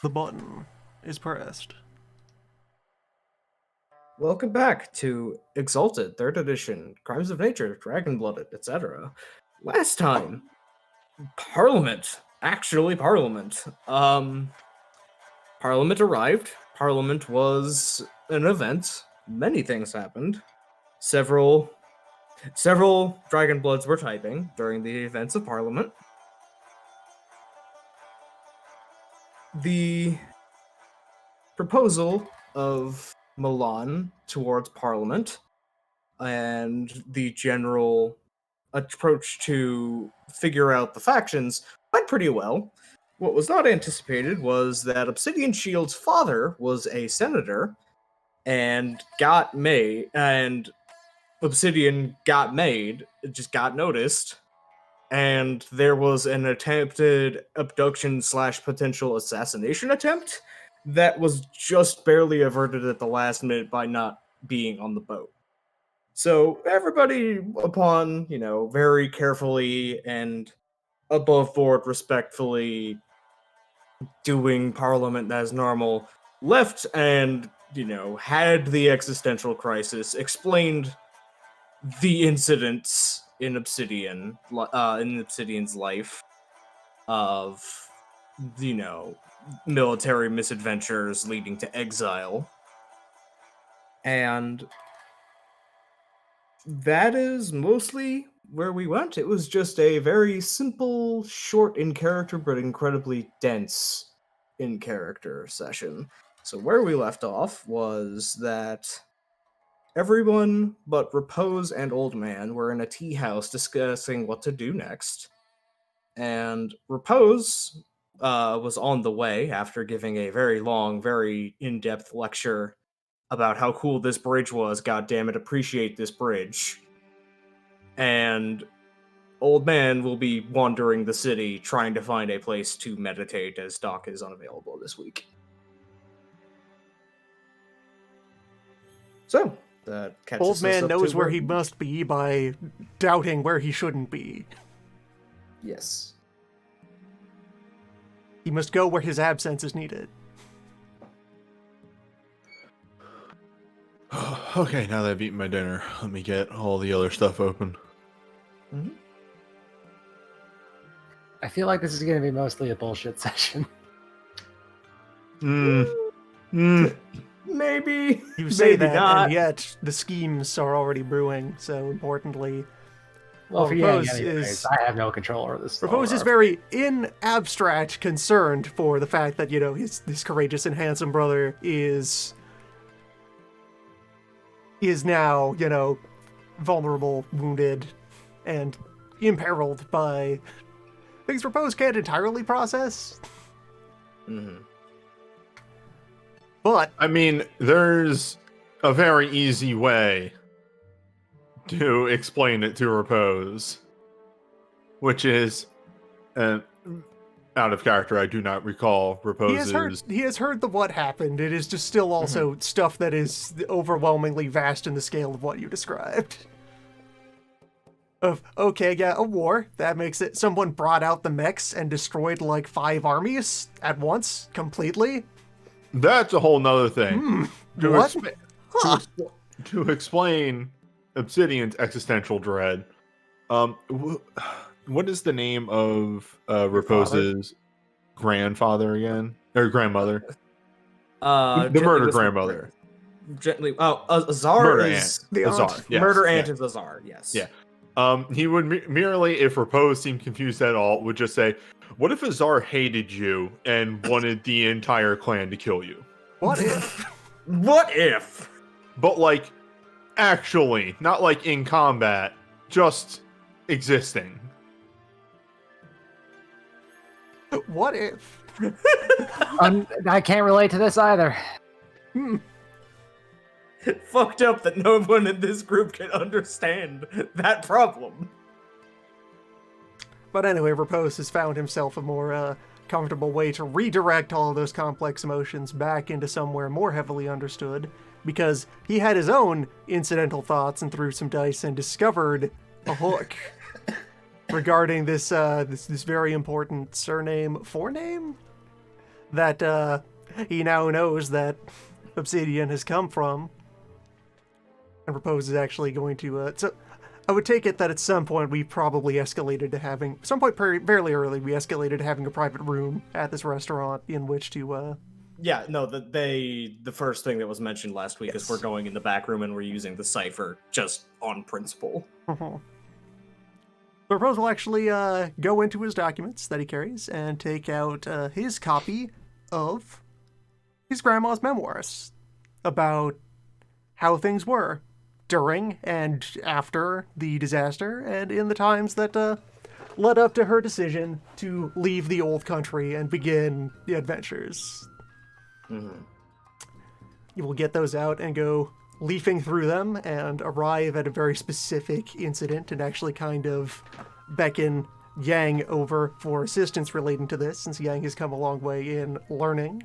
the button is pressed. Welcome back to Exalted, 3rd edition, Crimes of Nature, Dragon-Blooded, etc. Last time, Parliament. Actually, Parliament. Parliament arrived. Parliament was an event. Many things happened. Several Dragonbloods were typing during the events of Parliament. The proposal of Milan towards Parliament and the general approach to figure out the factions went pretty well. What was not anticipated was that Obsidian Shield's father was a senator and Obsidian got made, just got noticed, and there was an attempted abduction / potential assassination attempt that was just barely averted at the last minute by not being on the boat. So everybody, upon, very carefully and above board respectfully doing Parliament as normal, left and, had the existential crisis, explained the incidents in Obsidian's life of, military misadventures leading to exile. And that is mostly where we went. It was just a very simple, short in character, but incredibly dense in character session. So where we left off was that everyone but Repose and Old Man were in a tea house discussing what to do next. And Repose was on the way after giving a very long, very in-depth lecture about how cool this bridge was. God damn it, appreciate this bridge. And Old Man will be wandering the city trying to find a place to meditate as Doc is unavailable this week. So, that catches Old Man us up knows to where he must be by doubting where he shouldn't be. Yes. He must go where his absence is needed. Okay, now that I've eaten my dinner, let me get all the other stuff open. Mm-hmm. I feel like this is going to be mostly a bullshit session. Maybe. You say maybe that, not. and yet the schemes are already brewing, so importantly... Well, for Repose Yang anyways, is... I have no control over this. Repose is very, in abstract, concerned for the fact that, his courageous and handsome brother is now, vulnerable, wounded, and imperiled by things Repose can't entirely process. Mm-hmm. But... I mean, there's a very easy way to explain it to Repose, which is, out of character, I do not recall Repose's... He has heard the what happened. It is just still also stuff that is overwhelmingly vast in the scale of what you described. A war. That makes it... Someone brought out the mechs and destroyed like 5 armies at once, completely. That's a whole nother thing. What? To explain Obsidian's existential dread, what is the name of Repose's grandfather again? Or grandmother? The murder grandmother. Azar is... The Azar. aunt. Yes, Murder aunt is Azar, yes. Yeah. He would merely, if Repose seemed confused at all, would just say, what if Azar hated you and wanted the entire clan to kill you? What if? What if? But, like, actually, not like in combat, just existing. What if? I can't relate to this either. Fucked up that no one in this group can understand that problem. But anyway, Repose has found himself a more comfortable way to redirect all of those complex emotions back into somewhere more heavily understood, because he had his own incidental thoughts and threw some dice and discovered a hook regarding this very important forname? that he now knows that Obsidian has come from, and Propose is actually going to. So I would take it that at some point we probably escalated to having, some point fairly early, we escalated to having a private room at this restaurant in which to. Yeah, no, the first thing that was mentioned last week is Yes. we're going in the back room and we're using the cipher just on principle. Propose will actually go into his documents that he carries and take out his copy of his grandma's memoirs about how things were during and after the disaster and in the times that led up to her decision to leave the old country and begin the adventures. You will get those out and go leafing through them and arrive at a very specific incident and actually kind of beckon Yang over for assistance relating to this, since Yang has come a long way in learning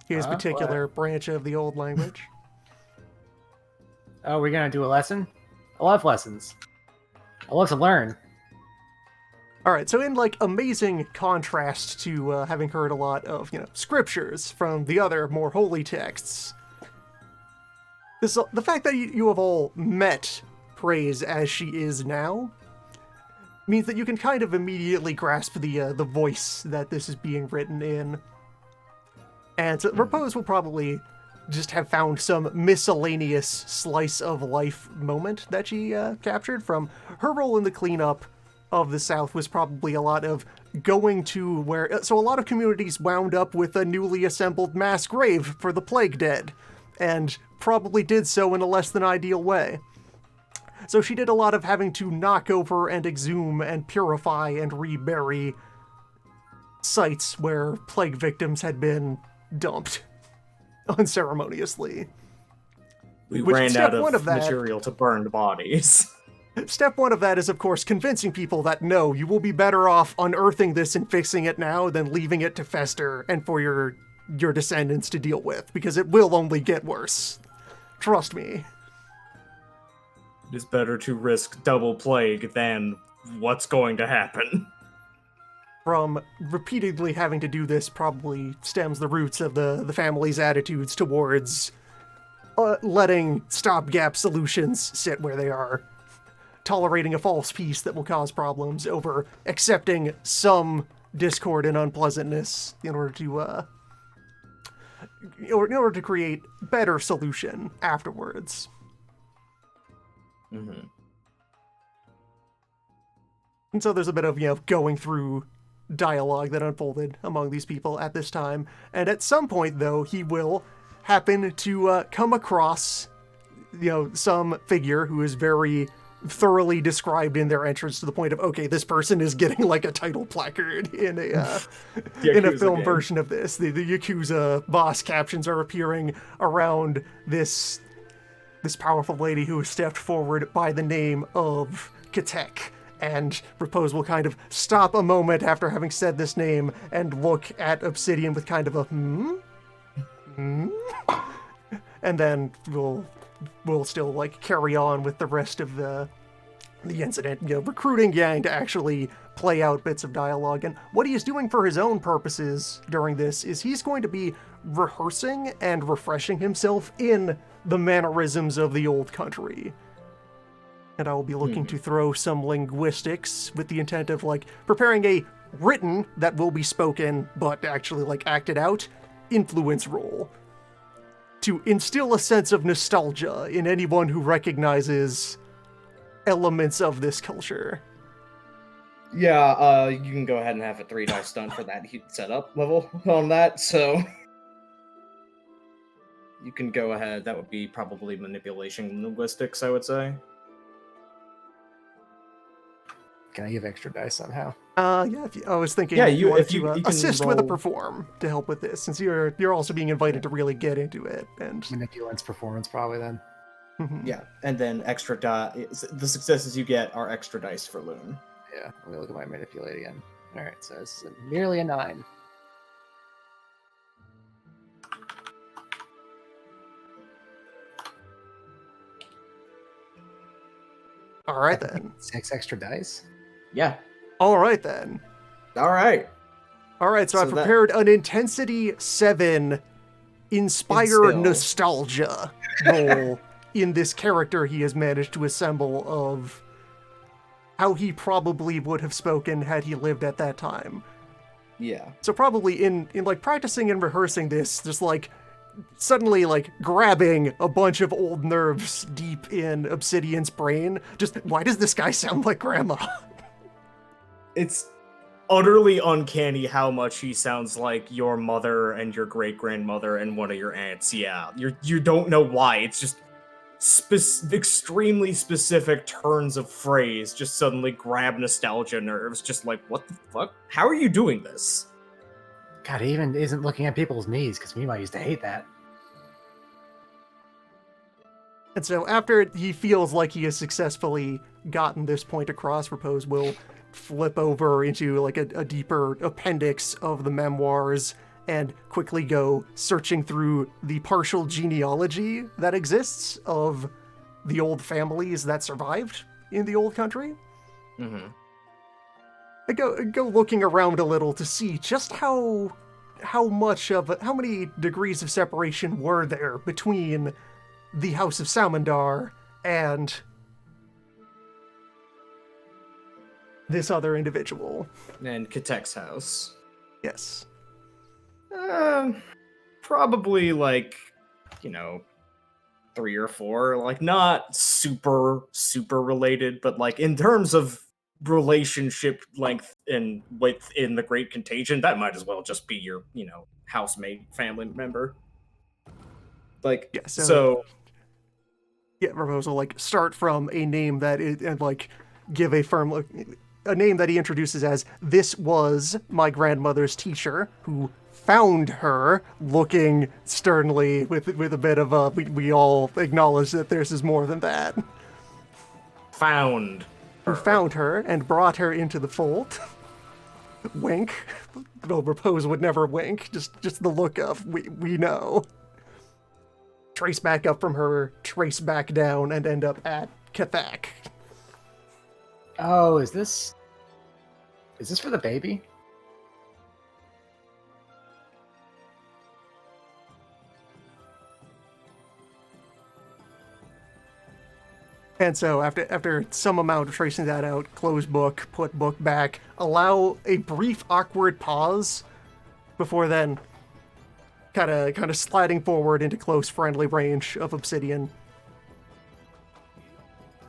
his particular branch of the old language. Oh, we're gonna do a lesson? I love lessons. I love to learn. All right, so in like amazing contrast to having heard a lot of, scriptures from the other more holy texts, the fact that you have all met Praise as she is now means that you can kind of immediately grasp the voice that this is being written in. And so Repose will probably just have found some miscellaneous slice of life moment that she captured from her role in the cleanup of the South. Was probably a lot of going to where, so a lot of communities wound up with a newly assembled mass grave for the plague dead, and probably did so in a less than ideal way. So she did a lot of having to knock over and exhume and purify and rebury sites where plague victims had been dumped unceremoniously. We Which ran step out one of of that- material to burn the bodies. Step one of that is, of course, convincing people that no, you will be better off unearthing this and fixing it now than leaving it to fester and for your descendants to deal with, because it will only get worse. Trust me. It is better to risk double plague than what's going to happen. From repeatedly having to do this probably stems the roots of the family's attitudes towards letting stopgap solutions sit where they are, tolerating a false peace that will cause problems over accepting some discord and unpleasantness in order to create better solution afterwards. And so there's a bit of going through dialogue that unfolded among these people at this time. And at some point, though, he will happen to come across, some figure who is very thoroughly described in their entrance to the point of, okay, this person is getting like a title placard in a in a film version of this. The Yakuza boss captions are appearing around this powerful lady who has stepped forward by the name of Katek. And Repose will kind of stop a moment after having said this name and look at Obsidian with kind of a and then we'll still like carry on with the rest of the incident, recruiting Yang to actually play out bits of dialogue. And what he is doing for his own purposes during this is he's going to be rehearsing and refreshing himself in the mannerisms of the old country. And I will be looking to throw some linguistics with the intent of like preparing a written that will be spoken but actually like acted out influence role to instill a sense of nostalgia in anyone who recognizes elements of this culture. Yeah, you can go ahead and have a 3 dice done for that setup level on that, so you can go ahead. That would be probably manipulation linguistics, I would say. Can I give extra dice somehow? Yeah. I was thinking, you wanted if you to can assist with a roll- perform to help with this, since you're also being invited to really get into it. And Manipulance performance, probably then. Yeah, and then extra the successes you get are extra dice for Loon. Yeah, let me look at my manipulate again. All right, so this is merely a 9. all right then. 6 extra dice. Yeah. All right then. All right. All right, so I So that- prepared an intensity 7 inspire Instill. nostalgia roll in this character he has managed to assemble of how he probably would have spoken had he lived at that time. Yeah. So probably in like practicing and rehearsing this, just like suddenly like grabbing a bunch of old nerves deep in Obsidian's brain. Just why does this guy sound like grandma? It's utterly uncanny how much he sounds like your mother and your great-grandmother and one of your aunts. Yeah, you don't know why. It's just extremely specific turns of phrase just suddenly grab nostalgia nerves. Just like, what the fuck? How are you doing this? God, he even isn't looking at people's knees, because Mima used to hate that. And so after he feels like he has successfully gotten this point across, Repose will flip over into like a deeper appendix of the memoirs and quickly go searching through the partial genealogy that exists of the old families that survived in the old country. Mm-hmm. I go looking around a little to see just how many degrees of separation were there between the House of Salmandar and this other individual. And Katek's house. Yes. Probably like, 3 or 4. Like, not super related, but like in terms of relationship length and width in the Great Contagion, that might as well just be your, housemate family member. Like, Yeah, so yeah, Repose will like start from a name that is, and like give a name that he introduces as, this was my grandmother's teacher who found her, looking sternly with a bit of a, we all acknowledge that there's is more than that. found Who found her and brought her into the fold. Wink. Though Repose would never wink, just the look of, we know. Trace back up from her, trace back down, and end up at Kathak. Oh, is this for the baby? And so after some amount of tracing that out, close book, put book back, allow a brief awkward pause before then kind of sliding forward into close friendly range of Obsidian.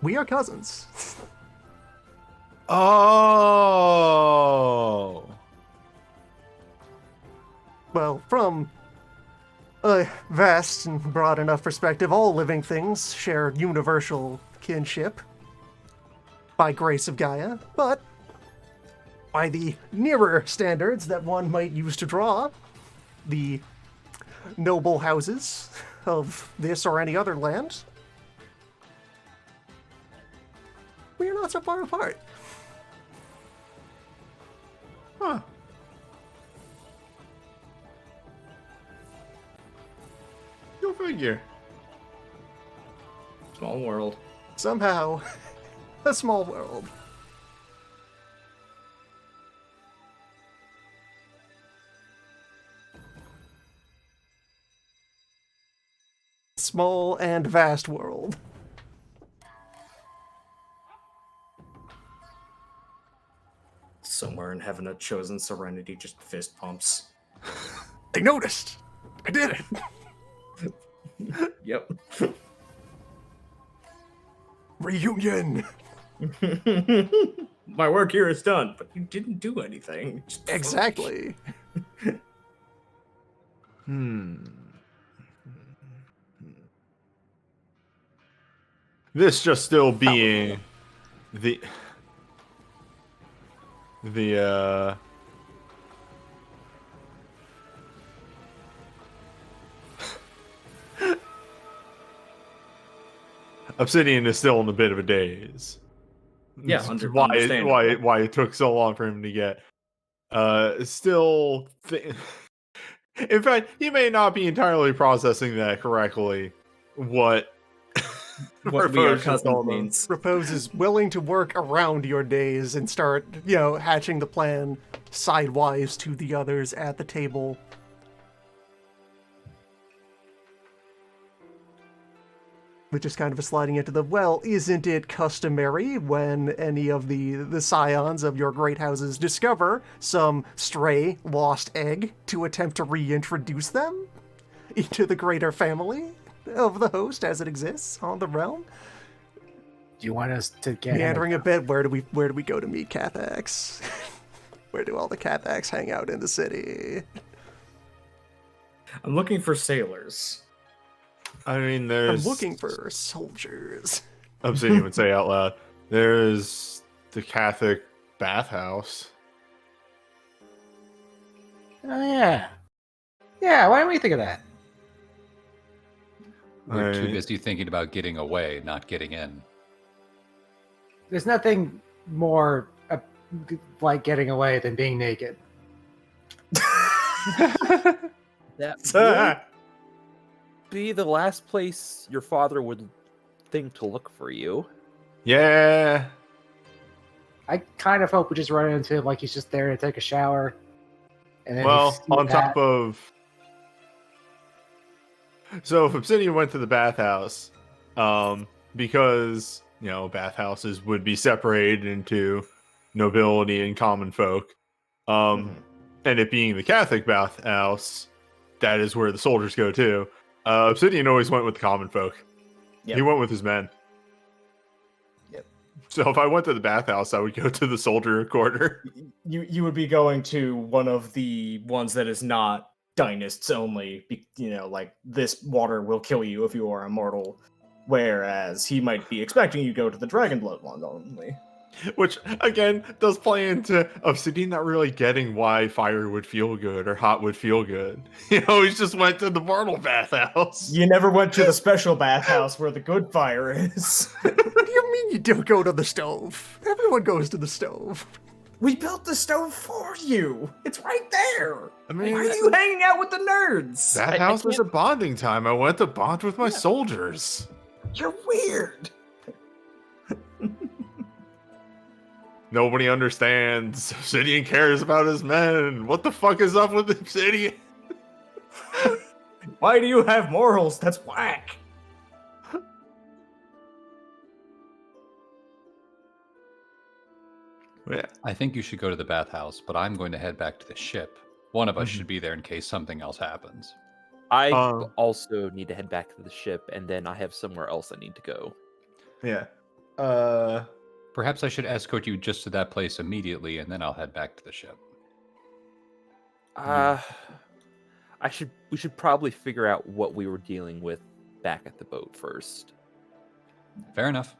We are cousins. Oh. Well, from a vast and broad enough perspective, all living things share universal kinship by grace of Gaia, but by the nearer standards that one might use to draw, the noble houses of this or any other land, we are not so far apart. Huh. Go figure. small world. Somehow, a small world. Small and vast world. Somewhere in heaven, a chosen serenity just fist pumps. I noticed. I did it. Yep. Reunion. My work here is done, but you didn't do anything. Just Exactly. This just still being the Obsidian is still in a bit of a daze. Yeah, It's understandable. why it took so long for him to get still in fact, he may not be entirely processing that correctly. What what we are Repose just told cousin them. means. Repose is willing to work around your days and start, hatching the plan sidewise to the others at the table. Which is kind of a sliding into isn't it customary when any of the scions of your great houses discover some stray, lost egg to attempt to reintroduce them into the greater family of the host as it exists on the realm? Do you want us to get Meandering a bit, where do we go to meet Cathax? Where do all the Cathax hang out in the city? I'm looking for sailors. I mean, I'm there's. looking for soldiers. Obsidian would say out loud. There's the Catholic bathhouse. Oh yeah, yeah. Why didn't we think of that? We're too Right. busy thinking about getting away, not getting in. There's nothing more like getting away than being naked. That would be the last place your father would think to look for you. Yeah. I kind of hope we just run into him like he's just there to take a shower. And then Well, see on that. top of. So if Obsidian went to the bathhouse, because bathhouses would be separated into nobility and common folk, and it being the Catholic bathhouse, that is where the soldiers go too. Obsidian always went with the common folk. Yep. He went with his men. Yep. So if I went to the bathhouse, I would go to the soldier quarter. You would be going to one of the ones that is not dynasts only. Like this water will kill you if you are immortal. Whereas he might be expecting you to go to the Dragonblood one only. Which, again, does play into Obsidian not really getting why fire would feel good or hot would feel good. He just went to the mortal bathhouse. You never went to the special bathhouse where the good fire is. What do you mean you don't go to the stove? Everyone goes to the stove. We built the stove for you. It's right there. I mean, Why are you hanging out with the nerds? bathhouse was a bonding time. I went to bond with my soldiers. You're weird. Nobody understands. Obsidian cares about his men. What the fuck is up with Obsidian? Why do you have morals? That's whack. Yeah. I think you should go to the bathhouse, but I'm going to head back to the ship. One of us should be there in case something else happens. I Um, also need to head back to the ship, and then I have somewhere else I need to go. Yeah. Perhaps I should escort you just to that place immediately, and then I'll head back to the ship. We should probably figure out what we were dealing with back at the boat first. Fair enough.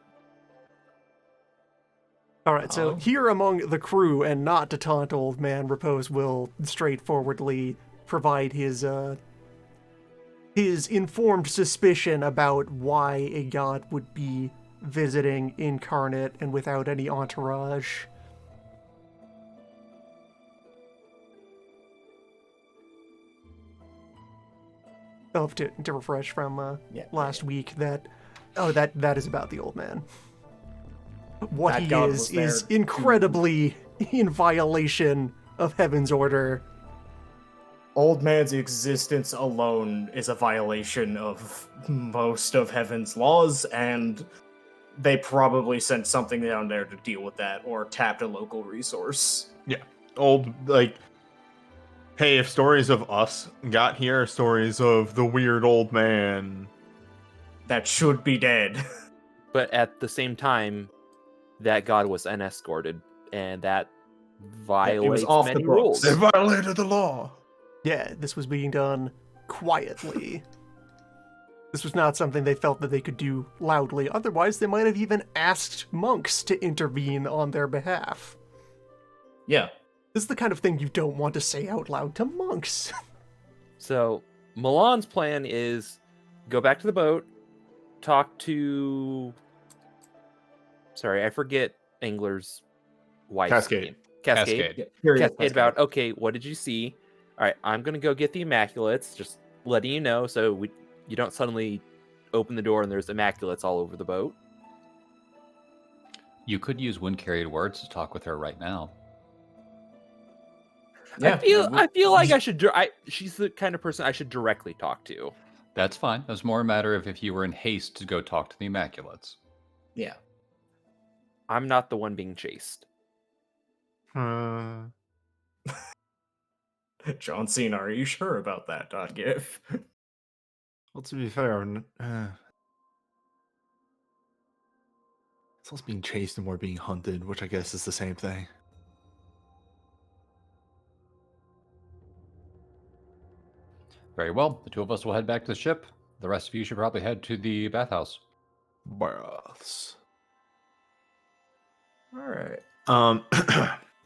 All right, so here among the crew, and not to taunt old man, Repose will straightforwardly provide his informed suspicion about why a god would be visiting incarnate and without any entourage. Oh, to refresh from last week, that is about the old man. What That he god is was there to- incredibly in violation of Heaven's order. Old man's existence alone is a violation of most of Heaven's laws, and they probably sent something down there to deal with that or tapped a local resource. Hey, if stories of us got here, stories of the weird old man. That should be dead. But at the same time, that god was unescorted, and that violates off the many books. rules. They violated the law. Yeah, this was being done quietly. This was not something they felt that they could do loudly. Otherwise, they might have even asked monks to intervene on their behalf. Yeah. This is the kind of thing you don't want to say out loud to monks. So Milan's plan is go back to the boat, talk to... Sorry, I forget Angler's wife's Cascade. name. Cascade. Cascade about, okay, what did you see? All right, I'm going to go get the Immaculates, just letting you know so you don't suddenly open the door and there's immaculates all over the boat. You could use wind carried words to talk with her right now. Yeah, I feel like I should. She's the kind of person I should directly talk to. That's fine. It was more a matter of if you were in haste to go talk to the Immaculates. Yeah. I'm not the one being chased. Uh, John Cena, are you sure about that, .gif? well, to be fair, it's also being chased and we're being hunted, which I guess is the same thing. Very well. The two of us will head back to the ship. The rest of you should probably head to the bathhouse. Baths. Alright.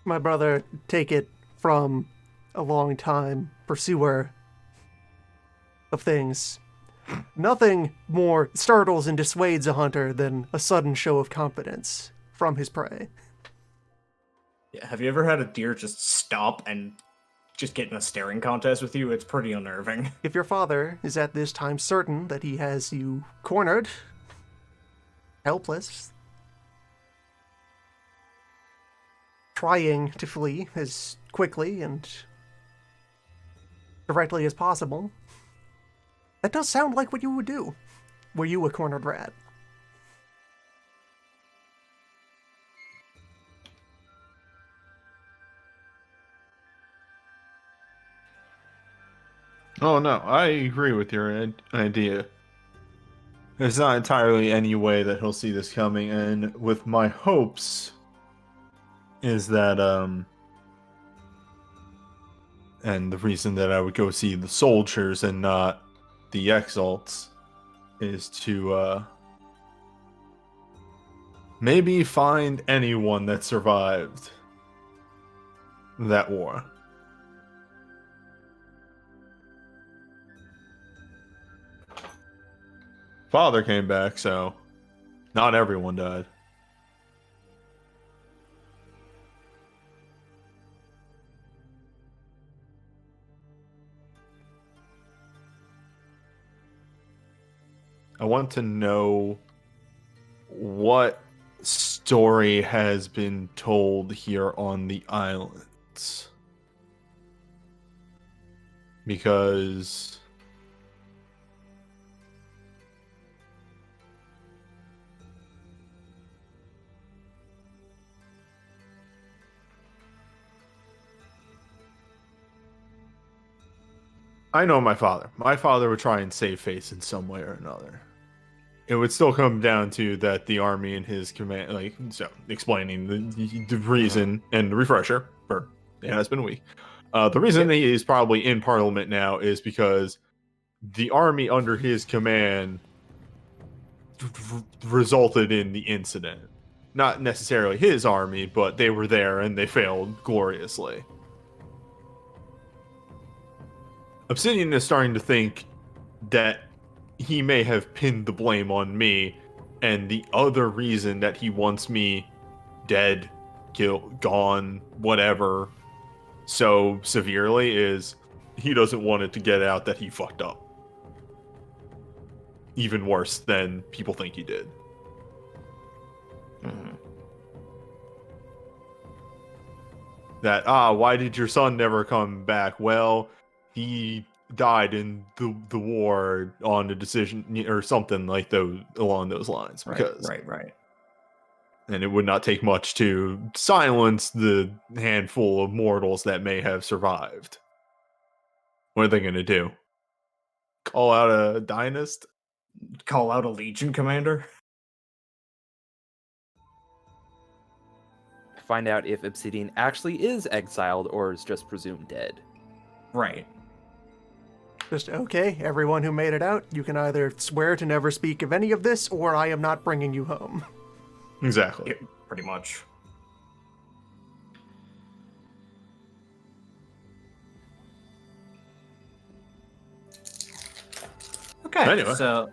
My brother, take it from a long time pursuer of things. Nothing more startles and dissuades a hunter than a sudden show of confidence from his prey. Yeah, have you ever had a deer just stop and just get in a staring contest with you? It's pretty unnerving. If your father is at this time certain that he has you cornered, helpless, trying to flee as quickly and directly as possible, that does sound like what you would do were you a cornered rat. Oh no, I agree with your idea. There's not entirely any way that he'll see this coming, and with my hopes is that and the reason that I would go see the soldiers and not the Exalts is to maybe find anyone that survived that war. Father came back, so not everyone died. I want to know what story has been told here on the islands. Because I know my father. My father would try and save face in some way or another. It would still come down to that the army and his command, like, so explaining the reason and the refresher for it has been a week. The reason that he is probably in Parliament now is because the army under his command resulted in the incident. Not necessarily his army, but they were there and they failed gloriously. Obsidian is starting to think that he may have pinned the blame on me, and the other reason that he wants me dead, killed, gone, whatever, so severely is he doesn't want it to get out that he fucked up. Even worse than people think he did. Mhm. That, why did your son never come back? Well, he died in the war on a decision or something like those along those lines. Because Right. and it would not take much to silence the handful of mortals that may have survived. What are they going to do? Call out a dynast? Call out a legion commander? Find out if Obsidian actually is exiled or is just presumed dead. Right. Just, okay, everyone who made it out, you can either swear to never speak of any of this, or I am not bringing you home. Exactly. Yeah, pretty much. Okay, Anyway. so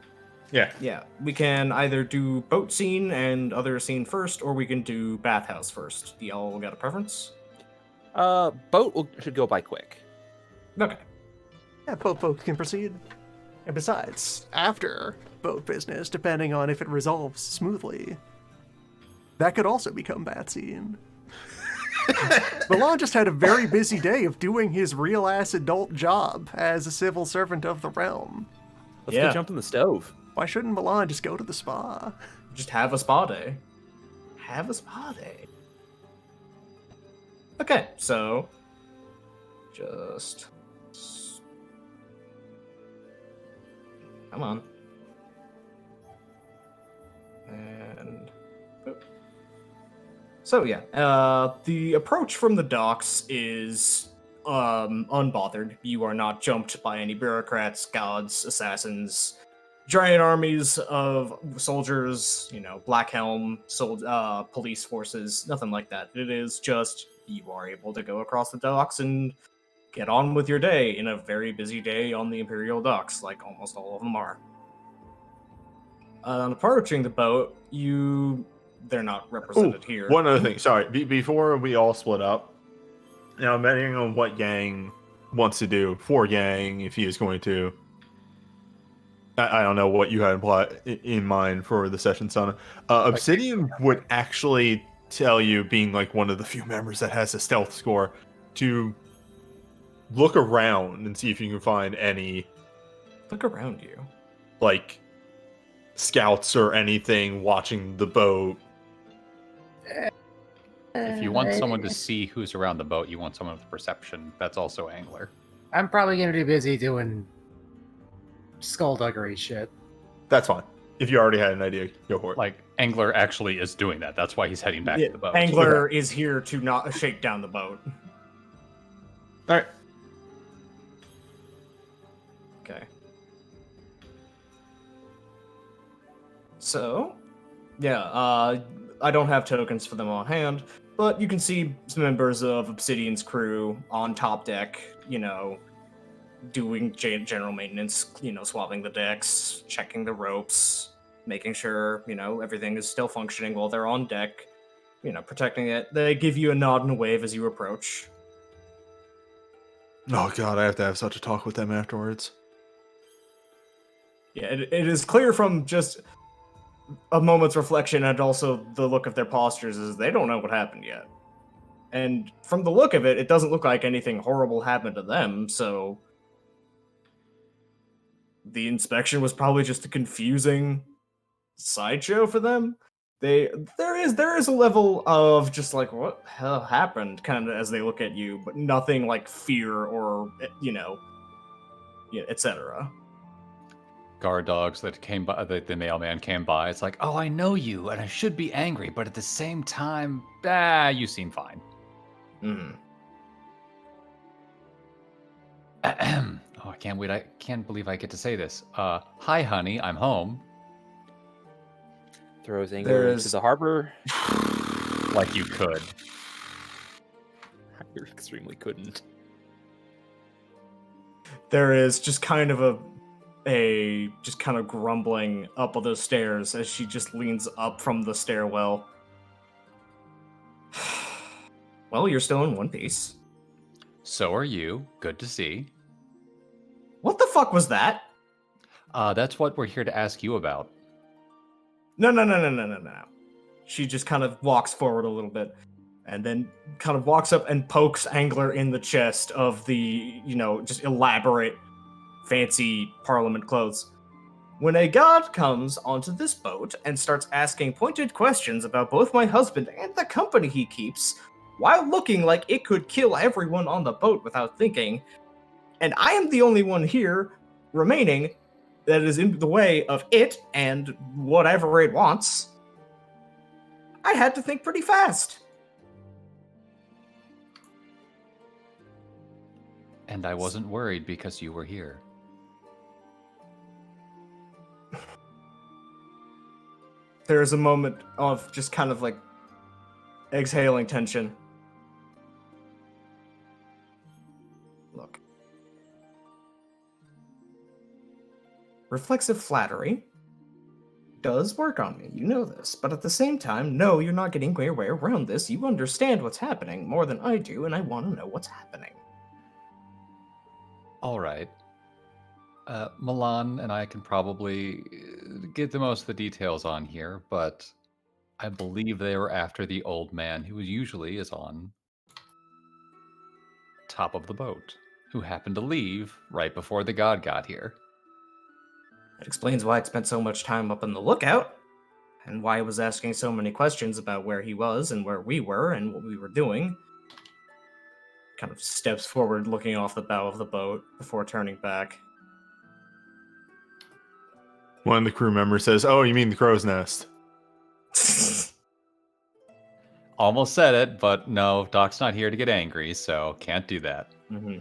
Yeah. yeah, we can either do boat scene and other scene first, or we can do bathhouse first. Y'all got a preference? Boat should go by quick. Okay. Yeah, both folks can proceed. And besides, after boat business, depending on if it resolves smoothly, that could also become bat scene. Milan just had a very busy day of doing his real-ass adult job as a civil servant of the realm. Let's Yeah. go jump in the stove. Why shouldn't Milan just go to the spa? Just have a spa day. Have a spa day. Okay, so just come on. And boop. So yeah, the approach from the docks is unbothered. You are not jumped by any bureaucrats, gods, assassins, giant armies of soldiers, Black Helm, police forces, nothing like that. It is just you are able to go across the docks and get on with your day in a very busy day on the Imperial docks, like almost all of them are. On approaching the boat, they're not represented here. One other thing, sorry, before we all split up, depending on what Yang wants to do for Yang, if he is going to, I don't know what you had in mind for the session, Sana. Obsidian would actually tell you, being like one of the few members that has a stealth score, to look around and see if you can find any, Look around you. like, scouts or anything watching the boat. If you want someone to see who's around the boat, you want someone with perception. That's also angler. I'm probably going to be busy doing skullduggery shit. That's fine. If you already had an idea, go for it. Like, angler actually is doing that. That's why he's heading back to the boat. Angler is here to not shake down the boat. All right. Okay. So, yeah, I don't have tokens for them on hand, but you can see some members of Obsidian's crew on top deck, doing general maintenance, swabbing the decks, checking the ropes, making sure, everything is still functioning while they're on deck, protecting it. They give you a nod and a wave as you approach. Oh god, I have to have such a talk with them afterwards. Yeah, it is clear from just a moment's reflection and also the look of their postures is they don't know what happened yet. And from the look of it, it doesn't look like anything horrible happened to them, so the inspection was probably just a confusing sideshow for them. There is a level of just like, what the hell happened, kind of as they look at you, but nothing like fear or etc. Guard dogs that came by, the mailman came by. It's like, oh, I know you, and I should be angry, but at the same time, you seem fine. Mm. Oh, I can't wait. I can't believe I get to say this. Hi, honey, I'm home. Throws Angler into the harbor. Like you could. You extremely couldn't. There is just kind of a just kind of grumbling up of those stairs as she just leans up from the stairwell. Well, you're still in one piece. So are you. Good to see. What the fuck was that? That's what we're here to ask you about. No. She just kind of walks forward a little bit and then kind of walks up and pokes Angler in the chest of the, just elaborate, fancy Parliament clothes. When a god comes onto this boat and starts asking pointed questions about both my husband and the company he keeps, while looking like it could kill everyone on the boat without thinking, and I am the only one here remaining that is in the way of it and whatever it wants, I had to think pretty fast. And I wasn't worried because you were here. There's a moment of just kind of like exhaling tension. Look. Reflexive flattery does work on me, you know this, but at the same time, no, you're not getting your way around this. You understand what's happening more than I do, and I want to know what's happening. All right. Milan and I can probably get the most of the details on here, but I believe they were after the old man who usually is on top of the boat, who happened to leave right before the god got here. That explains why it spent so much time up in the lookout, and why it was asking so many questions about where he was and where we were and what we were doing. Kind of steps forward, looking off the bow of the boat before turning back. One of the crew members says, "Oh, you mean the crow's nest?" Almost said it, but no, Doc's not here to get angry, so can't do that. Mm-hmm.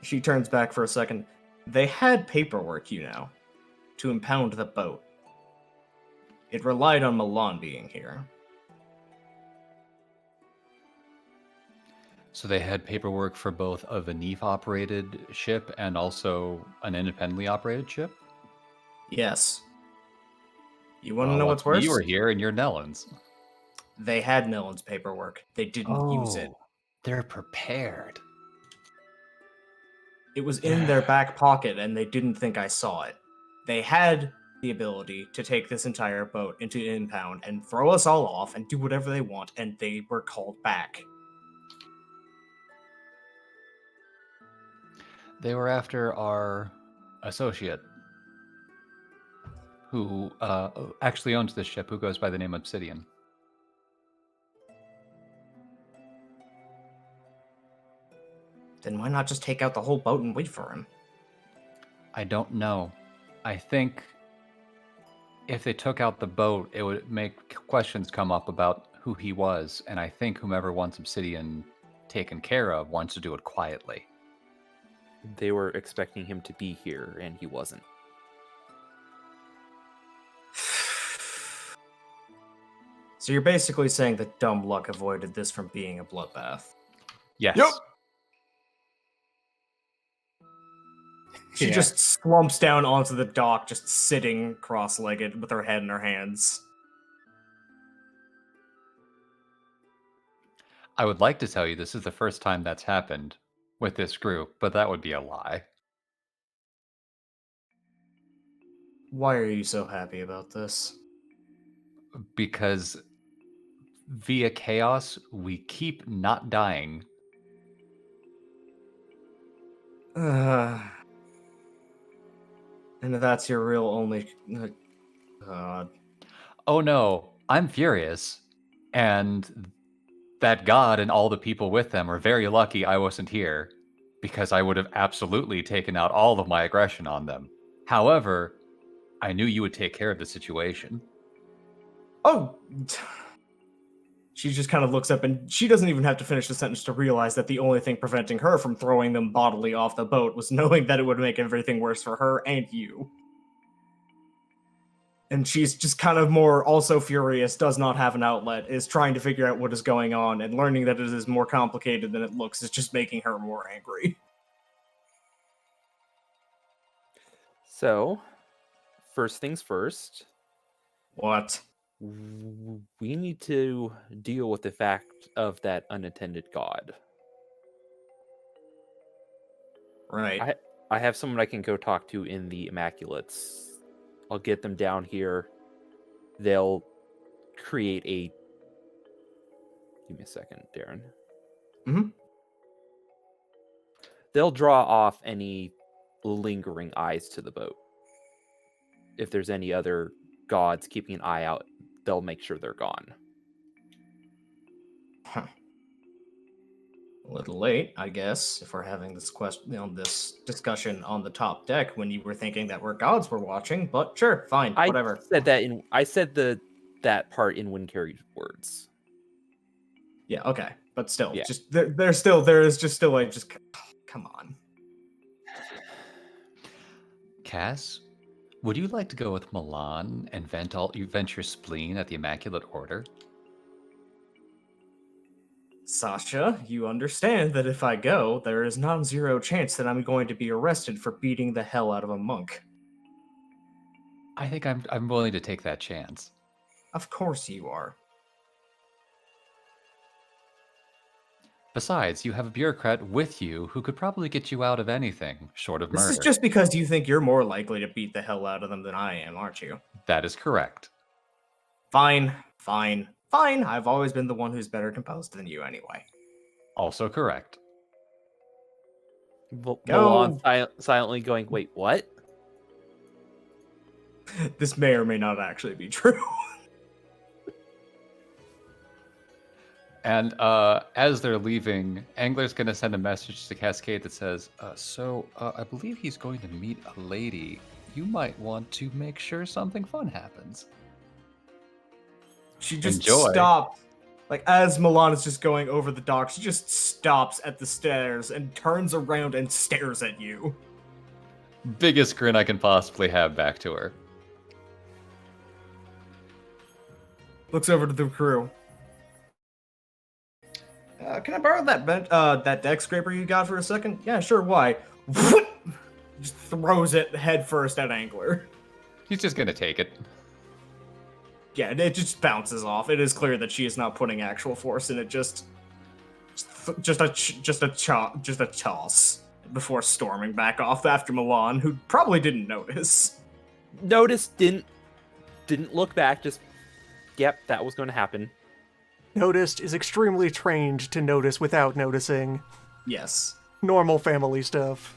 She turns back for a second. They had paperwork, to impound the boat. It relied on Milan being here. So they had paperwork for both a Venif-operated ship and also an independently operated ship? Yes. You want to Well, know what's worse? You were here and you're Nellens. They had Nellens' paperwork. They didn't use it. They're prepared. It was in their back pocket, and they didn't think I saw it. They had the ability to take this entire boat into impound and throw us all off and do whatever they want, and they were called back. They were after our associate, who actually owns this ship, who goes by the name Obsidian. Then why not just take out the whole boat and wait for him? I don't know. I think if they took out the boat, it would make questions come up about who he was, and I think whomever wants Obsidian taken care of wants to do it quietly. They were expecting him to be here, and he wasn't. So you're basically saying that dumb luck avoided this from being a bloodbath. Yes. Yep. She just slumps down onto the dock, just sitting cross-legged with her head in her hands. I would like to tell you this is the first time that's happened with this group, but that would be a lie. Why are you so happy about this? Because via chaos, we keep not dying. And that's your real only... God. Oh no, I'm furious. And that god and all the people with them are very lucky I wasn't here, because I would have absolutely taken out all of my aggression on them. However, I knew you would take care of the situation. Oh! She just kind of looks up, and she doesn't even have to finish the sentence to realize that the only thing preventing her from throwing them bodily off the boat was knowing that it would make everything worse for her and you. And she's just kind of more also furious, does not have an outlet, is trying to figure out what is going on, and learning that it is more complicated than it looks is just making her more angry. So, first things first. What? We need to deal with the fact of that unattended god. Right. I have someone I can go talk to in the Immaculates. I'll get them down here. They'll create a... Give me a second, Darren. Mhm. They'll draw off any lingering eyes to the boat. If there's any other gods keeping an eye out, they'll make sure they're gone. Huh. A little late, I guess, if we're having this this discussion on the top deck when you were thinking that we're gods were watching. But sure, fine, whatever. I said that part in Windcarry's words. Yeah, okay, but still, Yeah. just there is just still like just come on. Cass, would you like to go with Milan and vent your spleen at the Immaculate Order? Sasha, you understand that if I go, there is non-zero chance that I'm going to be arrested for beating the hell out of a monk. I think I'm willing to take that chance. Of course you are. Besides, you have a bureaucrat with you who could probably get you out of anything short of This murder. is just because you think you're more likely to beat the hell out of them than I am, aren't you? That is correct. Fine, fine, fine. I've always been the one who's better composed than you anyway. Also correct. Milan silently going, wait, what? This may or may not actually be true. And as they're leaving, Angler's going to send a message to Cascade that says, I believe he's going to meet a lady. You might want to make sure something fun happens. She just Enjoy. stopped. Like, as Milan is just going over the dock, she just stops at the stairs and turns around and stares at you. Biggest grin I can possibly have back to her. Looks over to the crew. Can I borrow that deck scraper you got for a second? Yeah, sure, why? Just throws it head first at Angler. He's just going to take it. Yeah, it just bounces off. It is clear that she is not putting actual force in it. Just a toss before storming back off after Milan, who probably didn't notice. Noticed, didn't look back, just, yep, that was going to happen. Noticed is extremely trained to notice without noticing. Yes. Normal family stuff.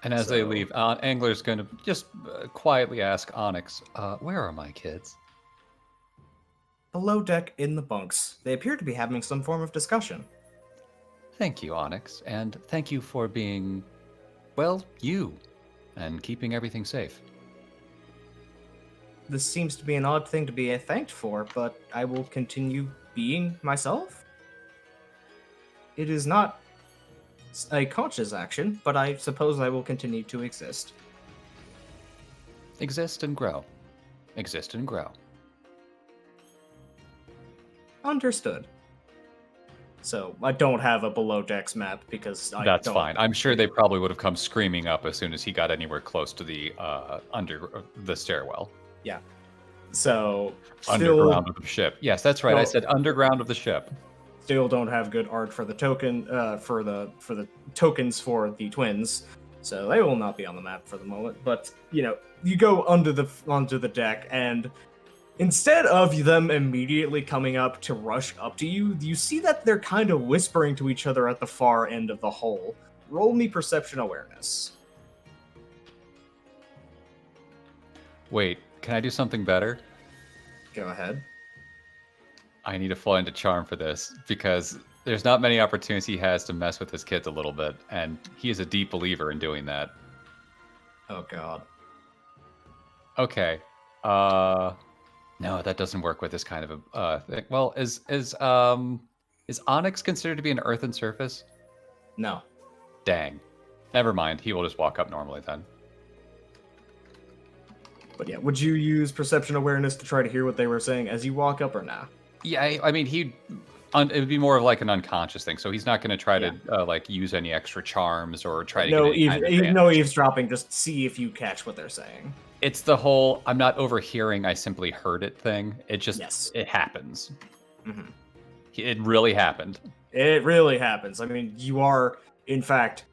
And as they leave, Angler's going to just quietly ask Onyx, where are my kids? Below deck in the bunks. They appear to be having some form of discussion. Thank you, Onyx, and thank you for being, well, you, and keeping everything safe. This seems to be an odd thing to be thanked for, but I will continue being myself. It is not a conscious action, but I suppose I will continue to exist. Exist and grow. Exist and grow. Understood. So, I don't have a below decks map because I That's don't... fine. I'm sure they probably would have come screaming up as soon as he got anywhere close to the the stairwell. Yeah. So, Underground of the ship. Yes, that's right. I No. said underground of the ship. Still don't have good art for the token for the tokens for the twins, so they will not be on the map for the moment. But you go onto the deck, and instead of them immediately coming up to rush up to you, you see that they're kind of whispering to each other at the far end of the hole. Roll me perception awareness. Wait, can I do something better? Go ahead. I need to fall into charm for this because there's not many opportunities he has to mess with his kids a little bit, and he is a deep believer in doing that. Oh god. Okay. No, that doesn't work with this kind of a thing. Well, is Onyx considered to be an earthen surface? No. Dang. Never mind. He will just walk up normally then. But yeah, would you use perception awareness to try to hear what they were saying as you walk up or nah? Yeah, I mean, it would be more of like an unconscious thing. So he's not going to try to like use any extra charms or try to get any kind of advantage. No eavesdropping. Just see if you catch what they're saying. It's the whole I'm not overhearing, I simply heard it thing. It just it happens. Mm-hmm. It really happened. It really happens. I mean, you are in fact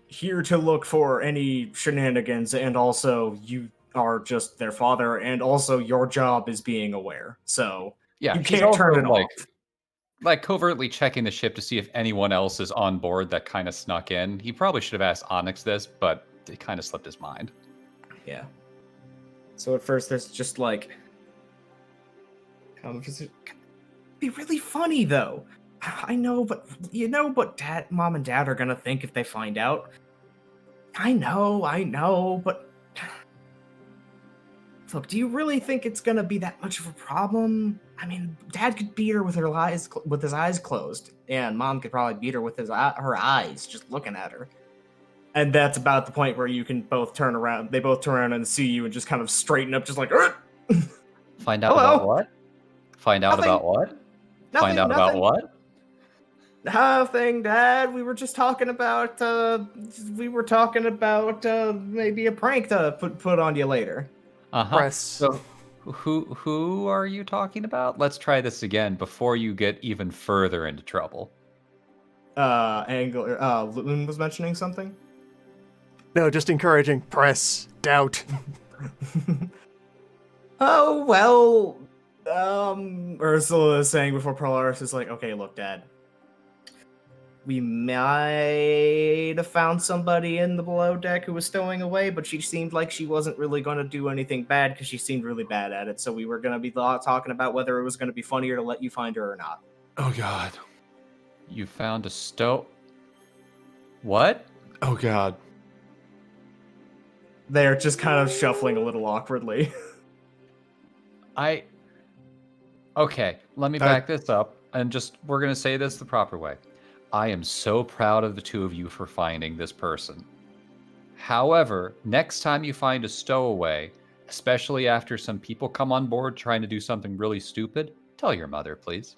here to look for any shenanigans, and also you are just their father, and also your job is being aware. So yeah, you can't turn it off. Like covertly checking the ship to see if anyone else is on board that kind of snuck in. He probably should have asked Onyx this, but it kind of slipped his mind. Yeah. So at first there's just like, it'd be really funny though. I know, but Mom and Dad are gonna think if they find out. I know, but look, do you really think it's gonna be that much of a problem? I mean, Dad could beat her with his eyes closed, and Mom could probably beat her with her eyes just looking at her. And that's about the point where you can both turn around. They both turn around and see you and just kind of straighten up, just like, Find out Hello? about what? Find out Nothing. about what? Find out about what? Nothing, Dad. We were just talking about maybe a prank to put on you later. Uh-huh. Press Who are you talking about? Let's try this again before you get even further into trouble. Loon was mentioning something. No, just encouraging. Press. Doubt. Oh, well, Ursula is saying before Polaris is like, okay, look, Dad. We might have found somebody in the below deck who was stowing away, but she seemed like she wasn't really going to do anything bad because she seemed really bad at it. So we were going to be talking about whether it was going to be funnier to let you find her or not. Oh God. You found a What? Oh God. They're just kind of shuffling a little awkwardly. Okay, let me back this up and we're going to say this the proper way. I am so proud of the two of you for finding this person. However, next time you find a stowaway, especially after some people come on board trying to do something really stupid, tell your mother, please.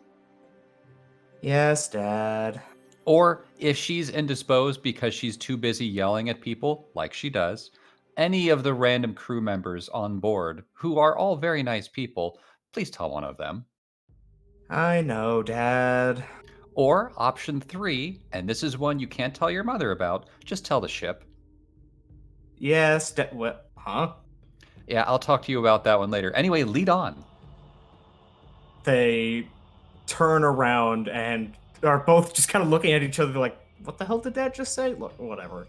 Yes, Dad. Or if she's indisposed because she's too busy yelling at people, like she does, any of the random crew members on board, who are all very nice people, please tell one of them. I know, Dad. Or option 3, and this is one you can't tell your mother about, just tell the ship. Yes, Dad. What? Huh? Yeah, I'll talk to you about that one later. Anyway, lead on. They turn around and are both just kind of looking at each other like, what the hell did Dad just say? Look, whatever.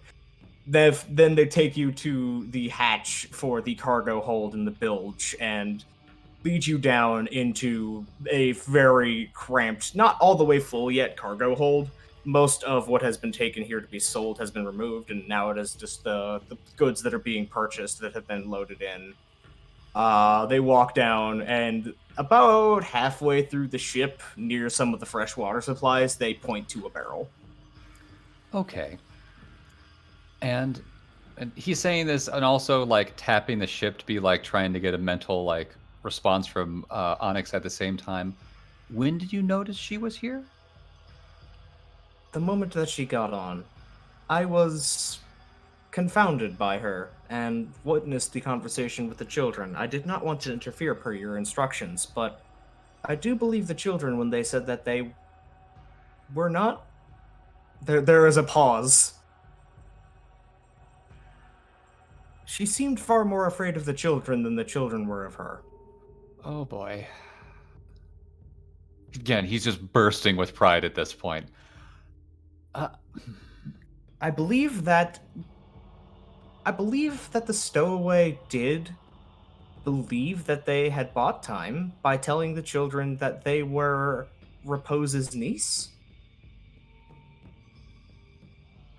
Then they take you to the hatch for the cargo hold in the bilge and lead you down into a very cramped, not all the way full yet, cargo hold. Most of what has been taken here to be sold has been removed, and now it is just the goods that are being purchased that have been loaded in. They walk down, and about halfway through the ship, near some of the fresh water supplies, they point to a barrel. Okay. And he's saying this and also like tapping the ship to be like trying to get a mental like response from Onyx at the same time. When did you notice she was here? The moment that she got on, I was confounded by her and witnessed the conversation with the children. I did not want to interfere per your instructions, but I do believe the children when they said that they were not. There is a pause. She seemed far more afraid of the children than the children were of her. Oh boy. Again, he's just bursting with pride at this point. I believe that the stowaway did believe that they had bought time by telling the children that they were Repose's niece.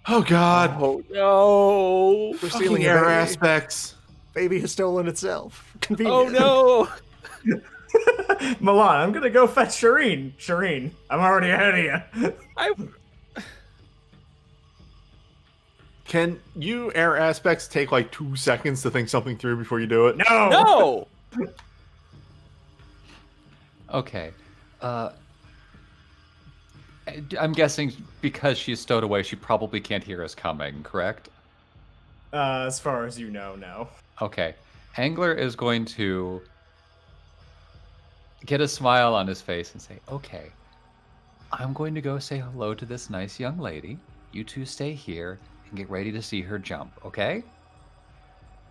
Oh God. Oh no! We're Fucking stealing a error baby. aspects. Baby has stolen itself. Oh Convenient. no! Milan, I'm gonna go fetch Shireen. Shireen, I'm already ahead of you. I Can you error aspects take like 2 seconds to think something through before you do it? No! no. Okay. I'm guessing because she's stowed away, she probably can't hear us coming, correct? As far as you know, no. Okay. Angler is going to get a smile on his face and say, okay, I'm going to go say hello to this nice young lady. You two stay here and get ready to see her jump, okay?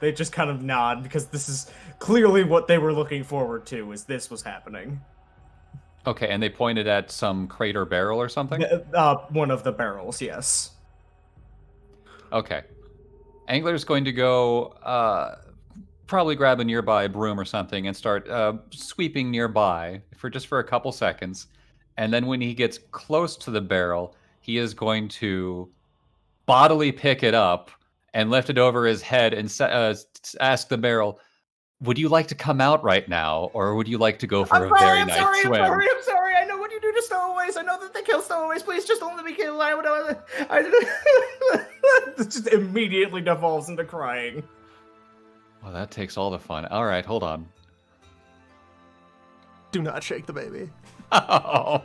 They just kind of nod because this is clearly what they were looking forward to, is this was happening. Okay, and they pointed at some crater barrel or something? One of the barrels, yes. Okay. Angler's going to go probably grab a nearby broom or something and start sweeping nearby for a couple seconds. And then when he gets close to the barrel, he is going to bodily pick it up and lift it over his head and ask the barrel, would you like to come out right now, or would you like to go for a very nice swim? I'm sorry. I know what you do to stowaways. I know that they kill stowaways. Please just don't let me kill. It just immediately devolves into crying. Well, that takes all the fun. All right, hold on. Do not shake the baby. Oh,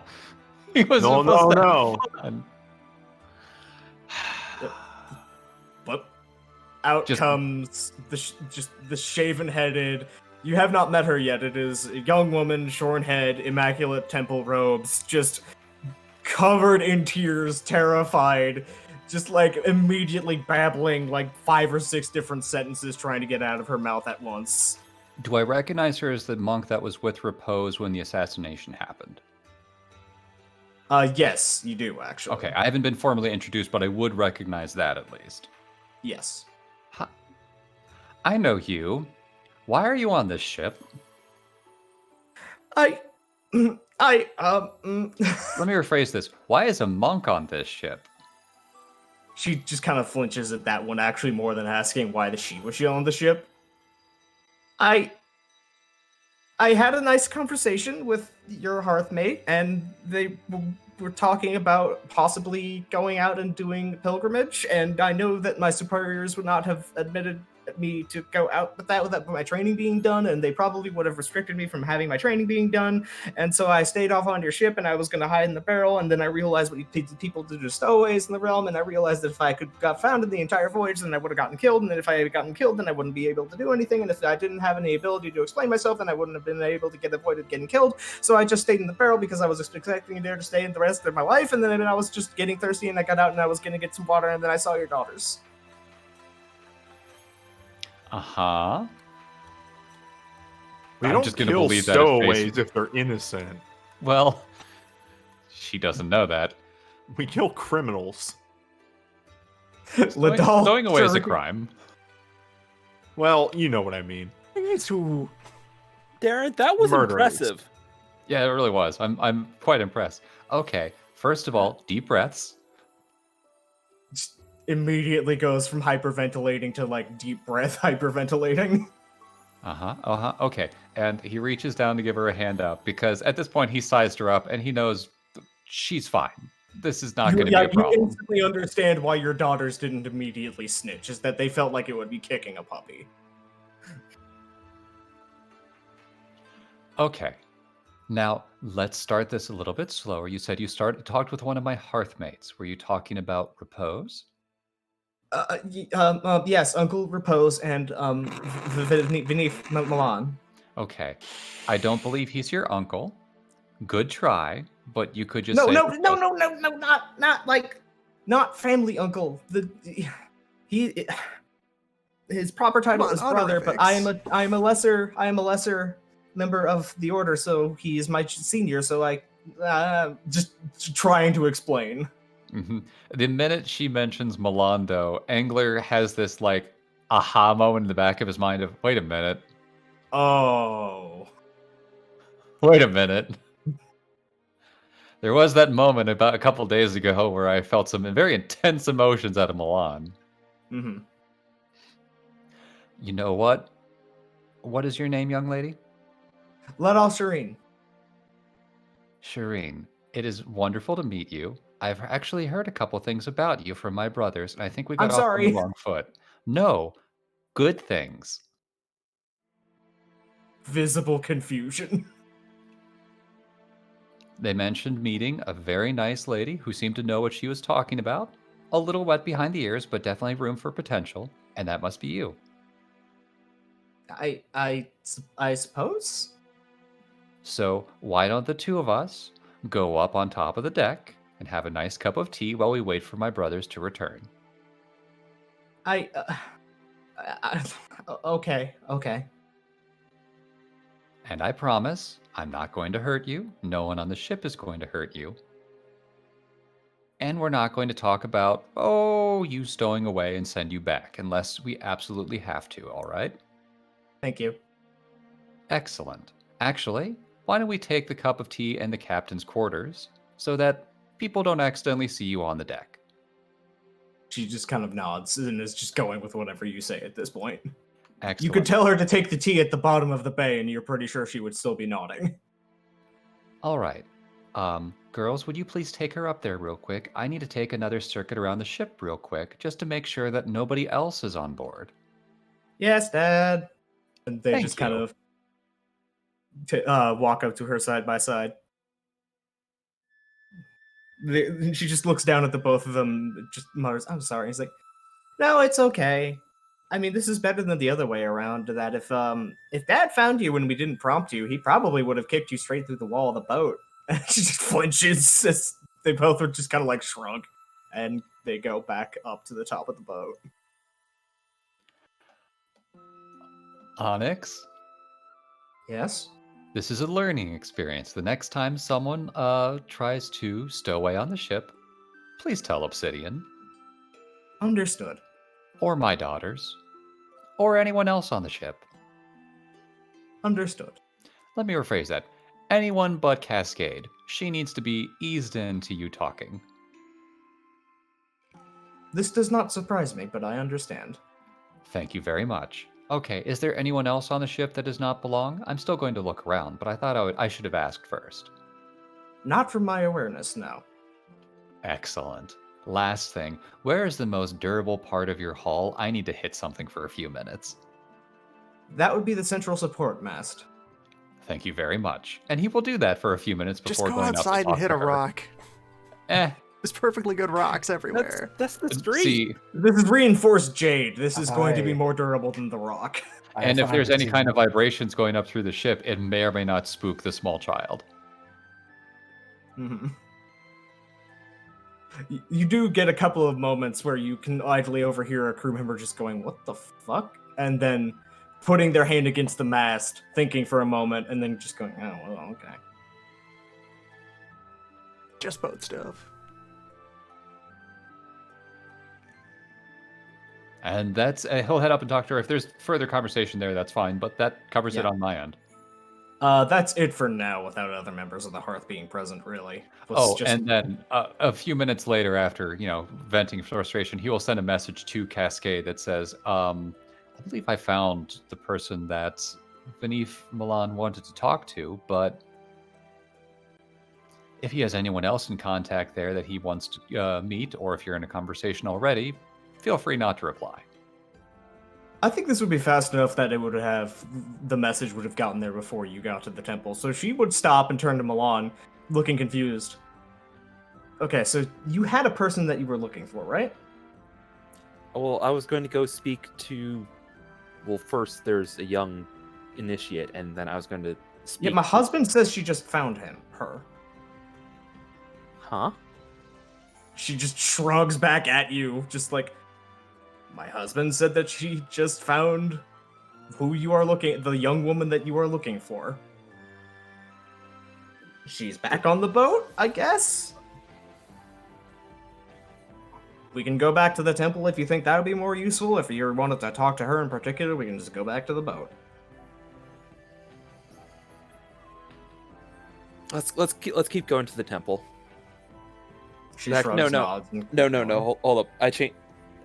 he was No, supposed to no. have fun. But out Just- comes the shaven-headed, You have not met her yet. It is a young woman, shorn head, immaculate temple robes, just covered in tears, terrified, just like immediately babbling like 5 or 6 different sentences trying to get out of her mouth at once. Do I recognize her as the monk that was with Repose when the assassination happened? Yes, you do, actually. Okay, I haven't been formally introduced, but I would recognize that at least. Yes. Hi. I know you. Why are you on this ship? I... I, Let me rephrase this. Why is a monk on this ship? She just kind of flinches at that one, actually, more than asking why was she on the ship. I had a nice conversation with your hearthmate, and they were talking about possibly going out and doing pilgrimage, and I know that my superiors would not have admitted me to go out without my training being done, and they probably would have restricted me from having my training being done, and so I stayed off on your ship, and I was going to hide in the barrel, and then I realized what people do to stowaways in the realm, and I realized that if I got found in the entire voyage, then I would have gotten killed, and then if I had gotten killed, then I wouldn't be able to do anything, and if I didn't have any ability to explain myself, then I wouldn't have been able to get avoided getting killed, so I just stayed in the barrel because I was expecting there to stay in the rest of my life, and then I was just getting thirsty, and I got out, and I was going to get some water, and then I saw your daughters. Uh-huh. We I'm don't just gonna kill believe that at face stowaways if they're innocent. Well, she doesn't know that. We kill criminals. Stowing away is a crime. Well, you know what I mean. Ooh. Darren, that was Murderers. impressive. Yeah, it really was. I'm quite impressed. Okay, first of all, deep breaths. Just immediately goes from hyperventilating to like deep breath hyperventilating. Okay, and he reaches down to give her a hand up because at this point he sized her up and he knows she's fine. This is not going to be a You problem. instantly understand why your daughters didn't immediately snitch, is that they felt like it would be kicking a puppy. Okay, now let's start this a little bit slower. You said you talked with one of my hearthmates. Were you talking about Repose? Yes, Uncle Repose and Vinith Milan. Okay, I don't believe he's your uncle. Good try, but you could just No, say not family uncle. His proper title on, is brother, but honorifics. I am a lesser member of the order, so he is my senior. So just trying to explain. Mm-hmm. The minute she mentions Milando, Angler has this like aha moment in the back of his mind of, wait a minute. Oh. Wait a minute. There was that moment about a couple days ago where I felt some very intense emotions out of Milan. Mm-hmm. You know what? What is your name, young lady? Let off Shireen. Shireen. It is wonderful to meet you. I've actually heard a couple things about you from my brothers, and I think we got I'm off on sorry. the wrong foot. No, good things. Visible confusion. They mentioned meeting a very nice lady who seemed to know what she was talking about. A little wet behind the ears, but definitely room for potential, and that must be you. I suppose. So why don't the two of us go up on top of the deck and have a nice cup of tea while we wait for my brothers to return? Okay. And I promise I'm not going to hurt you. No one on the ship is going to hurt you. And we're not going to talk about, you stowing away and send you back unless we absolutely have to, all right? Thank you. Excellent. Actually, why don't we take the cup of tea in the captain's quarters so that people don't accidentally see you on the deck? She just kind of nods and is just going with whatever you say at this point. Excellent. You could tell her to take the tea at the bottom of the bay, and you're pretty sure she would still be nodding. All right. Girls, would you please take her up there real quick? I need to take another circuit around the ship real quick just to make sure that nobody else is on board. Yes, Dad. And they Thank just kind you. of walk up to her side by side. She just looks down at the both of them, just mutters, "I'm sorry." He's like, "No, it's okay. I mean, this is better than the other way around. That if Dad found you when we didn't prompt you, he probably would have kicked you straight through the wall of the boat. She just flinches. As they both are just kind of like shrug, and they go back up to the top of the boat. Onyx, Yes. this is a learning experience. The next time someone tries to stow away on the ship, please tell Obsidian, Understood. or my daughters, or anyone else on the ship. Understood. Let me rephrase that. Anyone but Cascade. She needs to be eased into you talking. This does not surprise me, but I understand. Thank you very much. Okay, is there anyone else on the ship that does not belong? I'm still going to look around, but I thought I should have asked first. Not from my awareness, no. Excellent. Last thing, where is the most durable part of your hull? I need to hit something for a few minutes. That would be the central support mast. Thank you very much. And he will do that for a few minutes Just before go going up to outside and talk hit to a her. rock. Eh, There's perfectly good rocks everywhere. That's the street. see, This is reinforced jade. This is going to be Aye. more durable than the rock. and if there's any kind of vibrations going up through the ship, it may or may not spook the small child. Mhm. You do get a couple of moments where you can idly overhear a crew member just going, "What the fuck?" and then putting their hand against the mast, thinking for a moment, and then just going, "Oh, well, okay." Just boat stuff. And that's he'll head up and talk to her. If there's further conversation there, that's fine. But that covers it Yeah. on my end. That's it for now, without other members of the Hearth being present, really. And then a few minutes later, after venting frustration, he will send a message to Cascade that says, "I believe I found the person that Vanif Milan wanted to talk to, but if he has anyone else in contact there that he wants to meet, or if you're in a conversation already, feel free not to reply." I think this would be fast enough that the message would have gotten there before you got to the temple. So she would stop and turn to Milan, looking confused. Okay, so you had a person that you were looking for, right? Well, I was going to go speak to. Well, first there's a young initiate, and then I was going to speak. Yeah, my husband says she just found her. Huh? She just shrugs back at you, just like, my husband said that she just found the young woman that you are looking for. She's back on the boat, I guess? We can go back to the temple if you think that would be more useful. If you wanted to talk to her in particular, we can just go back to the boat. Let's keep going to the temple. She Back- shrugs, no, nods, and No, keeps no, no. going. Hold up.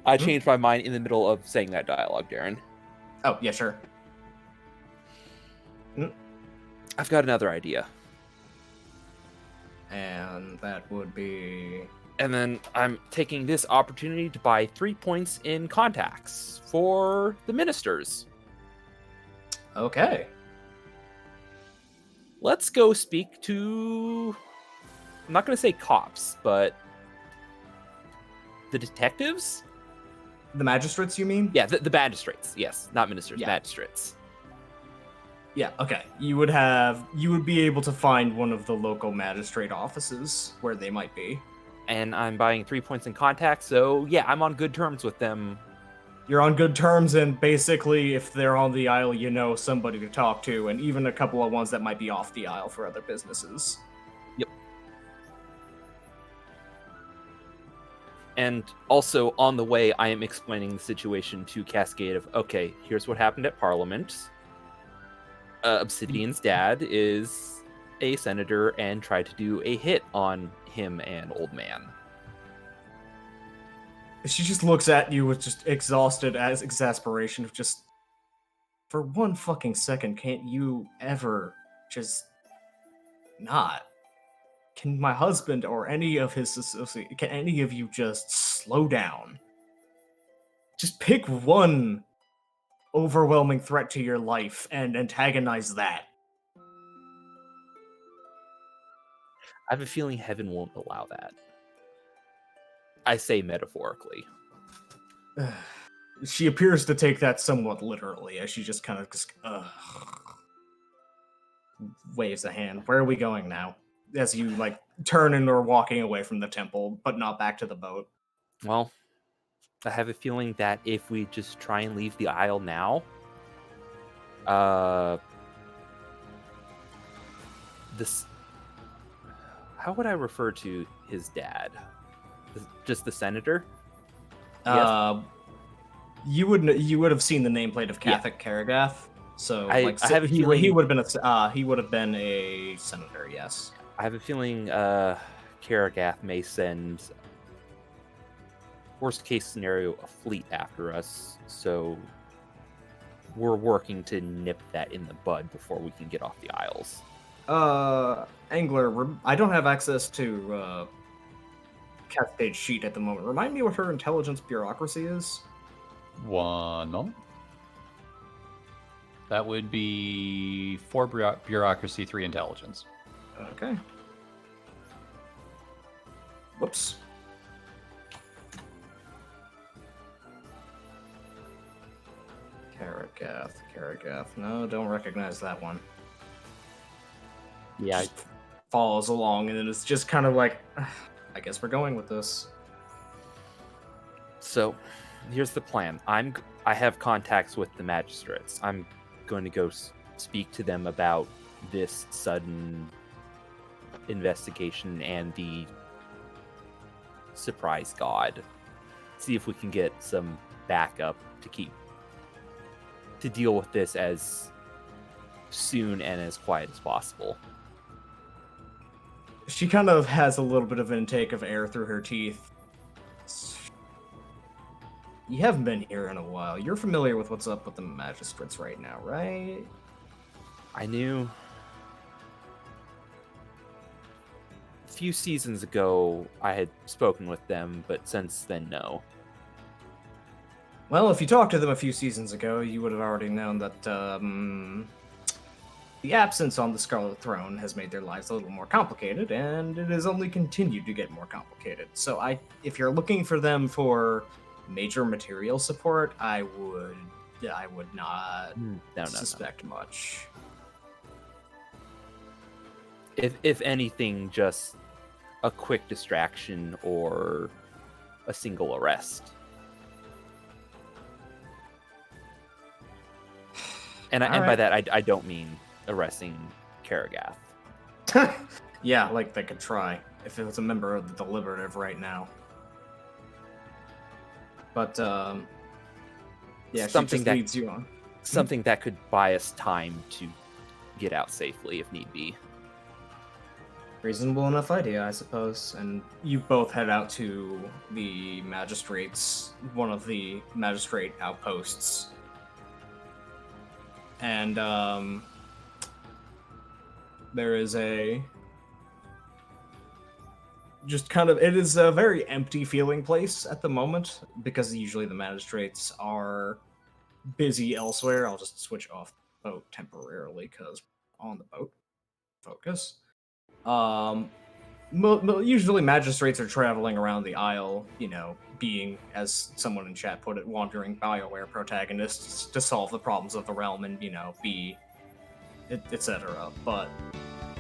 I changed my mind in the middle of saying that dialogue, Darren. Oh, yeah, sure. I've got another idea. And that would be... And then I'm taking this opportunity to buy 3 points in contacts for the ministers. Okay. Let's go speak to... I'm not going to say cops, but... the detectives? The magistrates, you mean? Yeah, the magistrates. Yes, not ministers, Yeah. magistrates. Yeah, okay. You would be able to find one of the local magistrate offices where they might be. And I'm buying 3 points in contacts, so yeah, I'm on good terms with them. You're on good terms, and basically, if they're on the aisle, you know somebody to talk to, and even a couple of ones that might be off the aisle for other businesses. And also, on the way, I am explaining the situation to Cascade of, okay, here's what happened at Parliament. Obsidian's dad is a senator and tried to do a hit on him and Old Man. She just looks at you with just exhausted as exasperation of just... For one fucking second, can't you ever just... not? Can my husband or any of his associates... Can any of you just slow down? Just pick one overwhelming threat to your life and antagonize that. I have a feeling heaven won't allow that. I say metaphorically. She appears to take that somewhat literally, as she just kind of just, waves a hand. Where are we going now? As you like turn and are walking away from the temple, but not back to the boat. Well, I have a feeling that if we just try and leave the isle now, this, how would I refer to his dad? Just the senator? Yes. You would have seen the nameplate of Catholic Karagath. So I have a he feeling- would have been a senator. Yes. I have a feeling Karagath may send, worst case scenario, a fleet after us. So we're working to nip that in the bud before we can get off the Isles. Angler, I don't have access to Cascade's sheet at the moment. Remind me what her intelligence bureaucracy is. 1 moment. That would be 4 bureaucracy, 3 intelligence. Okay. Whoops. Karagath. No, don't recognize that one. Yeah, Just follows along, and then it's just kind of like, I guess we're going with this. so here's the plan. I have contacts with the magistrates. I'm going to go speak to them about this sudden investigation and the surprise god. See if we can get some backup to deal with this as soon and as quiet as possible. She kind of has a little bit of intake of air through her teeth. You haven't been here in a while. You're familiar with what's up with the magistrates right now, right? I knew a few seasons ago I had spoken with them, but since then, no. Well, if you talked to them a few seasons ago, you would have already known that the absence on the Scarlet Throne has made their lives a little more complicated, and it has only continued to get more complicated. So if you're looking for them for major material support, I would not suspect much. If anything, just a quick distraction or a single arrest. And by Alright. that, I don't mean arresting Karagath. Yeah, like they could try if it was a member of the Deliberative right now. But yeah, Something she just that- leads you on. Something that could buy us time to get out safely if need be. Reasonable enough idea, I suppose. And you both head out to the magistrates, one of the magistrate outposts. And there is it is a very empty feeling place at the moment, because usually the magistrates are busy elsewhere. I'll just switch off the boat temporarily, because on the boat. Focus. Usually magistrates are traveling around the Isle, being, as someone in chat put it, wandering BioWare protagonists to solve the problems of the realm and, be etc. But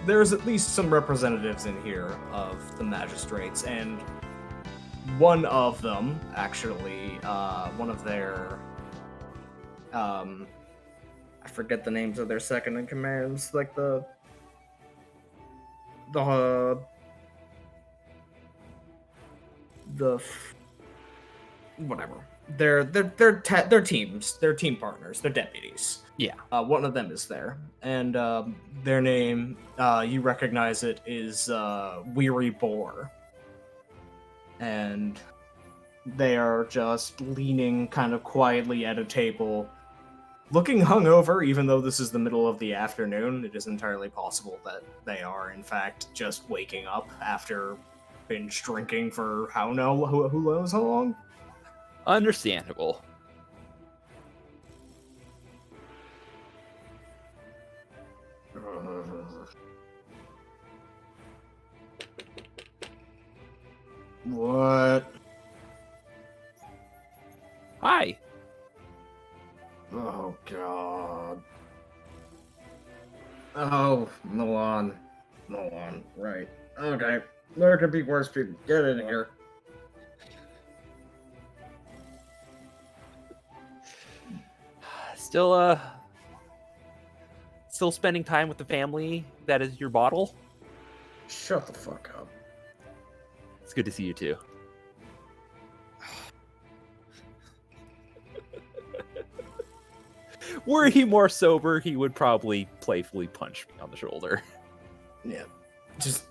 there's at least some representatives in here of the magistrates, and one of them, actually, one of their, I forget the names of their second in commands, like whatever. They're teams. They're team partners. They're deputies. Yeah. One of them is there, and their name, you recognize it, is Weary Boar, and they are just leaning kind of quietly at a table, looking hungover. Even though this is the middle of the afternoon, it is entirely possible that they are, in fact, just waking up after binge drinking for who knows how long. Understandable. What? Hi. Oh, God. Oh, Milan. Milan, right. Okay. There could be worse people. Get in here. Still, still spending time with the family. That is your bottle. Shut the fuck up. It's good to see you too. Were he more sober, he would probably playfully punch me on the shoulder. Yeah. Just,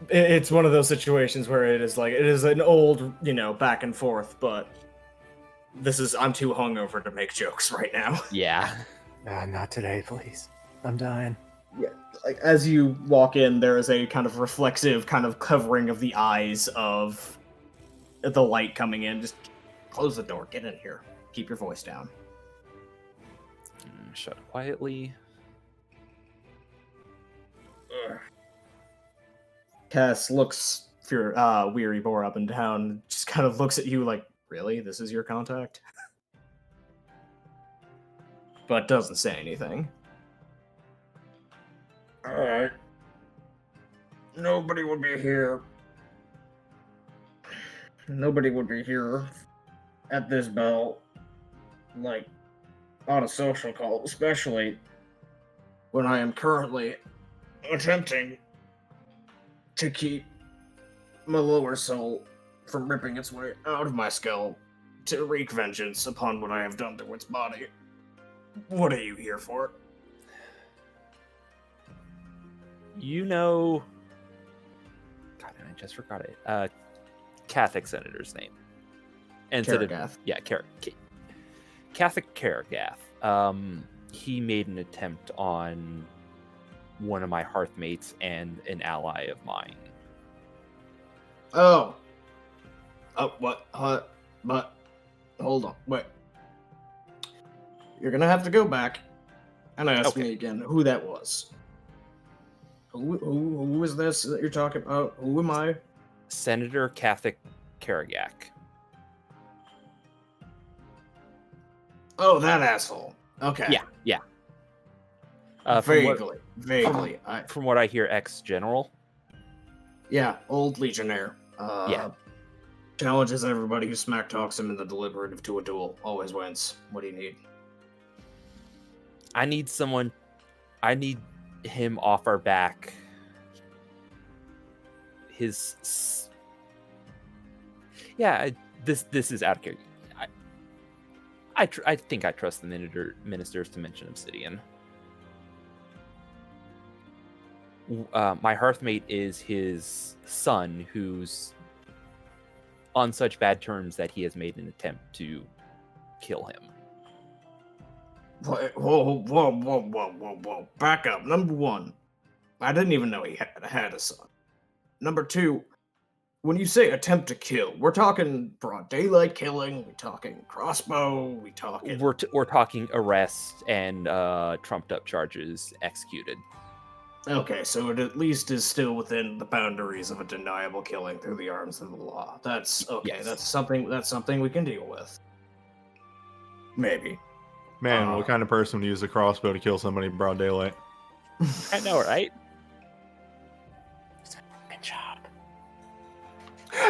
it's one of those situations where it is an old, back and forth, but I'm too hungover to make jokes right now. Yeah. Not today, please. I'm dying. Yeah, like as you walk in, there is a kind of reflexive kind of covering of the eyes of the light coming in. Just close the door, get in here. Keep your voice down. Shut quietly. Cass looks weary bore up and down, just kind of looks at you like, really? This is your contact? But doesn't say anything. Alright. Nobody would be here. Nobody would be here at this bell, like, on a social call, especially when I am currently attempting to keep my lower soul from ripping its way out of my skull to wreak vengeance upon what I have done to its body. What are you here for? You know, God, I just forgot it. Catholic senator's name. Karagath. Yeah, Catholic Karagath. He made an attempt on one of my hearthmates and an ally of mine. Oh. Oh, what? But, hold on, wait. You're gonna have to go back and ask me again who that was. Who is this that you're talking about? Who am I? Senator Catholic Karagak. Oh, that asshole. Okay. Yeah. Vaguely. From what I hear, ex-general. Yeah, old legionnaire. Yeah. Challenges everybody who smack talks him in the deliberative to a duel. Always wins. What do you need? I need him off our back. This is out of character. I think I trust the ministers to mention Obsidian. My hearthmate is his son, who's on such bad terms that he has made an attempt to kill him. Whoa. Back up. Number one, I didn't even know he had a son. Number two, when you say attempt to kill, we're talking broad daylight killing, we talking crossbow, we talking... We're talking arrest and trumped up charges executed. Okay, so it at least is still within the boundaries of a deniable killing through the arms of the law. That's okay. Yes. That's something we can deal with. Maybe. Man, what kind of person would use a crossbow to kill somebody in broad daylight? I know, right? Good job.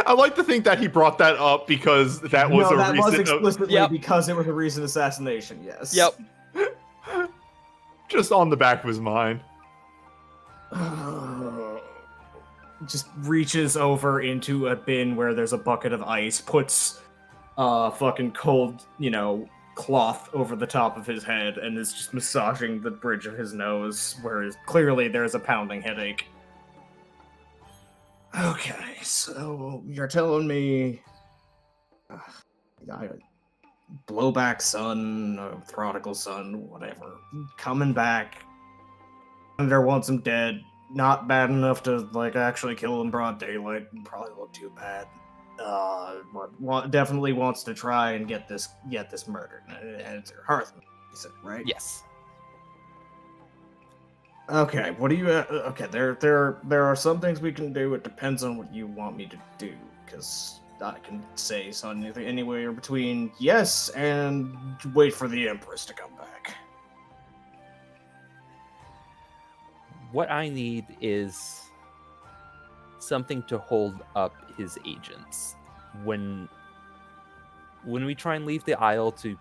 I like to think that he brought that up because that was that was recent. explicitly because it was a recent assassination. Yes. Yep. Just on the back of his mind. Just reaches over into a bin where there's a bucket of ice, puts fucking cold, cloth over the top of his head, and is just massaging the bridge of his nose, where clearly there's a pounding headache. Okay, so you're telling me blowback son, prodigal son, whatever, coming back. Senator wants him dead. Not bad enough to actually kill in broad daylight. Probably look too bad. Definitely wants to try and get this murdered. And it's her Hearthman, you said, right? Yes. Okay. What do you? Okay. There are some things we can do. It depends on what you want me to do, because I can say something anywhere between yes and wait for the Empress to come back. what I need is something to hold up his agents when we try and leave the Isle to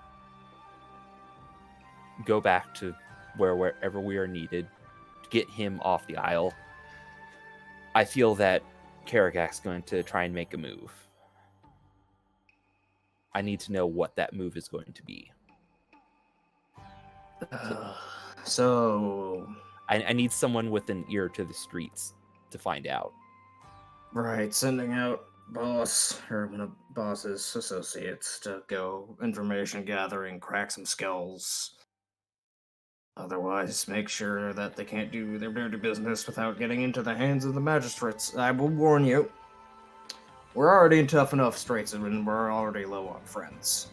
go back to wherever we are needed to get him off the Isle. I feel that Karagak's going to try and make a move. I need to know what that move is going to be. So, I need someone with an ear to the streets to find out. right, sending out one of boss's associates to go information gathering, crack some skulls. Otherwise, make sure that they can't do their dirty business without getting into the hands of the magistrates. I will warn you, we're already in tough enough straits and we're already low on friends.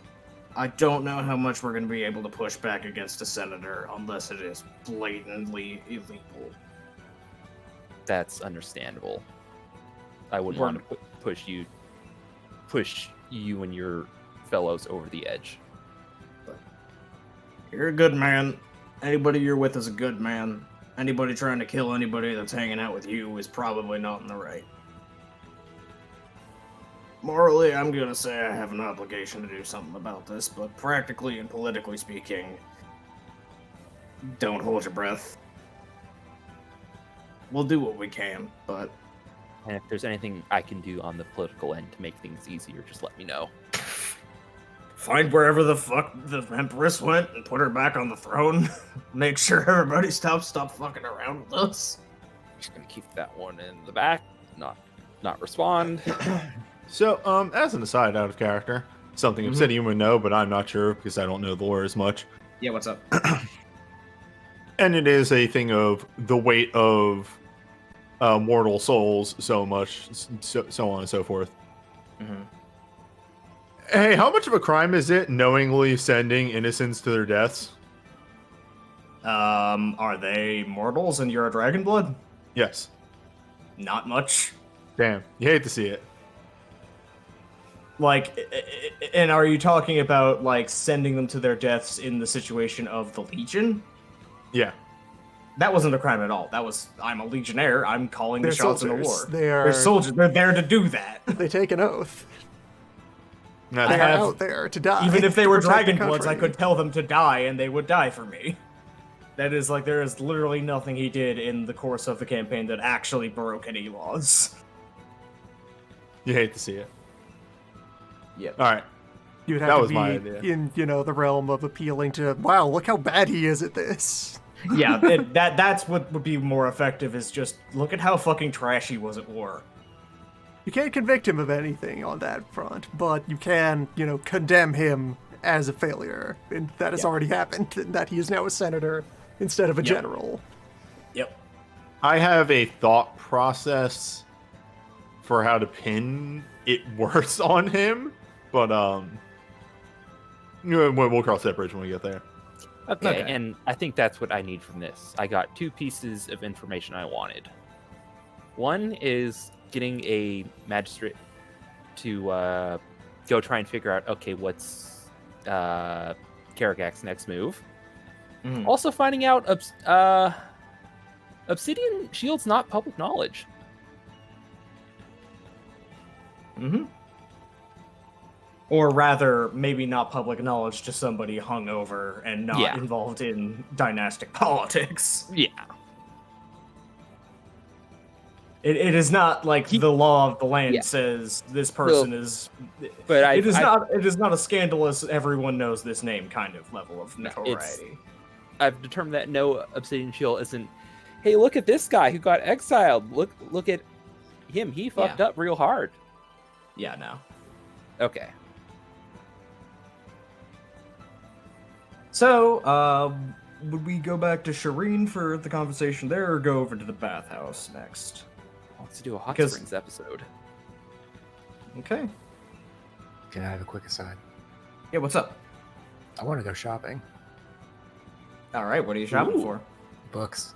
I don't know how much we're going to be able to push back against a senator unless it is blatantly illegal. That's understandable. I wouldn't want to push you and your fellows over the edge. You're a good man. Anybody you're with is a good man. Anybody trying to kill anybody that's hanging out with you is probably not in the right. Morally, I'm gonna say I have an obligation to do something about this, but practically and politically speaking, don't hold your breath. We'll do what we can, but... And if there's anything I can do on the political end to make things easier, just let me know. Find wherever the fuck the Empress went and put her back on the throne. Make sure everybody stop fucking around with us. Just gonna keep that one in the back, not respond. So, as an aside, out of character, something Obsidian would know, but I'm not sure because I don't know the lore as much. Yeah, what's up? And it is a thing of the weight of mortal souls, so much, so on and so forth. Mm-hmm. Hey, how much of a crime is it knowingly sending innocents to their deaths? Are they mortals and you're a dragon blood? Yes. Not much. Damn, you hate to see it. Like, and are you talking about, like, sending them to their deaths in the situation of the Legion? Yeah. That wasn't a crime at all. That was, I'm a Legionnaire, I'm calling the shots in the war. They're soldiers, they're there to do that. They take an oath. No, They're have- out there to die. Even if they to were protect the dragon bloods, I country. could tell them to die, and they would die for me. That is, like, there is literally nothing he did in the course of the campaign that actually broke any laws. you hate to see it. Yep. All right. You'd That have to was be my idea. in, the realm of appealing to, wow, look how bad he is at this. Yeah, that's what would be more effective, is just, look at how fucking trash he was at war. You can't convict him of anything on that front, but you can, condemn him as a failure. And that has already happened, and that he is now a senator instead of a general. Yep. I have a thought process for how to pin it worse on him, but we'll cross that bridge when we get there. Okay, Okay. and I think that's what I need from this. I got 2 pieces of information I wanted. One is getting a magistrate to go try and figure out, okay, what's Karagak's next move. Mhm. Also finding out Obsidian Shield's not public knowledge. Mm-hmm. Or rather, maybe not public knowledge to somebody hungover and not Yeah. involved in dynastic politics. Yeah. It is not like the law of the land Yeah. says this person is. But It is not a scandalous. Everyone knows this name kind of level of No, it's- notoriety. I've determined that no Obsidian Shield isn't, hey, look at this guy who got exiled. Look at him. He fucked up real hard. Yeah, no. Okay. So, would we go back to Shireen for the conversation there, or go over to the bathhouse next? Let's do a Hot Because- Springs episode. Okay. Can I have a quick aside? Yeah, what's up? I want to go shopping. All right, what are you shopping Ooh. for? Books.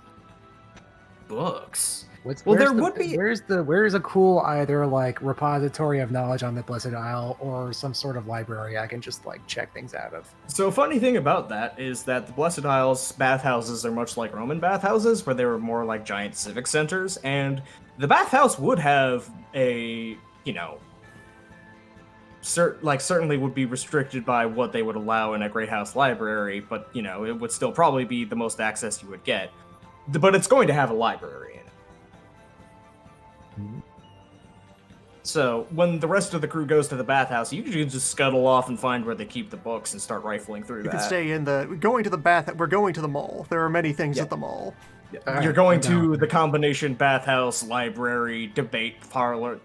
books. Well, Where's there the- would be- where's a cool either like repository of knowledge on the Blessed Isle or some sort of library I can just like check things out of. So a funny thing about that is that the Blessed Isles bathhouses are much like Roman bathhouses, where they were more like giant civic centers, and the bathhouse would have a, you know, certainly would be restricted by what they would allow in a Great House library, but, you know, it would still probably be the most access you would get. But it's going to have a library in it. So when the rest of the crew goes to the bathhouse, you can just scuttle off and find where they keep the books and start rifling through You that. can stay in the going to the bath. We're going to the mall. There are many things Yeah. at the mall. All You're right, going I'm down to with the it. combination bathhouse, library, debate parlor,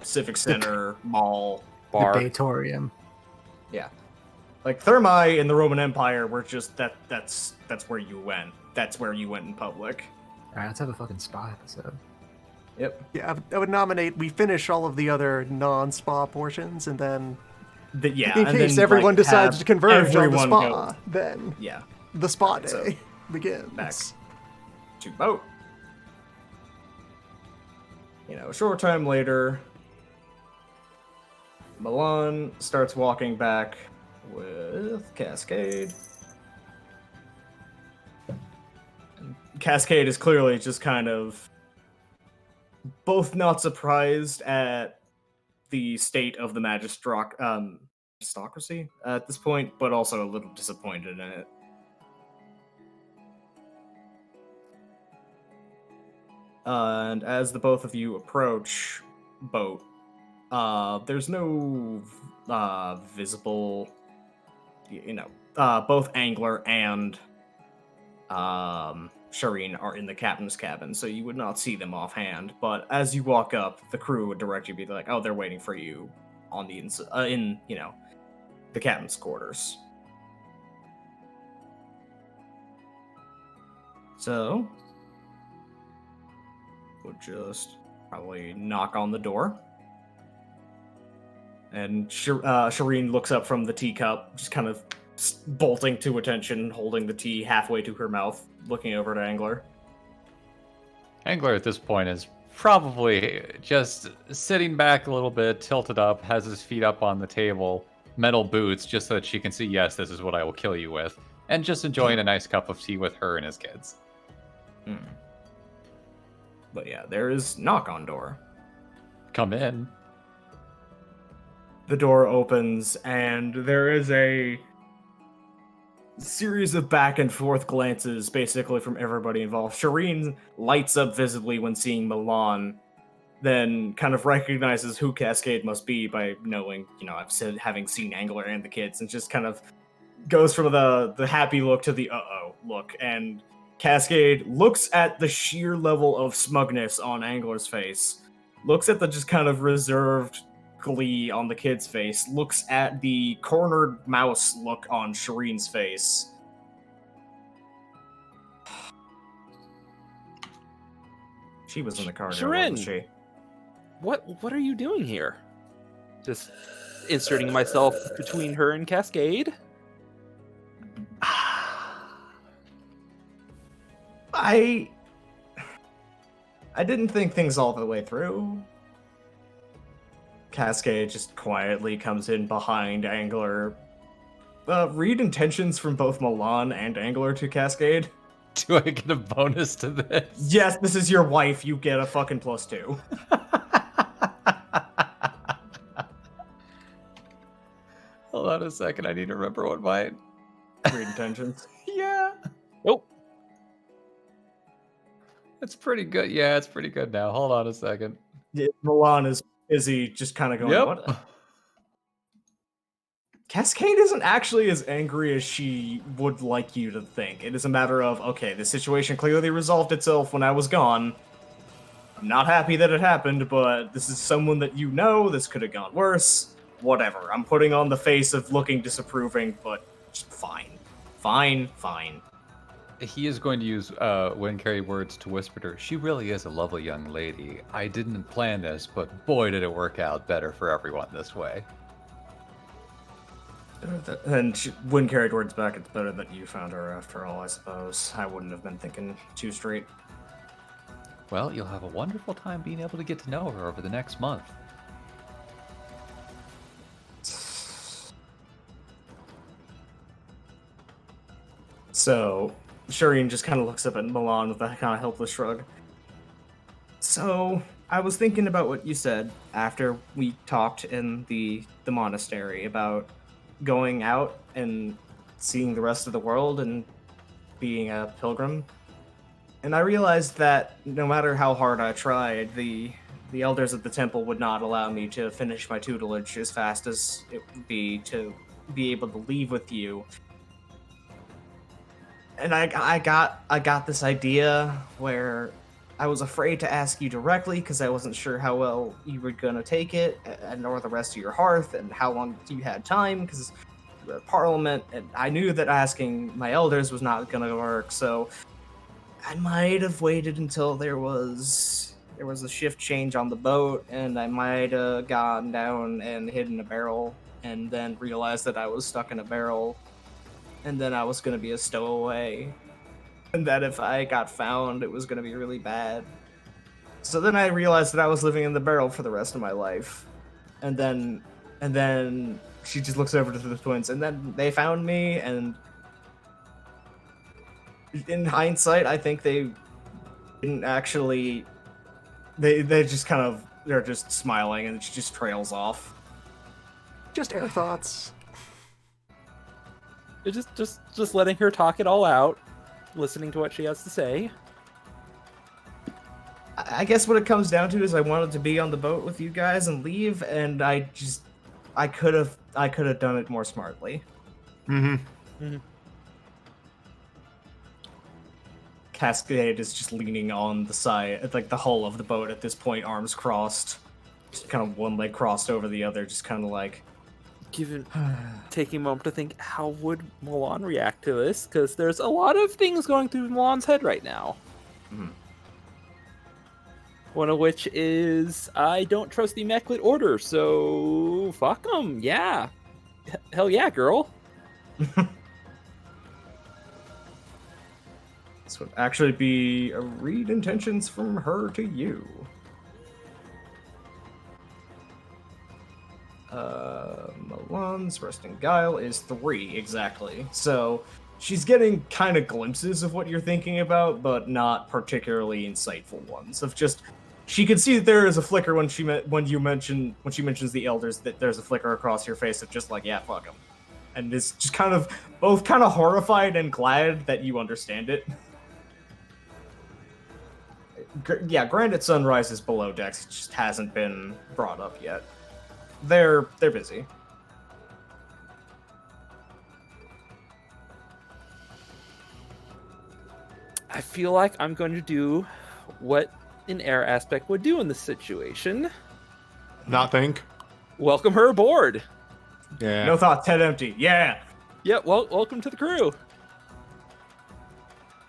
civic center, mall. Bar. Debatorium. Yeah, like Thermae in the Roman Empire were just that's where you went. That's where you went in public. All right, let's have a fucking spa episode. Yep. Yeah, I would nominate we finish all of the other non-spa portions, and then Yeah. in and case then, everyone like, decides have to converge on the everyone spa, go- then Yeah. the spa Alright, so day begins. back to boat. You know, a short time later, Milan starts walking back with Cascade. And Cascade is clearly just kind of both not surprised at the state of the magistocracy at this point, but also a little disappointed in it. And as the both of you approach boat, there's no visible, both Angler and Shireen are in the captain's cabin, so you would not see them offhand. But as you walk up, the crew would direct you, be like, "Oh, they're waiting for you on the in the captain's quarters." So, would just probably knock on the door. And Shireen looks up from the teacup, just kind of bolting to attention, holding the tea halfway to her mouth, looking over to Angler. Angler at this point is probably just sitting back a little bit, tilted up, has his feet up on the table, metal boots, just so that she can see, yes, this is what I will kill you with, and just enjoying a nice cup of tea with her and his kids. But yeah, there is knock on door. Come in. The door opens, and there is a series of back and forth glances, basically from everybody involved. Shireen lights up visibly when seeing Milan, then kind of recognizes who Cascade must be by knowing, having seen Angler and the kids, and just kind of goes from the happy look to the uh-oh look, and Cascade looks at the sheer level of smugness on Angler's face, looks at the just kind of reserved glee on the kid's face, looks at the cornered mouse look on Shireen's face. She was in the cargo, wasn't she? What are you doing here? Just inserting myself between her and Cascade? I didn't think things all the way through. Cascade just quietly comes in behind Angler. Read intentions from both Milan and Angler to Cascade. Do I get a bonus to this? Yes, this is your wife. You get a fucking +2. Hold on a second. I need to remember what my... Read intentions. Yeah. Nope. It's pretty good. Yeah, it's pretty good now. Hold on a second. Yeah, Milan is busy just kind of going, Yep. what? Cascade isn't actually as angry as she would like you to think. It is a matter of, okay, the situation clearly resolved itself when I was gone. I'm not happy that it happened, but this is someone that you know. This could have gone worse. Whatever. I'm putting on the face of looking disapproving, but just fine. Fine. He is going to use wind carry words to whisper to her. She really is a lovely young lady. I didn't plan this, but boy, did it work out better for everyone this way. And she wouldn't carry words back. It's better that you found her after all, I suppose. I wouldn't have been thinking too straight. Well, you'll have a wonderful time being able to get to know her over the next month. So, Shireen just kind of looks up at Milan with a kind of helpless shrug. So, I was thinking about what you said after we talked in the monastery about going out and seeing the rest of the world and being a pilgrim. And I realized that no matter how hard I tried, the elders of the temple would not allow me to finish my tutelage as fast as it would be to be able to leave with you. And I got this idea where I was afraid to ask you directly because I wasn't sure how well you were gonna take it, nor the rest of your hearth, and how long you had time because the Parliament. And I knew that asking my elders was not gonna work, so I might have waited until there was a shift change on the boat, and I might have gone down and hidden a barrel, and then realized that I was stuck in a barrel, and then I was gonna be a stowaway, and that if I got found, it was gonna be really bad. So then I realized that I was living in the barrel for the rest of my life, and then she just looks over to the twins, and then they found me, and in hindsight, I think they didn't actually. They just kind of they're just smiling, and she just trails off. Just air thoughts. You're just letting her talk it all out, listening to what she has to say. I guess what it comes down to is I wanted to be on the boat with you guys and leave, and I could have done it more smartly. Mm-hmm. Cascade is just leaning on the side, like the hull of the boat at this point, arms crossed, just kind of one leg crossed over the other, just kind of like. Taking a moment to think, how would Milan react to this? Because there's a lot of things going through Milan's head right now. Mhm. One of which is, I don't trust the Immaculate Order, so fuck them. Yeah, hell yeah, girl. This would actually be a read intentions from her to you. Milan's Resting Guile is 3, exactly. So she's getting kind of glimpses of what you're thinking about, but not particularly insightful ones. Of just, she can see that there is a flicker when she mentions the elders, that there's a flicker across your face of just like, yeah, fuck them. And is just kind of both kind of horrified and glad that you understand it. Yeah, granted, sunrise is below decks. It just hasn't been brought up yet. They're busy. I feel like I'm going to do what an air aspect would do in this situation. Not think. Welcome her aboard. Yeah. No thoughts, head empty. Yeah. Yeah, well, welcome to the crew.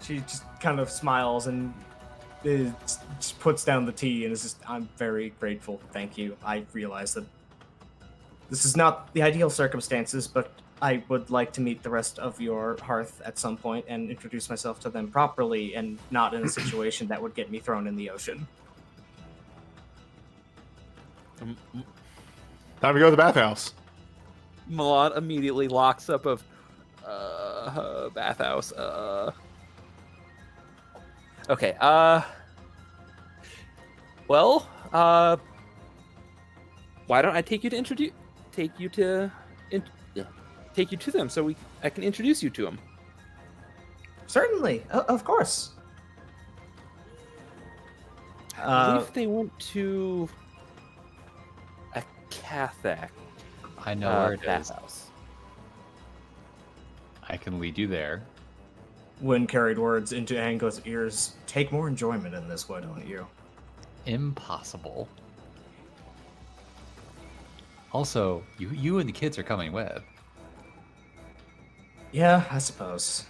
She just kind of smiles and just puts down the tea and is just, I'm very grateful. Thank you. I realize that this is not the ideal circumstances, but I would like to meet the rest of your hearth at some point and introduce myself to them properly and not in a situation that would get me thrown in the ocean. Time to go to the bathhouse. Milan immediately locks up of bathhouse. Okay, well, why don't I take you to them so I can introduce you to them. Certainly, of course. I believe they went to a Cathach. I know where it is. bathhouse. I can lead you there. When carried words into Ango's ears, take more enjoyment in this, why don't you? Impossible. Also, you and the kids are coming with. Yeah, I suppose.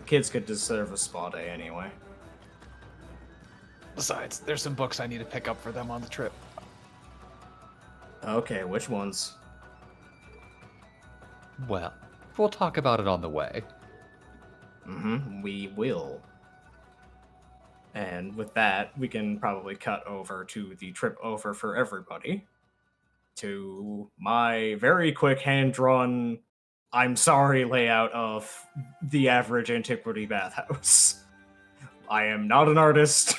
Kids could deserve a spa day anyway. Besides, there's some books I need to pick up for them on the trip. Okay, which ones? Well, we'll talk about it on the way. We will. And with that, we can probably cut over to the trip over for everybody to my very quick hand-drawn I'm sorry layout of the average antiquity bathhouse. I am not an artist.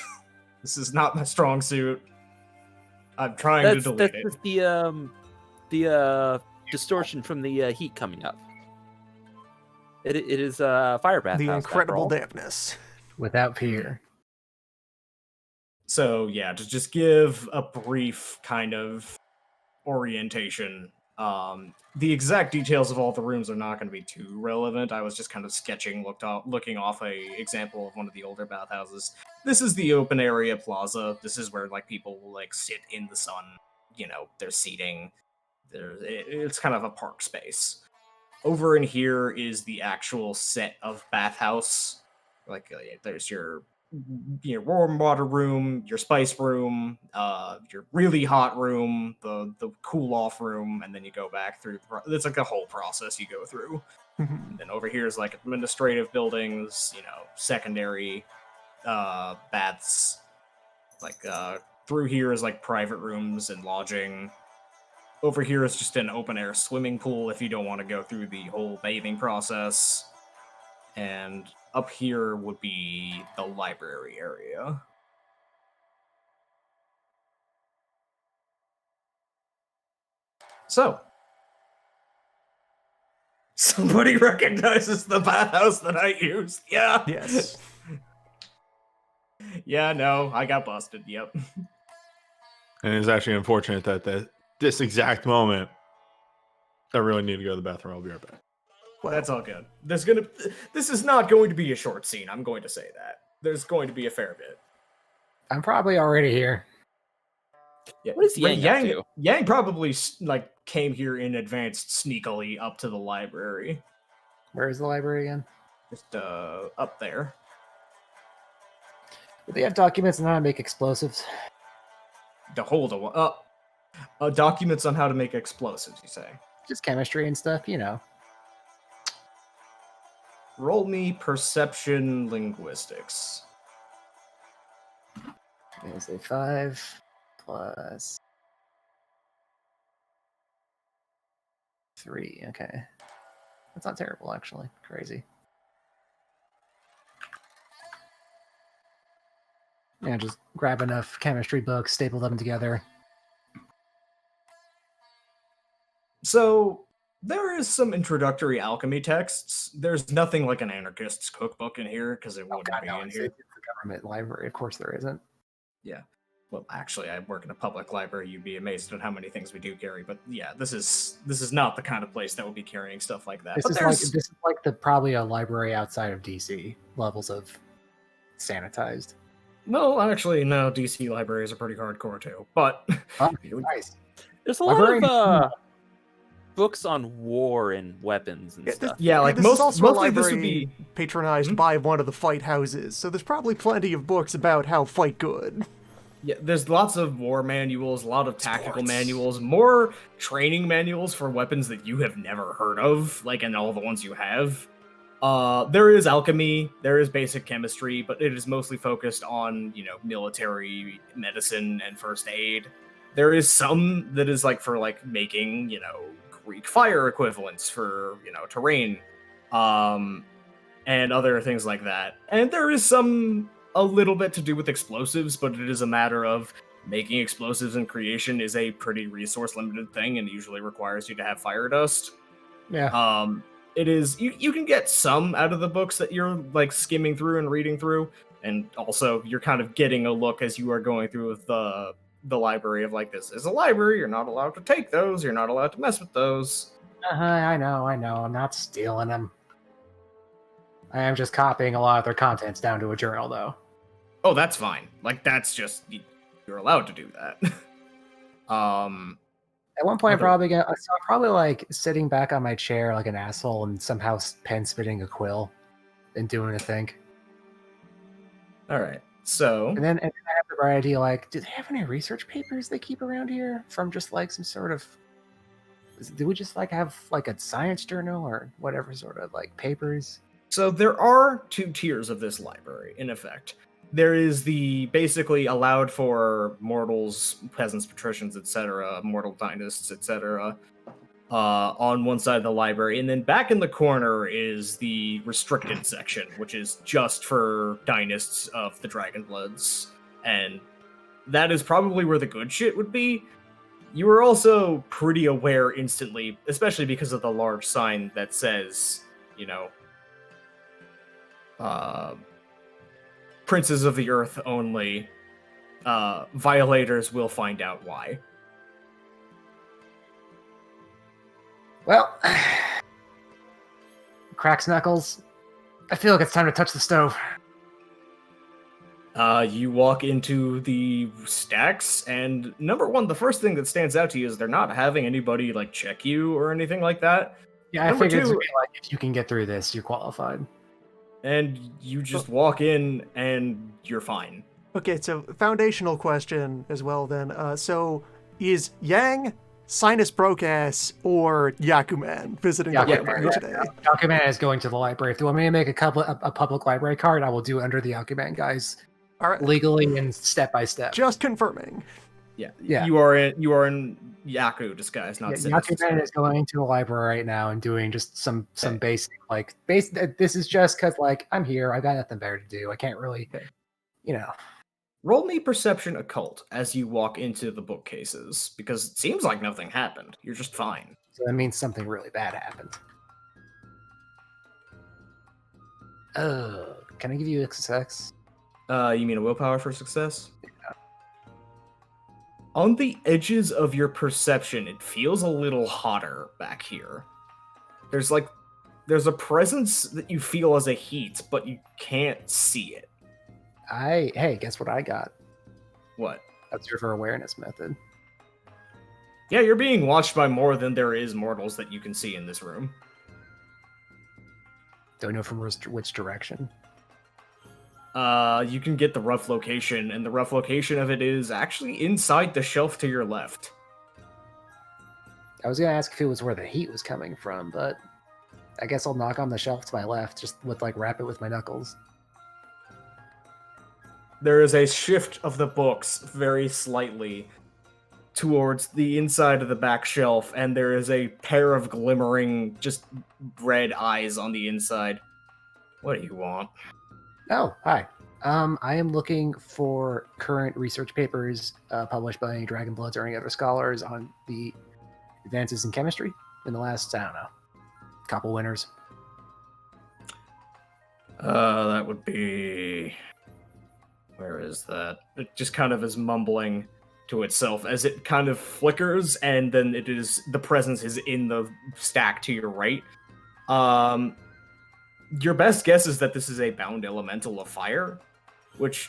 This is not my strong suit. I'm trying to delete That's it. just the distortion from the heat coming up. It is a fire bath. The house, incredible after all. dampness. Without fear. So yeah, to just give a brief kind of orientation. The exact details of all the rooms are not going to be too relevant. I was just kind of sketching, looking off a example of one of the older bathhouses. This is the open area plaza. This is where like people will like sit in the sun. You know, there's seating. It's kind of a park space. Over in here is the actual set of bathhouse. Like there's your warm water room, your spice room, your really hot room, the cool off room, and then you go back through. It's like a whole process you go through. And then over here is like administrative buildings, secondary baths. Like through here is like private rooms and lodging. Over here is just an open air swimming pool if you don't want to go through the whole bathing process. And up here would be the library area. So, somebody recognizes the bathhouse that I used. Yeah. Yes. Yeah, no, I got busted. Yep. And it's actually unfortunate that this exact moment, I really need to go to the bathroom. I'll be right back. Well, that's all good. This is not going to be a short scene. I'm going to say that. There's going to be a fair bit. I'm probably already here. Yeah. What is Yang up to? Yang probably like came here in advance sneakily up to the library. Where is the library again? Just up there. Do they have documents on how to make explosives? Documents on how to make explosives, you say? Just chemistry and stuff, you know. Roll me perception linguistics. There's a 5 plus 3. Okay. That's not terrible, actually. Crazy. Yeah, just grab enough chemistry books, staple them together. So, there is some introductory alchemy texts. There's nothing like an anarchist's cookbook in here, because it wouldn't be in It's here. a government library. Of course there isn't. Yeah. Well, actually, I work in a public library. You'd be amazed at how many things we do carry. But yeah, this is not the kind of place that would be carrying stuff like that. This is like probably a library outside of DC levels of sanitized. Well, actually, no. DC libraries are pretty hardcore too. But Oh, nice. There's a Library- lot of books on war and weapons and stuff. yeah, like this is most also a mostly this would library be patronized by one of the fight houses, so there's probably plenty of books about how fight good. Yeah, there's lots of war manuals, a lot of tactical manuals, more training manuals for weapons that you have never heard of, like in all the ones you have. There is alchemy, there is basic chemistry, but it is mostly focused on, military medicine and first aid. There is some that is like for like making, Greek fire equivalents for, terrain, and other things like that. And there is a little bit to do with explosives, but it is a matter of making explosives in creation is a pretty resource limited thing and usually requires you to have fire dust. Yeah. It is you can get some out of the books that you're like skimming through and reading through, and also you're kind of getting a look as you are going through with the library of like, this is a library, you're not allowed to take those, you're not allowed to mess with those. I know. I'm not stealing them. I am just copying a lot of their contents down to a journal, though. Oh, that's fine. Like, that's just, you're allowed to do that. At one point, I'm probably like sitting back on my chair like an asshole and somehow pen spitting a quill and doing a think. All right. So, and then I have the bright idea, like, do they have any research papers they keep around here from just like some sort of? Do we just like have like a science journal or whatever sort of like papers? So there are two tiers of this library, in effect. there is the basically allowed for mortals, peasants, patricians, etc., mortal dynasts, etc., on one side of the library, and then back in the corner is the restricted section, which is just for dynasts of the Dragonbloods, and that is probably where the good shit would be. You were also pretty aware instantly, especially because of the large sign that says, Princes of the Earth only. Violators will find out why. Well, cracks knuckles. I feel like it's time to touch the stove. You walk into the stacks, and number one, the first thing that stands out to you is they're not having anybody like check you or anything like that. Yeah, I Number figured two- it'd be like, if you can get through this, you're qualified. And you just walk in, and you're fine. Okay, so foundational question as well then. So is Yang, Sinus Brokass, or Yakuman visiting the Yakuman, library yeah. today? Yakuman is going to the library. If you want me to make a public library card, I will do under the Yakuman guys, All right, legally and step by step. just confirming. Yeah. Yeah. You are in Yaku disguise, not Sinus Yakuman disguise. is going to the library right now and doing just some Okay. basic This is just because I'm here. I got nothing better to do. I can't really, Okay. Roll me perception occult as you walk into the bookcases, because it seems like nothing happened. You're just fine. So that means something really bad happened. Can I give you a success? You mean a willpower for success? On the edges of your perception, it feels a little hotter back here. There's a presence that you feel as a heat, but you can't see it. Hey, guess what I got? What? Observer awareness method. Yeah, you're being watched by more than there is mortals that you can see in this room. Don't know from which direction. You can get the rough location, and the rough location of it is actually inside the shelf to your left. I was gonna ask if it was where the heat was coming from, but I guess I'll knock on the shelf to my left, just wrap it with my knuckles. There is a shift of the books very slightly towards the inside of the back shelf, and there is a pair of glimmering, just red eyes on the inside. What do you want? Oh, hi. I am looking for current research papers published by any Dragonbloods or any other scholars on the advances in chemistry in the last, I don't know, couple winters. That would be... Where is that? It just kind of is mumbling to itself as it kind of flickers, and then the presence is in the stack to your right. Your best guess is that this is a bound elemental of fire, which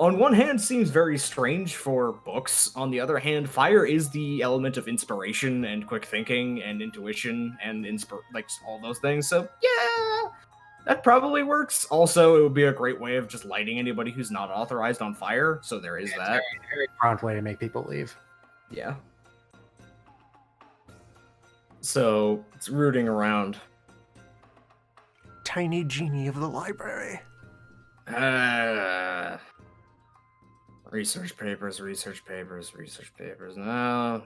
on one hand seems very strange for books. On the other hand, fire is the element of inspiration and quick thinking and intuition and all those things. So yeah, that probably works. Also, it would be a great way of just lighting anybody who's not authorized on fire. So there is that. Very prompt way to make people leave. Yeah. So it's rooting around. Tiny genie of the library. Research papers. No.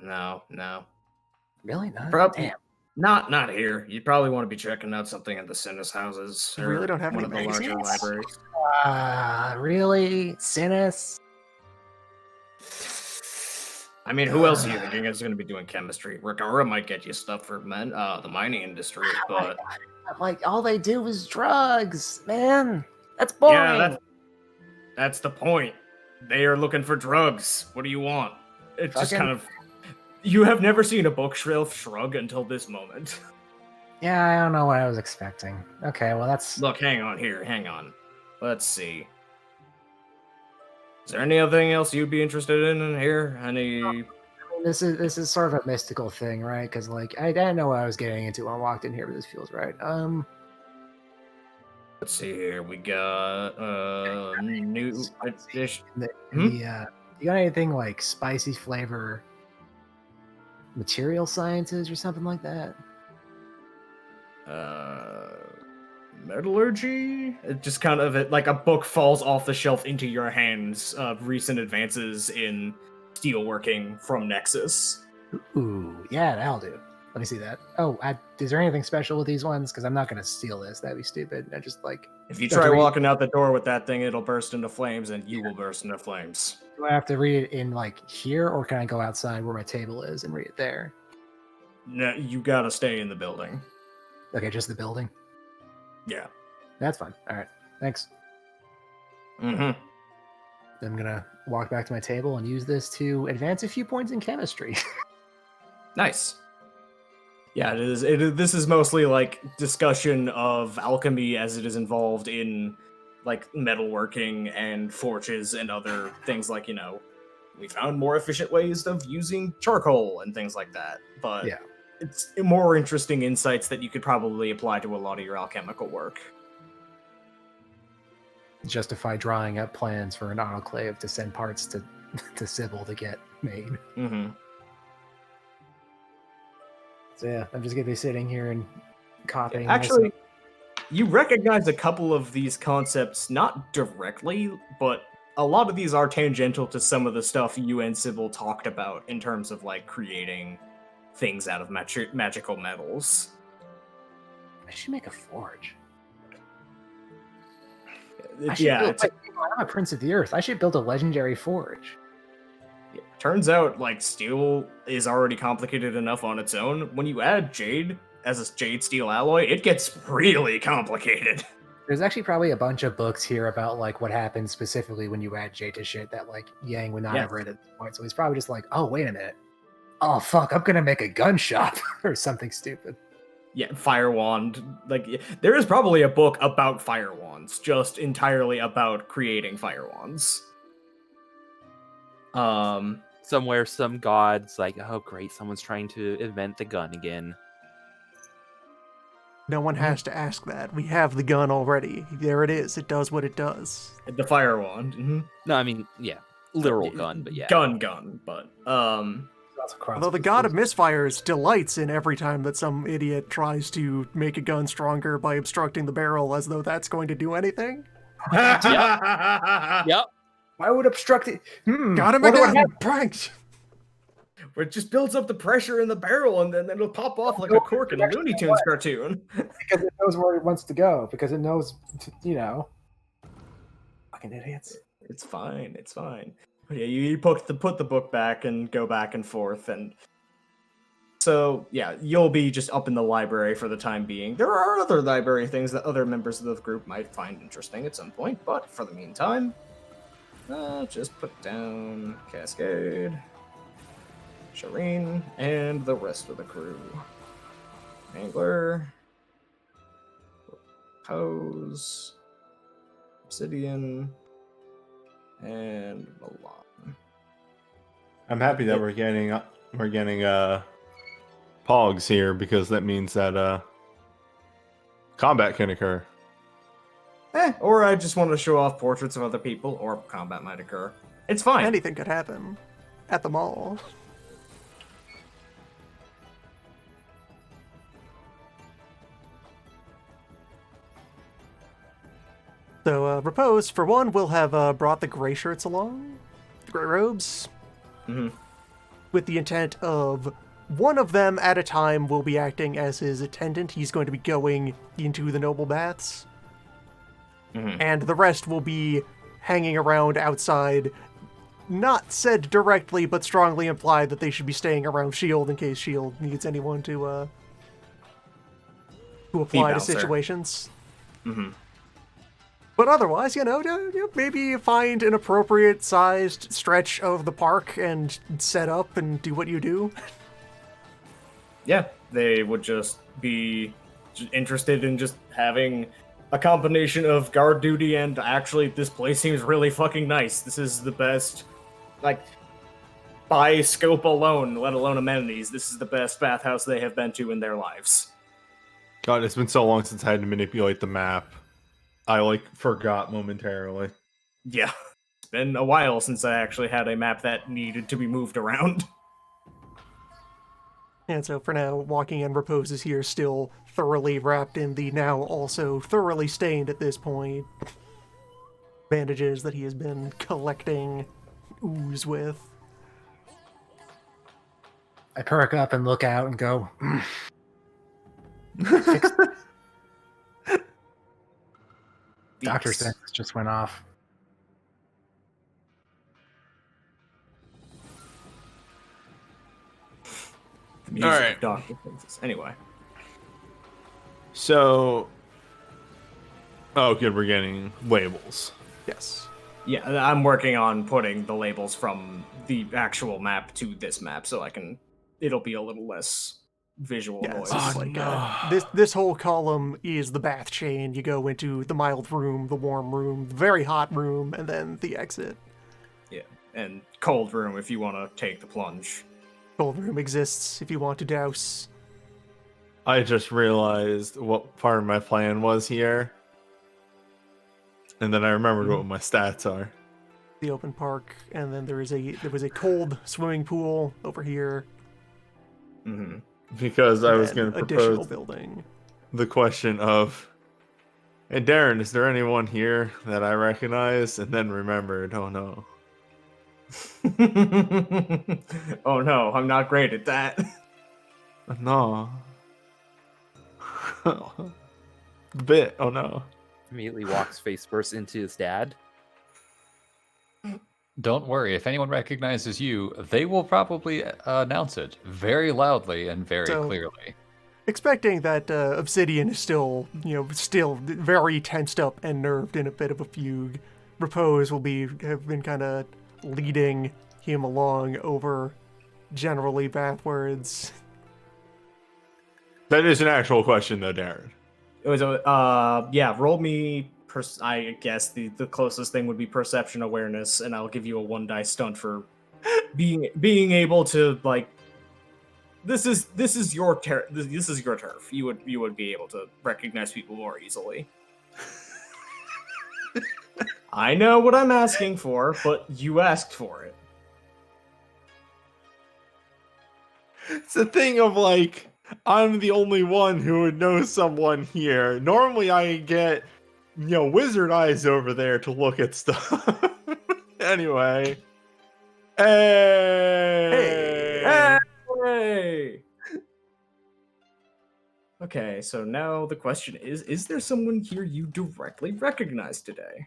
Really? Not? Probably Damn. not here. You'd probably want to be checking out something at the Sinus houses. You really don't have one any of the larger magazines? libraries. Really? Sinus? I mean, who else are you thinking is going to be doing chemistry? Rikara might get you stuff for the mining industry, but All they do is drugs, man. That's boring. yeah, that's the point. They are looking for drugs. What do you want? It's just Fucking- kind of... You have never seen a bookshelf shrug until this moment. Yeah, I don't know what I was expecting. Okay, well that's Look, hang on. Let's see. Is there anything else you'd be interested in here? this is sort of a mystical thing, right? Because I didn't know what I was getting into when I walked in here, but this feels right. Let's see here. We got new addition. You got anything like spicy flavor, material sciences or something like that? metallurgy. It just kind of like a book falls off the shelf into your hands of recent advances in steelworking from Nexus. Ooh, yeah, that'll do. Let me see that. Oh, is there anything special with these ones? Because I'm not going to steal this. That'd be stupid. I just like. If you Do I have try to read- walking out the door with that thing, it'll burst into flames, and you will burst into flames. Do I have to read it in like here, or can I go outside where my table is and read it there? No, you gotta stay in the building. Okay, just the building. Yeah. That's fine. All right, thanks. Mm-hmm. I'm gonna walk back to my table and use this to advance a few points in chemistry. Nice. Yeah, it is. This is mostly like discussion of alchemy as it is involved in like metalworking and forges and other things like, we found more efficient ways of using charcoal and things like that. But Yeah. it's more interesting insights that you could probably apply to a lot of your alchemical work. Justify drawing up plans for an autoclave to send parts to Sybil to get made. Mm-hmm. So yeah, I'm just gonna be sitting here and copying. Actually, you recognize a couple of these concepts, not directly, but a lot of these are tangential to some of the stuff you and Sybil talked about in terms of like creating things out of magical metals. I should make a forge. Yeah, I'm a prince of the earth. I should build a legendary forge. turns out like steel is already complicated enough on its own. When you add jade as a jade steel alloy, it gets really complicated. There's actually probably a bunch of books here about like what happens specifically when you add jade to shit that like Yang would not have read at this point. So he's probably just like, oh wait a minute, oh fuck, I'm gonna make a gun shop or something stupid. Yeah, fire wand. Like there is probably a book about fire wands, just entirely about creating fire wands. Somewhere, some god's like, oh great, someone's trying to invent the gun again. No one has to ask that. We have the gun already. There it is. It does what it does. The fire wand. Mm-hmm. No, I mean, yeah, literal gun, but yeah. Gun, but Although the god of misfires delights in every time that some idiot tries to make a gun stronger by obstructing the barrel as though that's going to do anything. Yep. Why would obstruct it? Got him again! Pranked! Where it just builds up the pressure in the barrel and then it'll pop off like a cork in a Looney Tunes cartoon. Because it knows where it wants to go. Because it knows, fucking idiots. It's fine. Yeah, you put the book back and go back and forth, and so yeah, you'll be just up in the library for the time being. There are other library things that other members of the group might find interesting at some point, but for the meantime, just put down Cascade, Shireen, and the rest of the crew. Angler, Pose, Obsidian, and Milan. I'm happy that we're getting Pogs here because that means that combat can occur. Or I just want to show off portraits of other people, or combat might occur. It's fine. Anything could happen at the mall. So, Repose, for one, will have brought the gray shirts along, the gray robes, with the intent of one of them at a time will be acting as his attendant. He's going to be going into the noble baths, and the rest will be hanging around outside. Not said directly, but strongly implied that they should be staying around S.H.I.E.L.D. in case S.H.I.E.L.D. needs anyone to apply to situations. But otherwise, maybe find an appropriate sized stretch of the park and set up and do what you do. Yeah, they would just be interested in just having a combination of guard duty and actually this place seems really fucking nice. This is the best, like, by scope alone, let alone amenities, this is the best bathhouse they have been to in their lives. God, it's been so long since I had to manipulate the map. I forgot momentarily. Yeah, it's been a while since I actually had a map that needed to be moved around. And so for now, walking in Repose is here, still thoroughly wrapped in the now also thoroughly stained at this point bandages that he has been collecting ooze with. I perk up and look out and go, doctor Beats. sense just went off. The music Alright. of Doctor Senses. Anyway. So, oh, good. We're getting labels. Yes. Yeah, I'm working on putting the labels from the actual map to this map, so it'll be a little less visual Yeah, noise. it's just this whole column is the bath chain. You go into the mild room, the warm room, the very hot room, and then the exit. Yeah, and cold room if you want to take the plunge. Cold room exists if you want to douse. I just realized what part of my plan was here. And then I remembered what my stats are. The open park, and then there was a cold swimming pool over here. Mm-hmm. Because I and was then going to additional propose building. the question of, hey Darren, is there anyone here that I recognize? And then remembered, oh no. Oh no, I'm not great at that. No. Bit, oh no. Immediately walks face first into his dad. Don't worry, if anyone recognizes you, they will probably announce it very loudly and very So- clearly. Expecting that Obsidian is still very tensed up and nerved in a bit of a fugue. Repose have been kind of leading him along over generally bathwards. That is an actual question though, Darren. It was roll me. I guess the closest thing would be perception awareness, and I'll give you a 1 die stunt for being able to like. This is your this is your turf. You would be able to recognize people more easily. I know what I'm asking for, but you asked for it. It's a thing of like, I'm the only one who would know someone here. Normally I get, wizard eyes over there to look at stuff. Anyway. Hey! Hey! Okay, so now the question is there someone here you directly recognize today?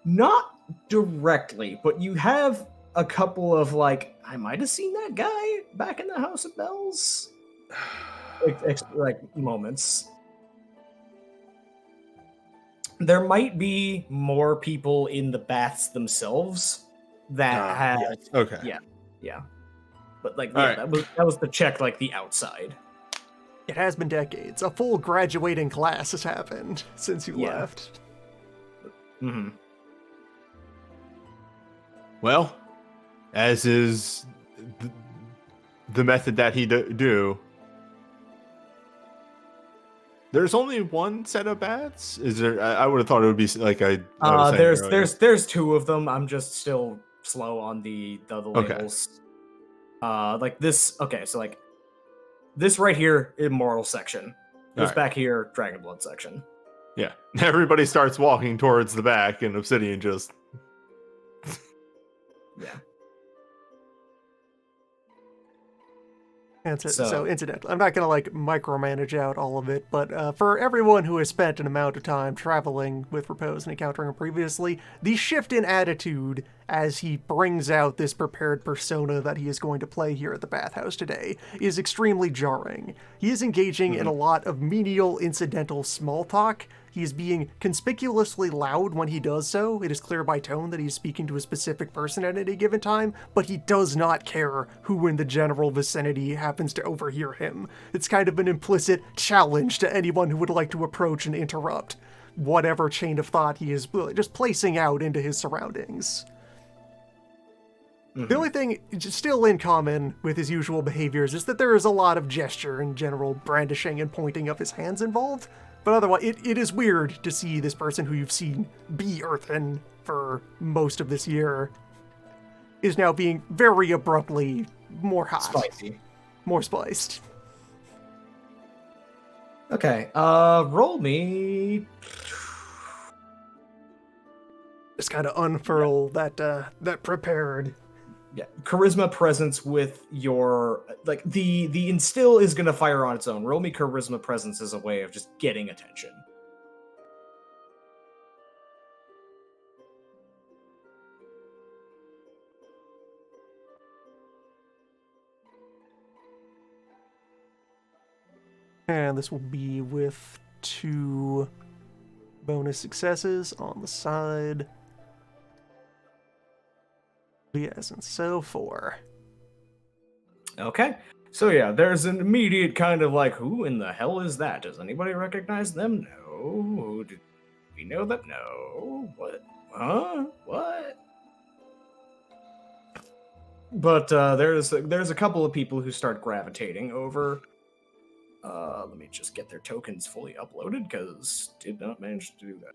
Not directly, but you have a couple of, like, I might have seen that guy back in the House of Bells? Like, moments. There might be more people in the baths themselves that have... Yes. Okay. Yeah. But, like, All yeah, right. that was the check, like, the outside. It has been decades. A full graduating class has happened since you Yeah. left. Mm-hmm. Well, as is the method that he do, there's only one set of bats. Is there? I would have thought it would be like I was saying earlier. There's 2 of them. I'm just still slow on the labels. Like this. Okay, so like this right here, immortal section. This Alright. back here, dragon blood section. Yeah. Everybody starts walking towards the back, and Obsidian just. Yeah. And so So- incidentally, I'm not going to like micromanage out all of it, but for everyone who has spent an amount of time traveling with Repose and encountering him previously, the shift in attitude as he brings out this prepared persona that he is going to play here at the bathhouse today is extremely jarring. He is engaging in a lot of menial, incidental small talk. He is being conspicuously loud when he does so. It is clear by tone that he is speaking to a specific person at any given time, but he does not care who in the general vicinity happens to overhear him. It's kind of an implicit challenge to anyone who would like to approach and interrupt whatever chain of thought he is just placing out into his surroundings. The only thing still in common with his usual behaviors is that there is a lot of gesture and general brandishing and pointing of his hands involved. But otherwise, it is weird to see this person who you've seen be earthen for most of this year is now being very abruptly more hot. Spicy. More spiced. Okay, roll me. Just kind of unfurl that prepared. Yeah, charisma presence with your like the instill is gonna fire on its own. Roll me charisma presence as a way of just getting attention. And this will be with 2 bonus successes on the side. Yes, and so 4. Okay. So yeah, there's an immediate kind of like, who in the hell is that? Does anybody recognize them? No. Do we know them? No. What? Huh? What? But there's a couple of people who start gravitating over. Let me just get their tokens fully uploaded because did not manage to do that.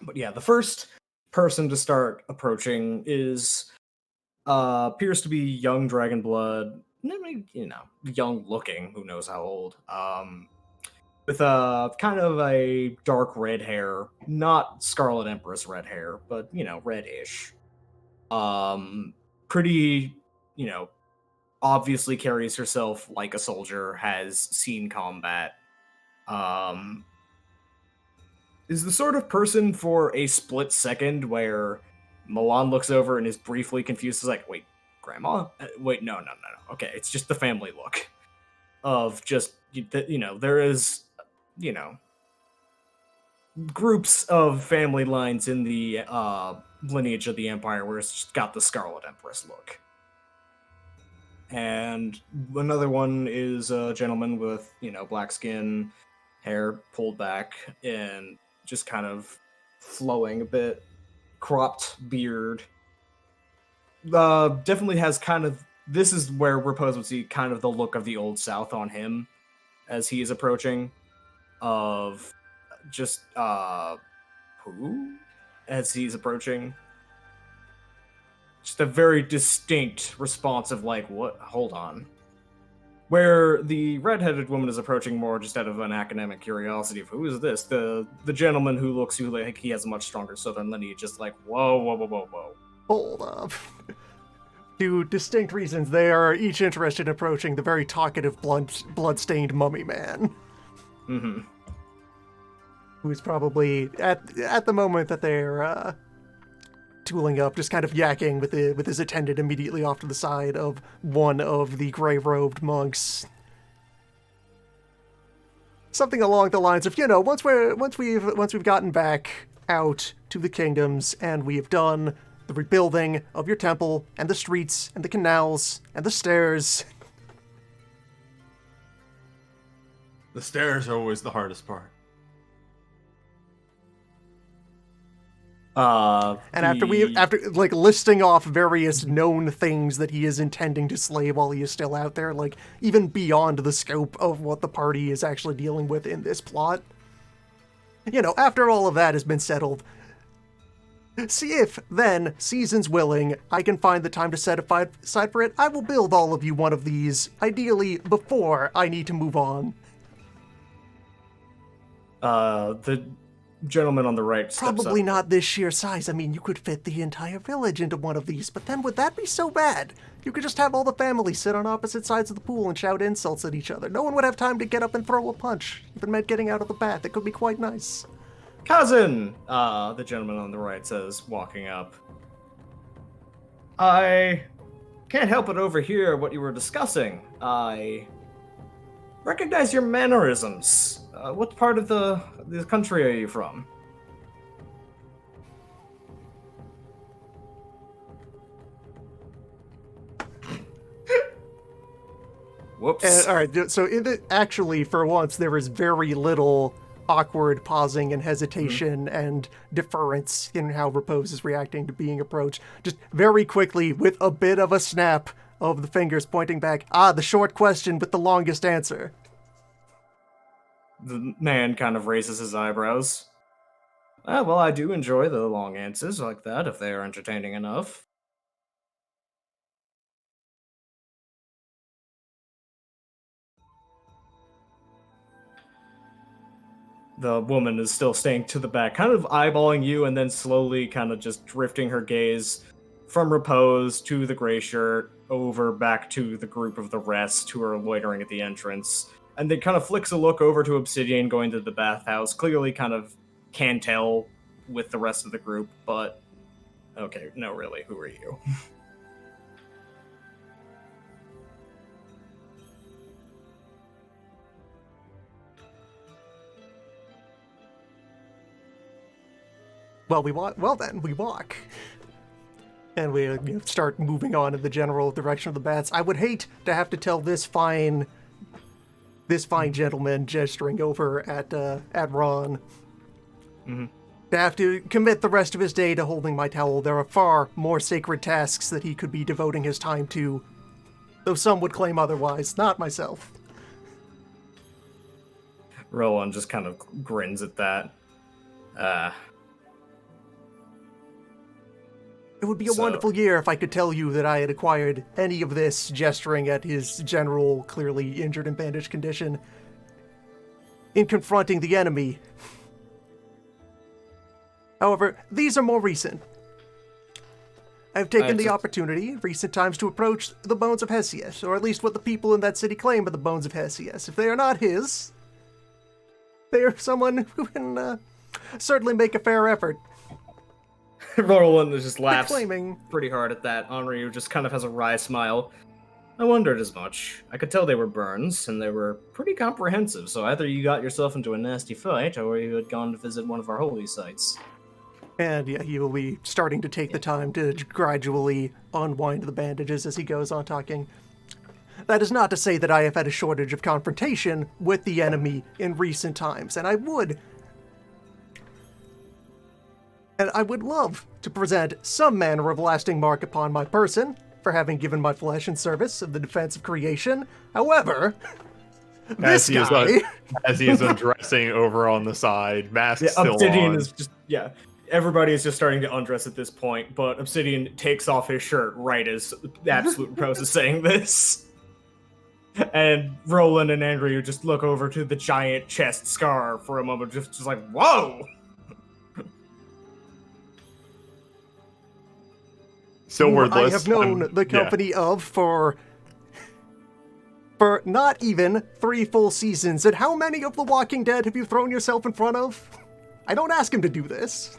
But yeah, the first person to start approaching is appears to be young dragon blood. Young looking. Who knows how old? With a kind of a dark red hair, not Scarlet Empress red hair, but reddish. Pretty, obviously carries herself like a soldier, has seen combat. Is the sort of person for a split second where Milan looks over and is briefly confused. Is like, wait, grandma? Wait, no. Okay, it's just the family look of just, there is, groups of family lines in the lineage of the Empire where it's just got the Scarlet Empress look. And another one is a gentleman with, black skin, hair pulled back, and just kind of flowing a bit, cropped beard. Definitely has kind of, this is where Repose would see kind of the look of the Old South on him as he is approaching, of just, who? As he's approaching. Just a very distinct response of like, what? Hold on. Where the red-headed woman is approaching more just out of an academic curiosity of who is this? The gentleman who looks like he has a much stronger southern lineage, just like, whoa. Hold up. 2 distinct reasons. They are each interested in approaching the very talkative, blood-stained mummy man. Mm-hmm. Who's probably, at the moment that they're tooling up, just kind of yakking with his attendant immediately off to the side of one of the gray-robed monks. Something along the lines of, once we've gotten back out to the kingdoms and we have done the rebuilding of your temple and the streets and the canals and the stairs. The stairs are always the hardest part. And after like listing off various known things that he is intending to slay while he is still out there, like even beyond the scope of what the party is actually dealing with in this plot. After all of that has been settled, see if then, seasons willing, I can find the time to set aside for it. I will build all of you one of these, ideally before I need to move on. The gentleman on the right steps Probably up. not this sheer size. I mean, you could fit the entire village into one of these, but then would that be so bad? You could just have all the family sit on opposite sides of the pool and shout insults at each other. No one would have time to get up and throw a punch. Even meant getting out of the bath. It could be quite nice. Cousin! The gentleman on the right says, walking up. I can't help but overhear what you were discussing. I recognize your mannerisms. What part of the country are you from? Whoops. All right, so actually, for once, there is very little awkward pausing and hesitation and deference in how Repose is reacting to being approached. Just very quickly, with a bit of a snap of the fingers pointing back, the short question with the longest answer. The man kind of raises his eyebrows. Ah, well, I do enjoy the long answers like that, if they are entertaining enough. The woman is still staying to the back, kind of eyeballing you, and then slowly kind of just drifting her gaze from Repose to the gray shirt, over back to the group of the rest who are loitering at the entrance. And then kind of flicks a look over to Obsidian going to the bathhouse, clearly kind of can tell with the rest of the group, but okay, no, really, who are you? Well, we walk. Well, then we walk, and we start moving on in the general direction of the bats. I would hate to have to tell this fine gentleman gesturing over at Ron, to have to commit the rest of his day to holding my towel. There are far more sacred tasks that he could be devoting his time to, though some would claim otherwise. Not myself. Rowan just kind of grins at that. It would be a wonderful year if I could tell you that I had acquired any of this, gesturing at his general, clearly injured and bandaged condition, in confronting the enemy. However, these are more recent. I've taken the opportunity in recent times to approach the bones of Hesiod, or at least what the people in that city claim are the bones of Hesiod. If they are not his, they are someone who can certainly make a fair effort. Roland just laughs Claiming. pretty hard at that. Henri just kind of has a wry smile. I wondered as much. I could tell they were burns, and they were pretty comprehensive, so either you got yourself into a nasty fight, or you had gone to visit one of our holy sites. And yeah, he will be starting to take the time to gradually unwind the bandages as he goes on talking. That is not to say that I have had a shortage of confrontation with the enemy in recent times, and I would love to present some manner of lasting mark upon my person for having given my flesh in service of the defense of creation. However, this guy... as he is undressing over on the side, mask still Obsidian on. is just, everybody is just starting to undress at this point, but Obsidian takes off his shirt right as Absolute Pros is saying this. And Roland and Andrew just look over to the giant chest scar for a moment, just like, whoa! So who wordless. I have known the company of for not even 3 full seasons. And how many of The Walking Dead have you thrown yourself in front of? I don't ask him to do this.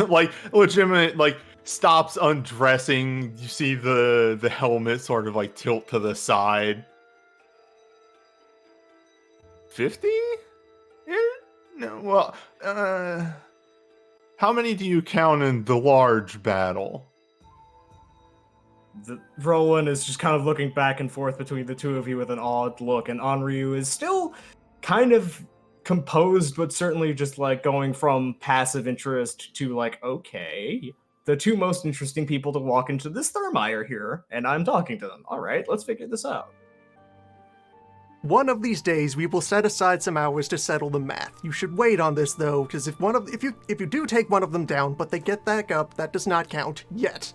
Like, legitimate, like, stops undressing. You see the helmet sort of like tilt to the side. 50? Yeah? No, well, how many do you count in the large battle? Roland is just kind of looking back and forth between the two of you with an odd look, and Onryu is still kind of composed, but certainly just like going from passive interest to like, okay, the two most interesting people to walk into this Thermae are here, and I'm talking to them. All right, let's figure this out. One of these days, we will set aside some hours to settle the math. You should wait on this, though, because if you do take one of them down, but they get back up, that does not count yet.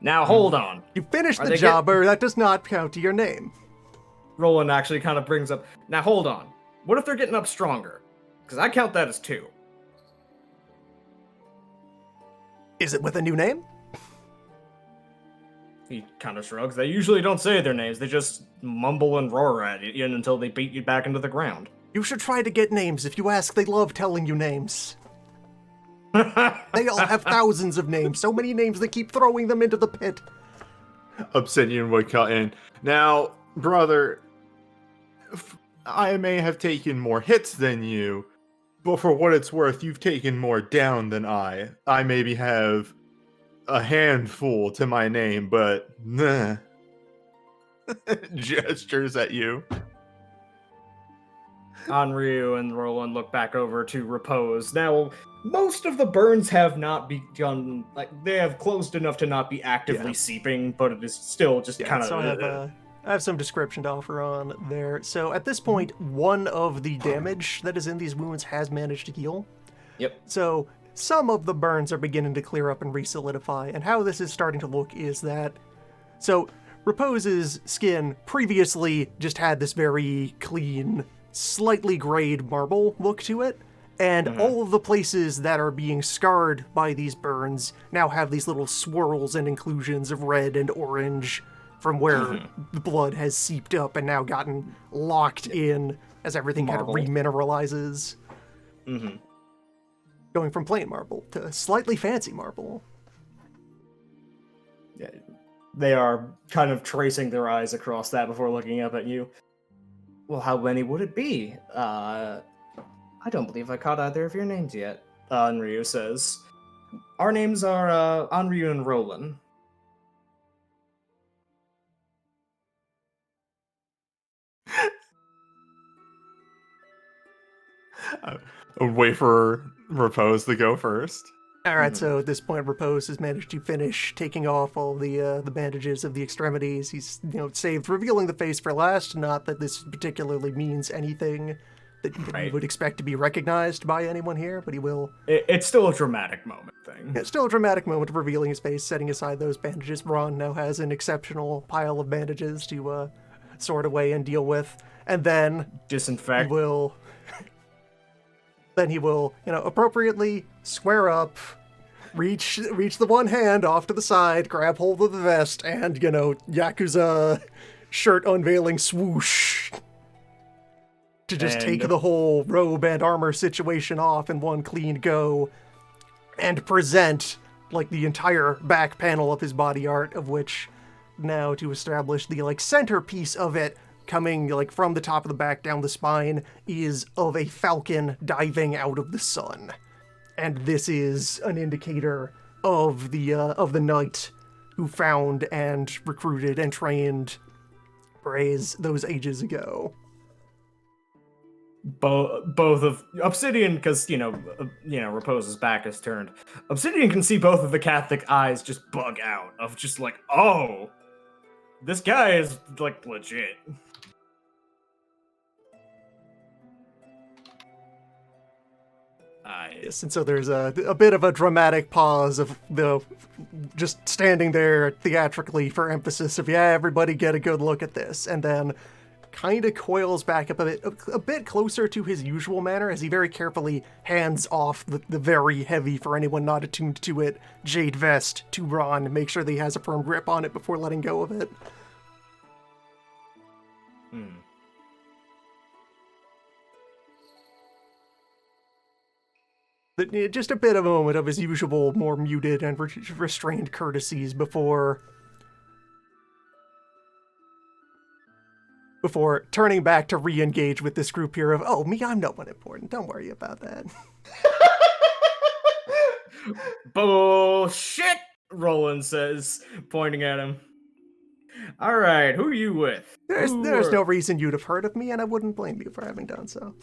Now hold on. You finished the job, or that does not count to your name. Roland actually kind of brings up, now hold on. What if they're getting up stronger? Because I count that as 2. Is it with a new name? He kind of shrugs. They usually don't say their names. They just mumble and roar at you until they beat you back into the ground. You should try to get names. If you ask, they love telling you names. They all have thousands of names. So many names they keep throwing them into the pit. Obsidian would cut in. Now, brother, I may have taken more hits than you, but for what it's worth, you've taken more down than I. I maybe have a handful to my name, but nah. Gestures at you. Onryu and Roland look back over to Repose. Now, most of the burns have not begun, like, they have closed enough to not be actively seeping, but it is still just kind of... So I have I have some description to offer on there. So at this point, one of the damage that is in these wounds has managed to heal. Yep. So some of the burns are beginning to clear up and re-solidify, and how this is starting to look is that... So Repose's skin previously just had this very clean, slightly grayed marble look to it, and all of the places that are being scarred by these burns now have these little swirls and inclusions of red and orange from where the blood has seeped up and now gotten locked in as everything kind of Marble. remineralizes. Mm-hmm. Going from plain marble to slightly fancy marble. Yeah, they are kind of tracing their eyes across that before looking up at you. Well, how many would it be? I don't believe I caught either of your names yet, Anryu says. Our names are Anryu and Roland. Wait for Repose to go first. All right, so at this point, Repose has managed to finish taking off all the bandages of the extremities. He's, saved revealing the face for last. Not that this particularly means anything that you would expect to be recognized by anyone here, but he will. It's still a dramatic moment thing. It's still a dramatic moment of revealing his face, setting aside those bandages. Ron now has an exceptional pile of bandages to sort away and deal with, and then Disinfect. Then he will, appropriately square up, reach the one hand off to the side, grab hold of the vest, and, Yakuza shirt unveiling swoosh to just take the whole robe and armor situation off in one clean go and present, the entire back panel of his body art, of which now to establish the, centerpiece of it, coming from the top of the back down the spine, is of a falcon diving out of the sun, and this is an indicator of the knight who found and recruited and trained Braze those ages ago. Both of Obsidian, because Repose's back is turned. Obsidian can see both of the Catholic eyes just bug out of just oh, this guy is legit. Yes, and so there's a bit of a dramatic pause of just standing there theatrically for emphasis of, everybody get a good look at this, and then kind of coils back up a bit closer to his usual manner as he very carefully hands off the very heavy, for anyone not attuned to it, jade vest to Ron, make sure that he has a firm grip on it before letting go of it. Just a bit of a moment of his usual, more muted and restrained courtesies before turning back to re-engage with this group here of, oh, me, I'm no one important. Don't worry about that. Bullshit, Roland says, pointing at him. All right, who are you with? There's no reason you'd have heard of me, and I wouldn't blame you for having done so.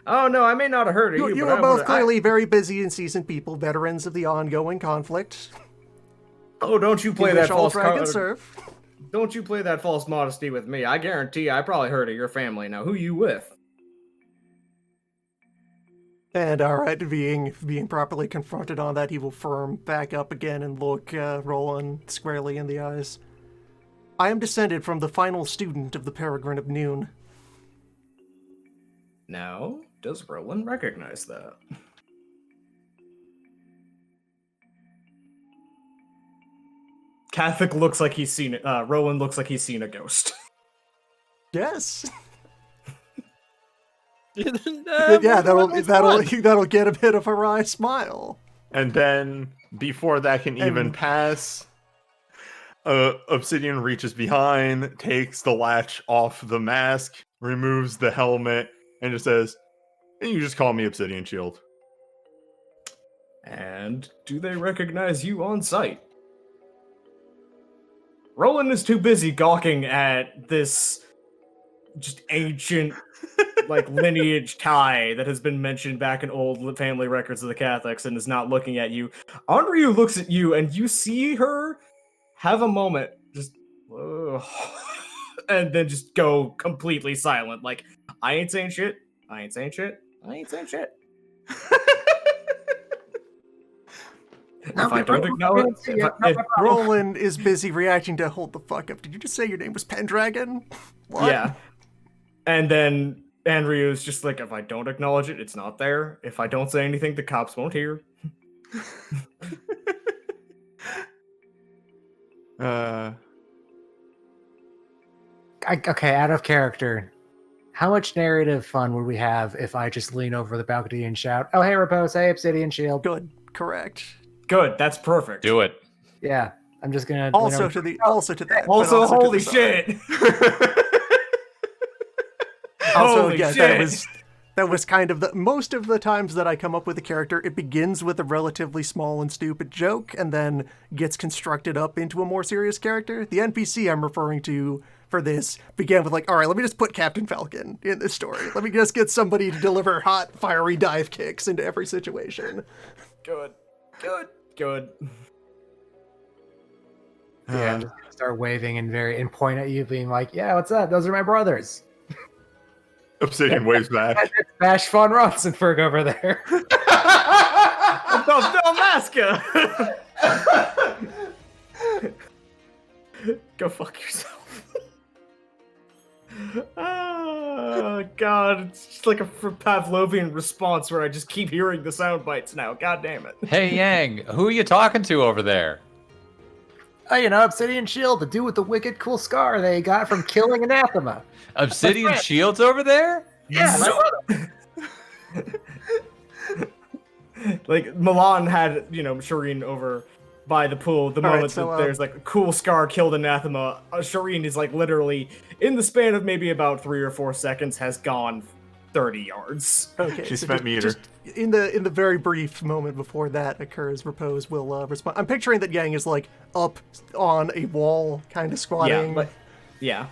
Oh, no, I may not have heard of you, You but are both clearly very busy and seasoned people, veterans of the ongoing conflict. Oh, don't you play that false serve. Don't you play that false modesty with me. I guarantee I probably heard of your family. Now, who you with? And all right, being properly confronted on that, he will firm back up again and look Roland squarely in the eyes. I am descended from the final student of the Peregrine of Noon. Now, does Roland recognize that? Catholic looks like he's seen it. Roland looks like he's seen a ghost. Yes. Yeah, that'll get a bit of a wry smile. And then, before that can even pass, Obsidian reaches behind, takes the latch off the mask, removes the helmet, and just says, "You just call me Obsidian Shield." And do they recognize you on sight? Roland is too busy gawking at this just ancient lineage tie that has been mentioned back in old family records of the Catholics and is not looking at you. Anryu looks at you and you see her have a moment. Just, and then just go completely silent. Like, I ain't saying shit. I ain't saying shit. I ain't saying shit. If I don't acknowledge, if Roland is busy reacting to hold the fuck up. Did you just say your name was Pendragon? What? yeah, and then Anryu is just like, if I don't acknowledge it, it's not there. If I don't say anything, the cops won't hear. Okay, out of character. How much narrative fun would we have if I just lean over the balcony and shout, "Oh, hey, Repose, hey, Obsidian Shield." Good. Correct. Good, that's perfect. Do it. Yeah, I'm just gonna. Also to that. Also, but holy to the side. shit! Also, Holy yeah, shit! that was kind of the most of the times that I come up with a character, it begins with a relatively small and stupid joke and then gets constructed up into a more serious character. The NPC I'm referring to for this began with like, all right, let me just put Captain Falcon in this story. Let me just get somebody to deliver hot, fiery dive kicks into every situation. Good. Yeah, I'm just gonna start waving and point at you, being like, "Yeah, what's up? Those are my brothers." Obsidian waves back. It's Bash von Ronsenberg over there. Dalmasca! Go fuck yourself. Oh god, it's just like a Pavlovian response where I just keep hearing the sound bites now. God damn it. Hey Yang, who are you talking to over there? Oh, Obsidian Shield, the dude with the wicked cool scar they got from killing Anathema. Obsidian Shields over there? Yeah, my brother. Like, Milan had, Shireen over by the pool. The moment that there's, like, a cool scar killed Anathema, Shireen is, like, literally, in the span of maybe about 3 or 4 seconds, has gone 30 yards. Okay, She spent meter. Just in the very brief moment before that occurs, Repose will respond. I'm picturing that Yang is, like, up on a wall, kind of squatting. Yeah.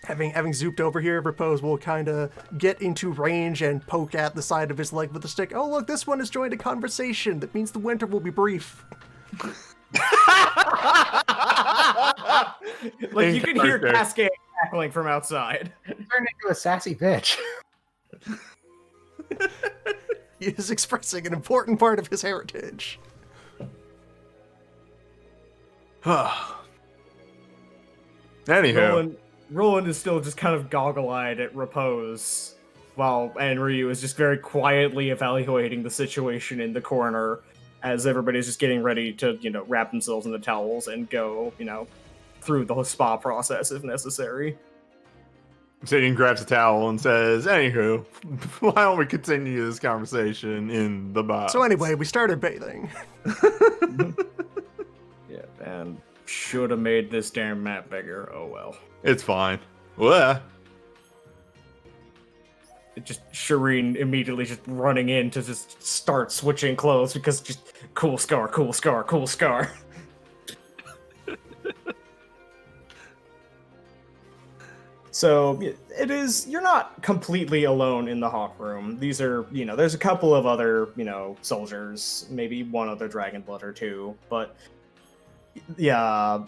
Having zooped over here, Repose will kind of get into range and poke at the side of his leg with a stick. Oh, look, this one has joined a conversation. That means the winter will be brief. Like, you can hear Cascade cackling from outside. Turned into a sassy bitch. He is expressing an important part of his heritage. Anywho. Roland is still just kind of goggle-eyed at Repose, while Anryu is just very quietly evaluating the situation in the corner as everybody's just getting ready to, wrap themselves in the towels and go, through the spa process if necessary. Obsidian grabs a towel and says, anywho, why don't we continue this conversation in the box? So anyway, we started bathing. Yeah, and should have made this damn map bigger. Oh well. It's fine. Well, Shireen immediately just running in to just start switching clothes because just cool scar. So it is, you're not completely alone in the hot room. These are, there's a couple of other, soldiers, maybe one other Dragonblood or two, but yeah,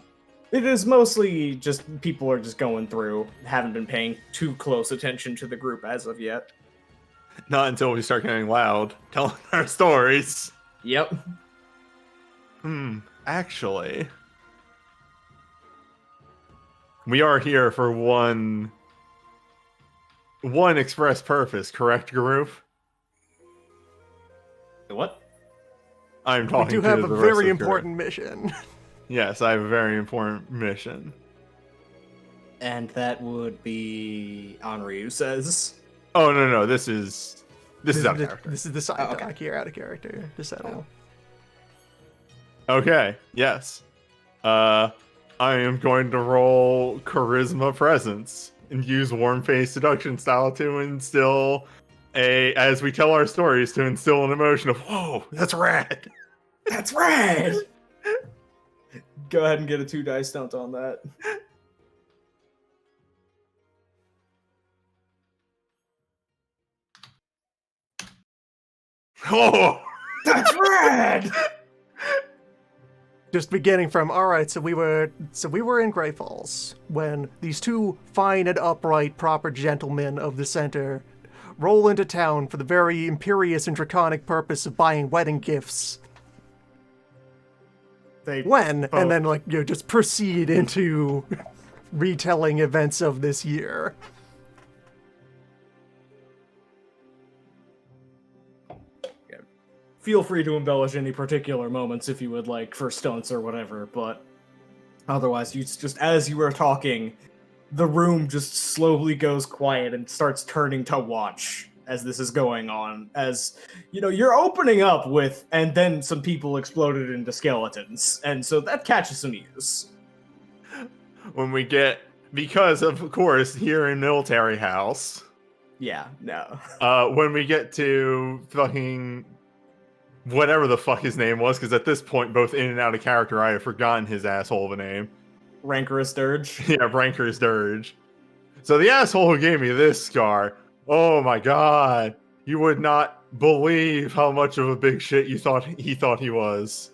it is mostly just people are just going through, haven't been paying too close attention to the group as of yet. not until we start getting loud, telling our stories. Yep. Actually, we are here for one express purpose, correct, group? What? I'm We talking do to have the a rest very of the important mission. Yes, I have a very important mission. And that would be Anryu says. Oh no, this is out of character. This is the side Oh, okay. talk here, out of character, to settle. Okay, yes. I am going to roll charisma presence and use warm face seduction style to instill as we tell our stories, to instill an emotion of, whoa, that's rad. That's rad! Go ahead and get a 2 dice stunt on that. Oh, That's rad! just beginning from, all right, so we were in Grey Falls when these two fine and upright, proper gentlemen of the center roll into town for the very imperious and draconic purpose of buying wedding gifts. And then just proceed into retelling events of this year. Feel free to embellish any particular moments if you would like for stunts or whatever, but otherwise, you just as you were talking, the room just slowly goes quiet and starts turning to watch as this is going on. As you're opening up with, and then some people exploded into skeletons, and so that catches some ears. When we get, because of course, here in Military House. Yeah, no. When we get to fucking whatever the fuck his name was, because at this point, both in and out of character, I have forgotten his asshole of a name. Rancorous Dirge. Yeah, Rancorous Dirge. So the asshole who gave me this scar, oh my god, you would not believe how much of a big shit he thought he was.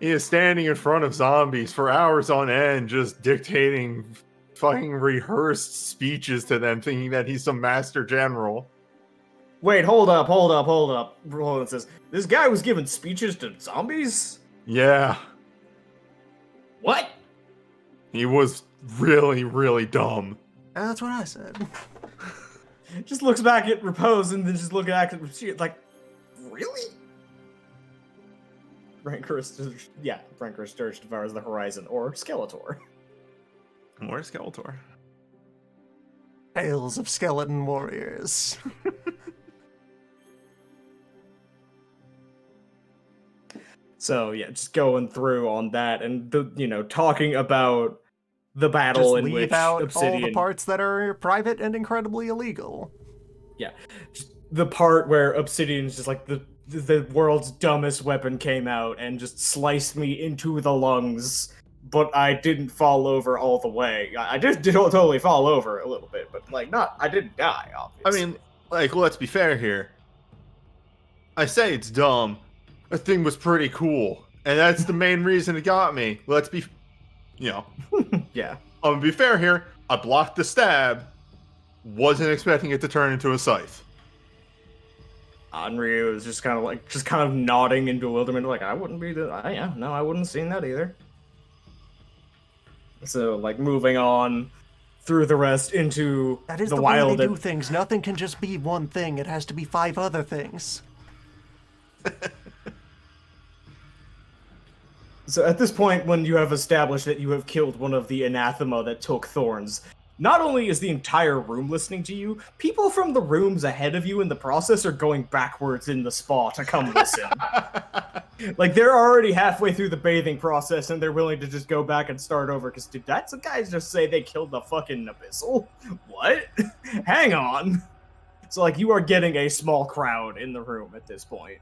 He is standing in front of zombies for hours on end, just dictating fucking rehearsed speeches to them, thinking that he's some master general. Wait, hold up. Roland says, this guy was giving speeches to zombies? Yeah. What? He was really, really dumb. That's what I said. Just looks back at Repose and then just looking at it like, really? Rancorous Dirge devours the horizon, or Skeletor. More Skeletor. Tales of skeleton warriors. So yeah, just going through on that and talking about the battle Just in leave which out Obsidian, all the parts that are private and incredibly illegal. Yeah, just the part where Obsidian's just like the world's dumbest weapon came out and just sliced me into the lungs, but I didn't fall over all the way. I just did totally fall over a little bit, but I didn't die, obviously. I mean, let's be fair here. I say it's dumb. That thing was pretty cool, and that's the main reason it got me. Let's be, yeah. I'm gonna be fair here. I blocked the stab. Wasn't expecting it to turn into a scythe. Anryu was just kind of nodding in bewilderment, like, I wouldn't be I wouldn't have seen that either. So, moving on through the rest into That is the the wild. way they do things. Nothing can just be one thing. It has to be 5 other things. So at this point, when you have established that you have killed one of the anathema that took thorns, not only is the entire room listening to you, people from the rooms ahead of you in the process are going backwards in the spa to come listen. They're already halfway through the bathing process and they're willing to just go back and start over, because did that some guys just say they killed the fucking Abyssal? What? Hang on. So you are getting a small crowd in the room at this point.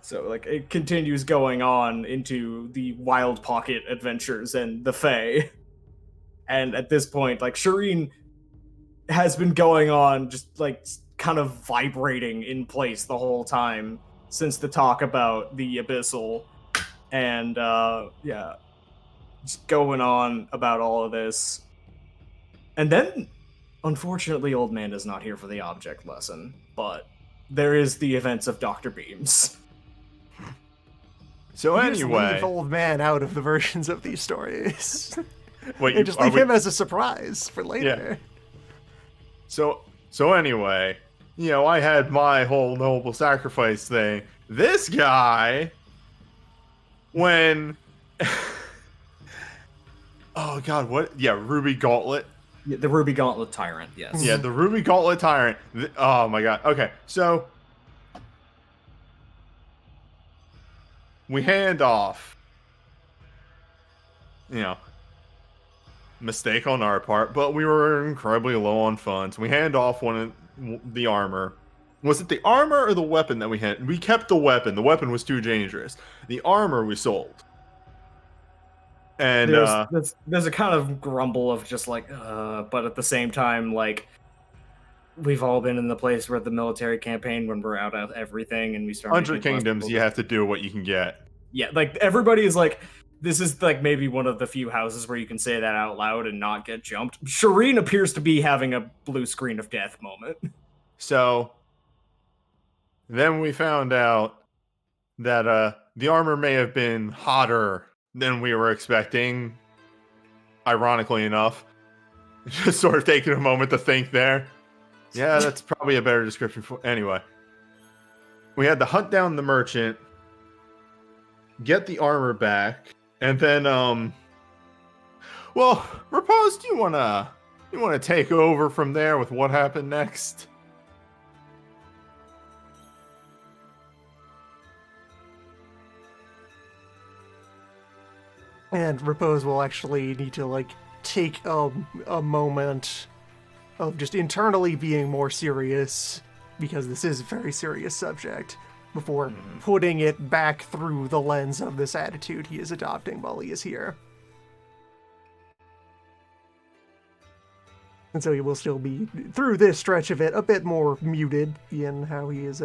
So, it continues going on into the Wild Pocket adventures and the Fae. And at this point, Shireen has been going on just, kind of vibrating in place the whole time since the talk about the Abyssal. And, just going on about all of this. And then, unfortunately, Old Man is not here for the object lesson, but there is the events of Dr. Beams. So You just anyway, leave Old Man out of the versions of these stories. wait, And just leave him as a surprise for later. So anyway, I had my whole noble sacrifice thing. This guy, when, oh god, what? Yeah, Ruby Gauntlet. Yeah, the Ruby Gauntlet Tyrant, yes. Yeah, the Ruby Gauntlet Tyrant. Oh my god. Okay, so we hand off. Mistake on our part, but we were incredibly low on funds. We hand off the armor. Was it the armor or the weapon that we had? We kept the weapon. The weapon was too dangerous. The armor we sold. And there's a kind of grumble of just but at the same time, we've all been in the place where the military campaign when we're out of everything and we start 100 making Kingdoms, questionable you have to do what you can get. Yeah, like everybody is like, this is like maybe one of the few houses where you can say that out loud and not get jumped. Shireen appears to be having a blue screen of death moment. So then we found out that the armor may have been hotter than we were expecting. Ironically enough, just sort of taking a moment to think there. Yeah, that's probably a better description for. Anyway, we had to hunt down the merchant, get the armor back, and then well, Repose, do you wanna take over from there with what happened next? And Repose will actually need to, like, take a moment of just internally being more serious, because this is a very serious subject, before putting it back through the lens of this attitude he is adopting while he is here. And so he will still be, through this stretch of it, a bit more muted in how he is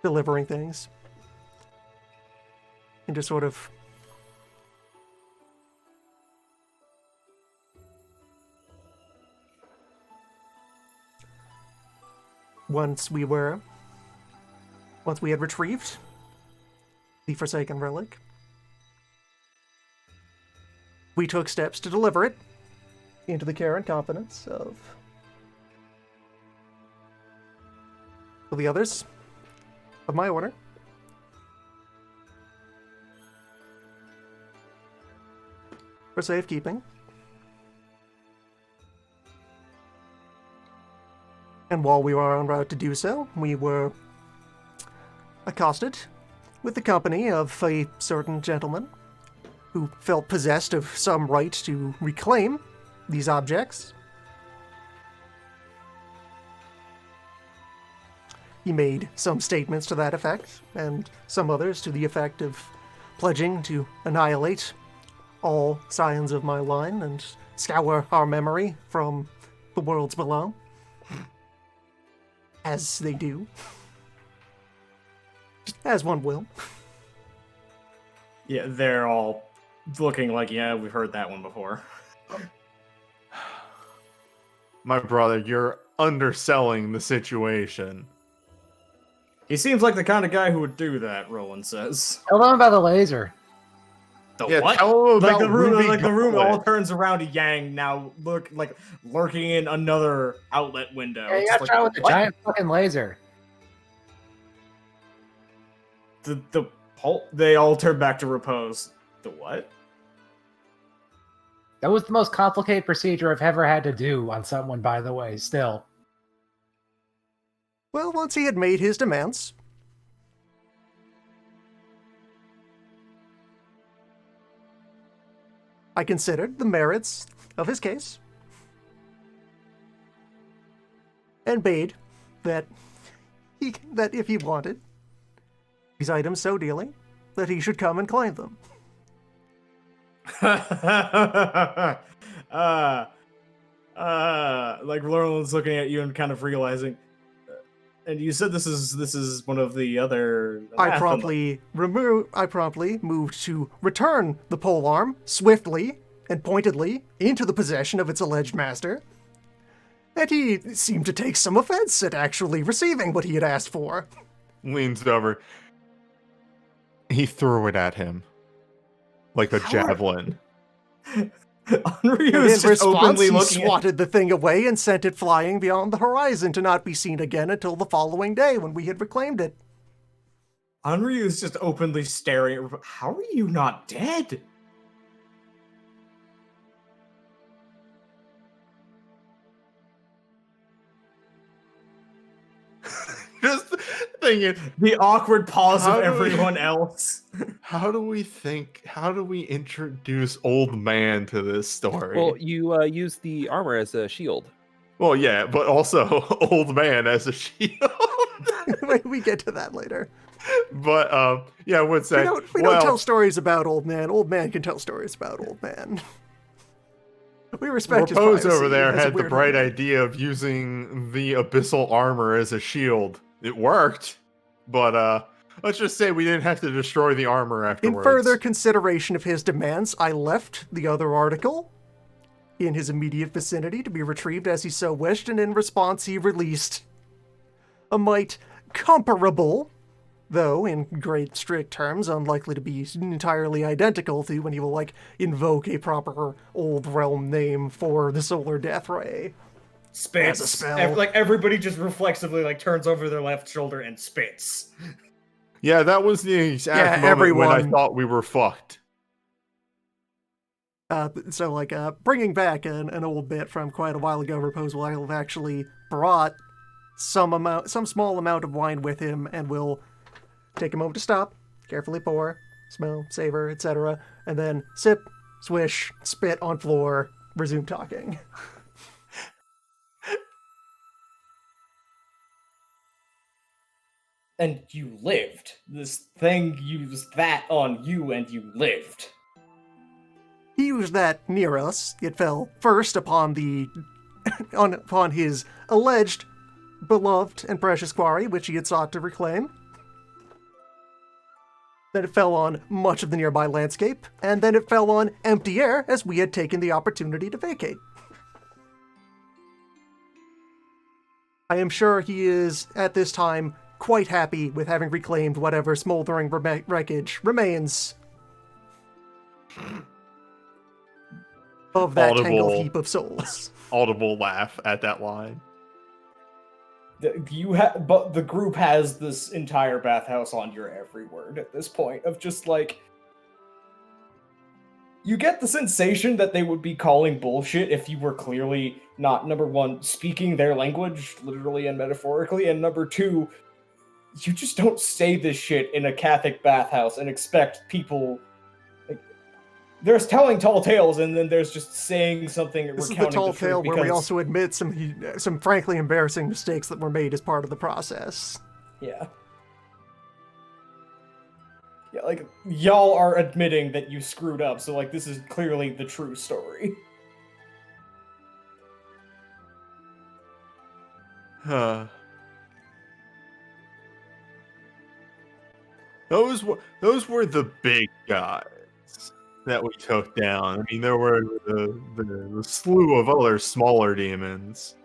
delivering things. And just sort of once we had retrieved the Forsaken Relic, we took steps to deliver it into the care and confidence of the others of my order. For safekeeping. And while we were en route to do so, we were accosted with the company of a certain gentleman who felt possessed of some right to reclaim these objects. He made some statements to that effect, and some others to the effect of pledging to annihilate all signs of my line and scour our memory from the worlds below. As they do. As one will. Yeah, they're all looking like, yeah, we've heard that one before. My brother, you're underselling the situation. He seems like the kind of guy who would do that, Roland says. Tell them about the laser. The Yeah, what? tell him Like about the room, Ruby like the room Gauntlet. all turns around to Yang now, lurking in another outlet window. Yeah, you It's got to like, try with the what? giant fucking laser. They all turn back to Repose. The what? That was the most complicated procedure I've ever had to do on someone, by the way, still. Well, once he had made his demands, I considered the merits of his case and bade that if he wanted these items so dearly, that he should come and claim them. Like Roland's looking at you and kind of realizing. And you said this is one of the other. I promptly moved to return the polearm swiftly and pointedly into the possession of its alleged master. And he seemed to take some offense at actually receiving what he had asked for. Leans over. He threw it at him like a javelin. Henry And was in just response, openly he looking at. swatted the thing away and sent it flying beyond the horizon to not be seen again until the following day when we had reclaimed it. Henry was just openly staring at. How are you not dead? Just thinking, The awkward pause How of do we- everyone else. how do we introduce old man to this story? Well, you use the armor as a shield. Well, yeah, but also old man as a shield. We get to that later. But yeah, I would say We don't tell stories about old man. Old man can tell stories about old man. We respect his Repose privacy. over there That's a had the weird bright memory. idea of using the abyssal armor as a shield. It worked, but let's just say we didn't have to destroy the armor In afterwards. further consideration of his demands, I left the other article in his immediate vicinity to be retrieved as he so wished, and in response he released a mite comparable, though in great strict terms unlikely to be entirely identical to when he will, like, invoke a proper old realm name for the solar death ray. Spits. As a spell. Like, everybody just reflexively, like, turns over their left shoulder and spits. Yeah, that was the exact Yeah, moment when I everyone. thought we were fucked. So, like, bringing back an old bit from quite a while ago, Repose will have actually brought some small amount of wine with him, and will take a moment to stop, carefully pour, smell, savor, etc., and then sip, swish, spit on floor, resume talking. And you lived. This thing used that on you, and you lived. He used that near us. It fell first upon upon his alleged beloved and precious quarry, which he had sought to reclaim. Then it fell on much of the nearby landscape, and then it fell on empty air as we had taken the opportunity to vacate. I am sure he is, at this time, quite happy with having reclaimed whatever smoldering wreckage remains of that tangled heap of souls. Audible laugh at that line. But the group has this entire bathhouse on your every word at this point of just like, you get the sensation that they would be calling bullshit if you were clearly not, number one, speaking their language, literally and metaphorically, and number two, you just don't say this shit in a Catholic bathhouse and expect people. Like, there's telling tall tales, and then there's just saying something. This is the tall tale where we also admit some frankly embarrassing mistakes that were made as part of the process. Yeah. Yeah, like, y'all are admitting that you screwed up, so, like, this is clearly the true story. Those were the big guys that we took down. I mean, there were the slew of other smaller demons.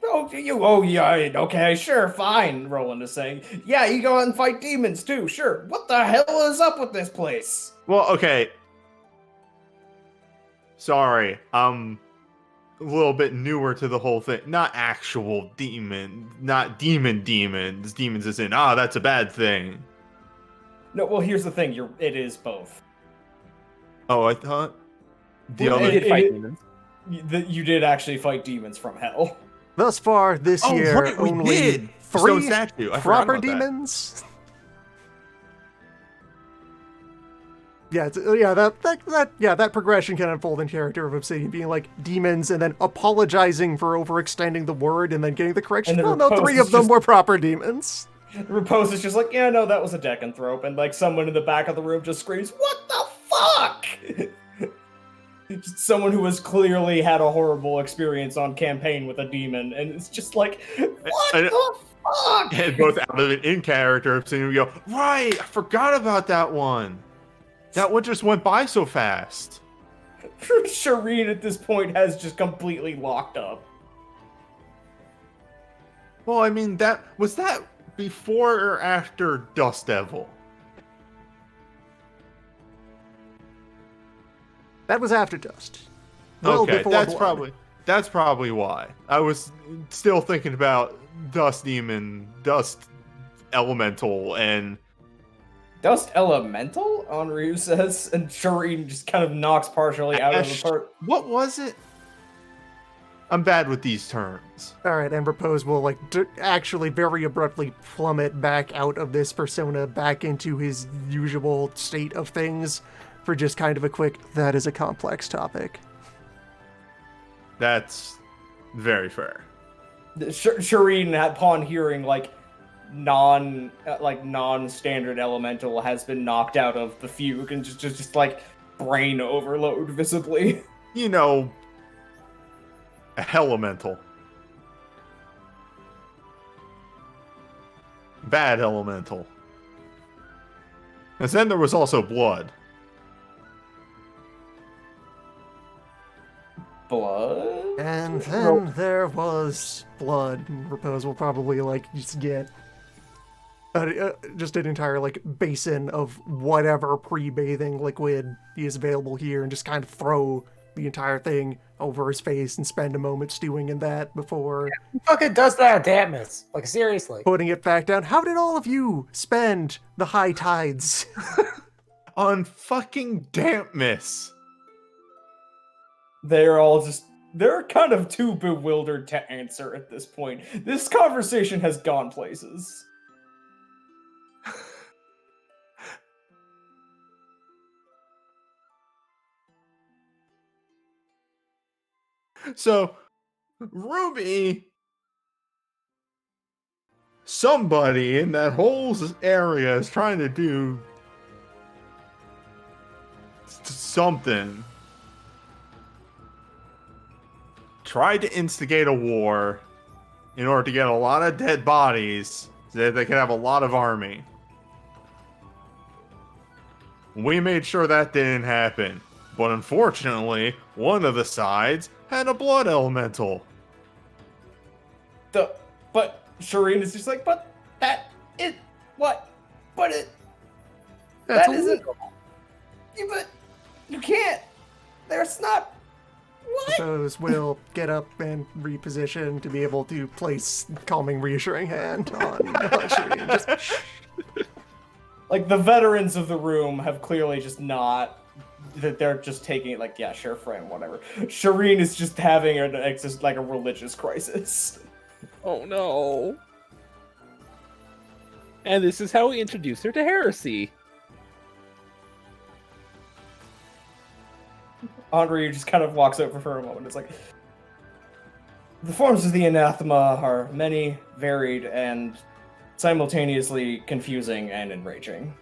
Oh, yeah, okay, sure, fine, Roland is saying. Yeah, you go out and fight demons, too, sure. What the hell is up with this place? Well, okay. Sorry, I'm a little bit newer to the whole thing. Not actual not demons. Demons as in, that's a bad thing. No, well, here's the thing, it is both. Oh, I thought the I other. did fight demons. You did actually fight demons from hell. Thus far this year, right, we only did. Stone 3 statue. I forgot proper about that. demons. That progression can unfold in character of Obsidian being like demons and then apologizing for overextending the word and then getting the correction. And then No, Repose 3 is of them just- were proper demons. Repose is just like, yeah, no, that was a decanthrope, and like someone in the back of the room just screams, "What the fuck?" Just someone who has clearly had a horrible experience on campaign with a demon, and it's just like, what the fuck? And both out of it in character, seeing we go, right, I forgot about that one. That one just went by so fast. Shireen at this point has just completely locked up. Well, I mean, that before or after Dust Devil? That was after Dust. Well Okay, before that's Blood. probably why. I was still thinking about Dust Demon, Dust Elemental, and Dust Elemental? Onryu says, and Shireen just kind of knocks partially out of the part. What was it? I'm bad with these terms. Alright, and Repose will actually very abruptly plummet back out of this persona back into his usual state of things for just kind of a quick, that is a complex topic. That's very fair. Shireen, upon hearing non-standard elemental has been knocked out of the fugue and just like brain overload visibly. you know, elemental. Bad elemental. And then there was also blood. Blood? And then there was blood. And Repose will probably like just get just an entire like basin of whatever pre-bathing liquid is available here, and just kind of throw the entire thing over his face and spend a moment stewing in that before Who fucking does that, Damus? Like, seriously. putting it back down. How did all of you spend the high tides? On fucking dampness. They're kind of too bewildered to answer at this point. This conversation has gone places. So, Ruby, somebody in that whole area is trying to do something. Tried to instigate a war in order to get a lot of dead bodies so that they could have a lot of army. We made sure that didn't happen. But unfortunately, one of the sides had a blood elemental. But Shireen is just like, but that it what? But it That's that isn't. illegal. But you can't. There's not. What? Repose will get up and reposition to be able to place calming, reassuring hand on Shireen. Just, Like the veterans of the room have clearly just not. That they're just taking it like, yeah, sure, frame, whatever. Shireen is just having like a religious crisis. Oh no. And this is how we introduce her to heresy. Andre just kind of walks over for a moment. It's like, the forms of the anathema are many, varied, and simultaneously confusing and enraging.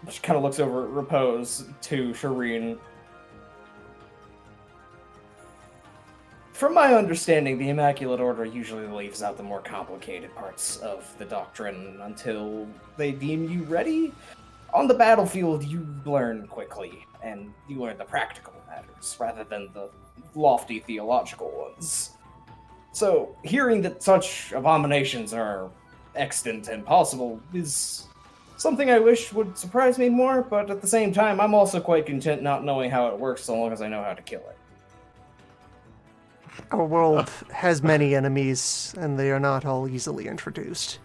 She kind of looks over at Repose to Shireen. From my understanding, the Immaculate Order usually leaves out the more complicated parts of the doctrine until they deem you ready. On the battlefield, you learn quickly, and you learn the practical matters rather than the lofty theological ones. So, hearing that such abominations are extant and possible is something I wish would surprise me more, but at the same time, I'm also quite content not knowing how it works so long as I know how to kill it. our world has many enemies, and they are not all easily introduced.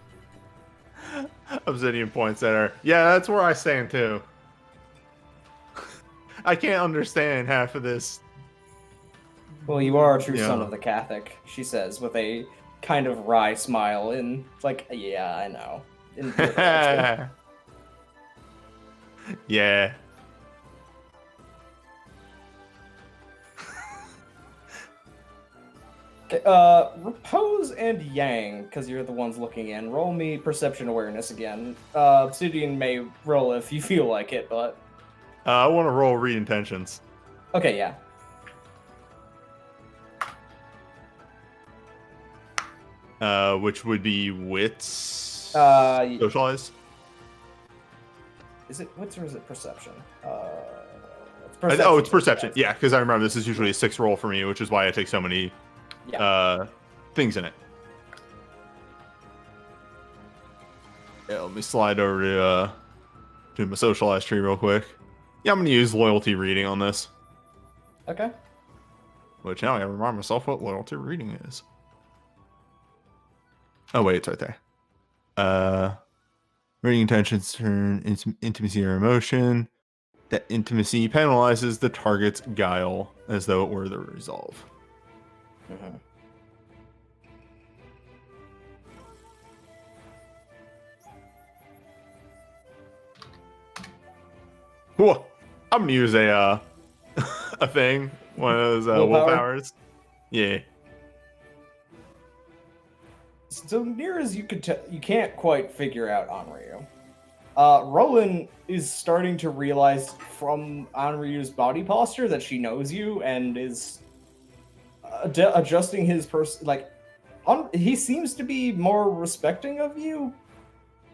Obsidian points at her. Yeah, that's where I stand too. I can't understand half of this. Well, you are a true son Yeah. of the Catholic, she says, with a kind of wry smile, and like, yeah, I know. Yeah. Okay, Repose and Yang, because you're the ones looking in. Roll me perception awareness again. Obsidian may roll if you feel like it, but I want to roll read intentions. okay, yeah. Which would be wits. Socialize. Is it wits or is it perception? It's perception. Yeah, because I remember this is usually a 6 roll for me, which is why I take so many things in it. Yeah, let me slide over to my socialize tree real quick. Yeah, I'm gonna use loyalty reading on this. Okay. Which now I gotta remind myself what loyalty reading is. Oh wait, it's right there. Reading intentions turn intimacy or emotion. That intimacy penalizes the target's guile as though it were the resolve. Mm-hmm. Cool. I'm gonna use a a thing, one of those willpowers. Yeah. So near as you could tell, you can't quite figure out Onryu. Rowan is starting to realize from Anryu's body posture that she knows you and is adjusting his he seems to be more respecting of you.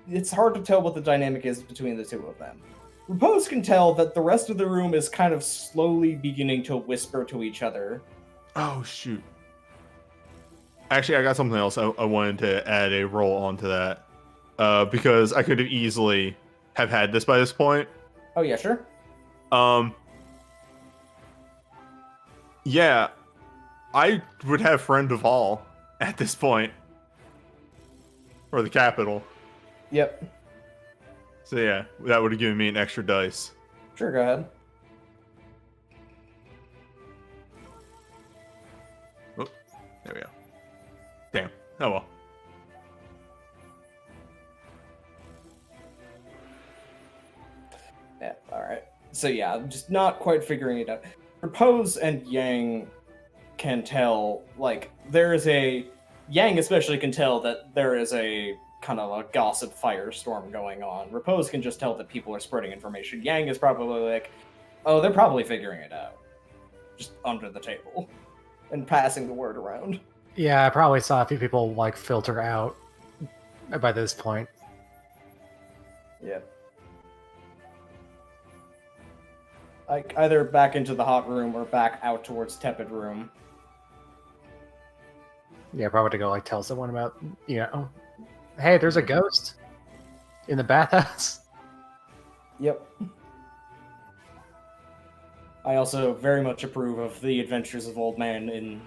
It's hard to tell what the dynamic is between the two of them. Repose can tell that the rest of the room is kind of slowly beginning to whisper to each other. Oh, shoot. Actually, I got something else I wanted to add a roll onto that. Because I could have easily have had this by this point. Oh, yeah, sure. Yeah, I would have Friend of All at this point. For the capital. Yep. So yeah, that would have given me an extra dice. Sure, go ahead. Oh, there we go. Damn. Oh well. Yeah, alright. So yeah, I'm just not quite figuring it out. Repose and Yang can tell, like, Yang especially can tell that there is a kind of a gossip firestorm going on. Repose can just tell that people are spreading information. Yang is probably like, oh, they're probably figuring it out. Just under the table. And passing the word around. Yeah, I probably saw a few people like filter out by this point. Yep. Like, either back into the hot room or back out towards tepid room. Yeah, probably to go like tell someone about, hey, there's a ghost in the bathhouse. Yep. I also very much approve of the adventures of Old Man in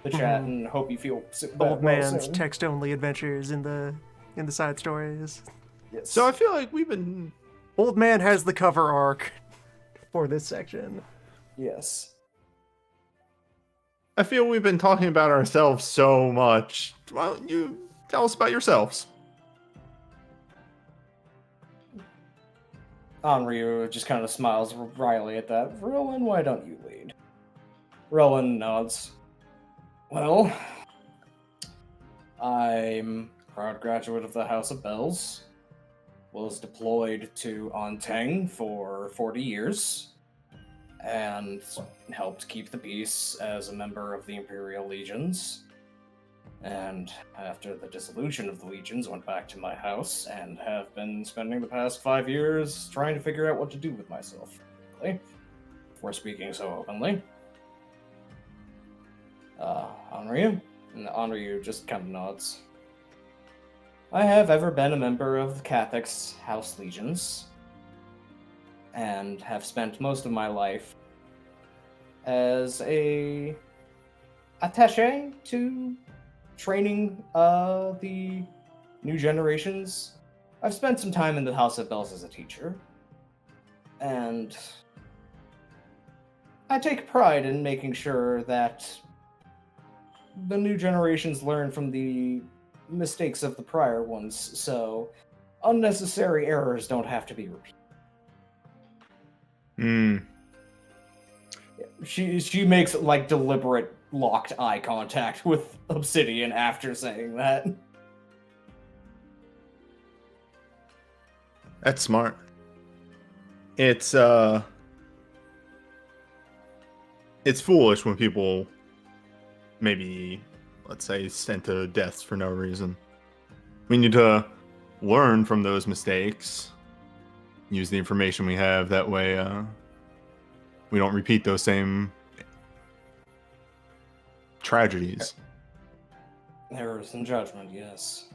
the chat, and hope you feel Old Man's text-only adventures in the side stories. Yes. So I feel like we've been... Old Man has the cover arc for this section. Yes. I feel we've been talking about ourselves so much. Why don't you tell us about yourselves? Anryu just kind of smiles wryly at that. Rowan, why don't you lead? Rowan nods. Well, I'm a proud graduate of the House of Bells. Was deployed to Anteng for 40 years. And helped keep the peace as a member of the Imperial Legions. And after the dissolution of the Legions, went back to my house and have been spending the past 5 years trying to figure out what to do with myself. Really, before speaking so openly. Anryu? And Anryu just kind of nods. I have ever been a member of the Cathics House Legions. And have spent most of my life as a attaché to training the new generations. I've spent some time in the House of Bells as a teacher, and I take pride in making sure that the new generations learn from the mistakes of the prior ones, so unnecessary errors don't have to be repeated. She makes like deliberate locked eye contact with Obsidian after saying that. That's smart. It's foolish when people maybe, let's say, sent to deaths for no reason. We need to learn from those mistakes. Use the information we have, that way we don't repeat those same tragedies. Errors in judgment, yes.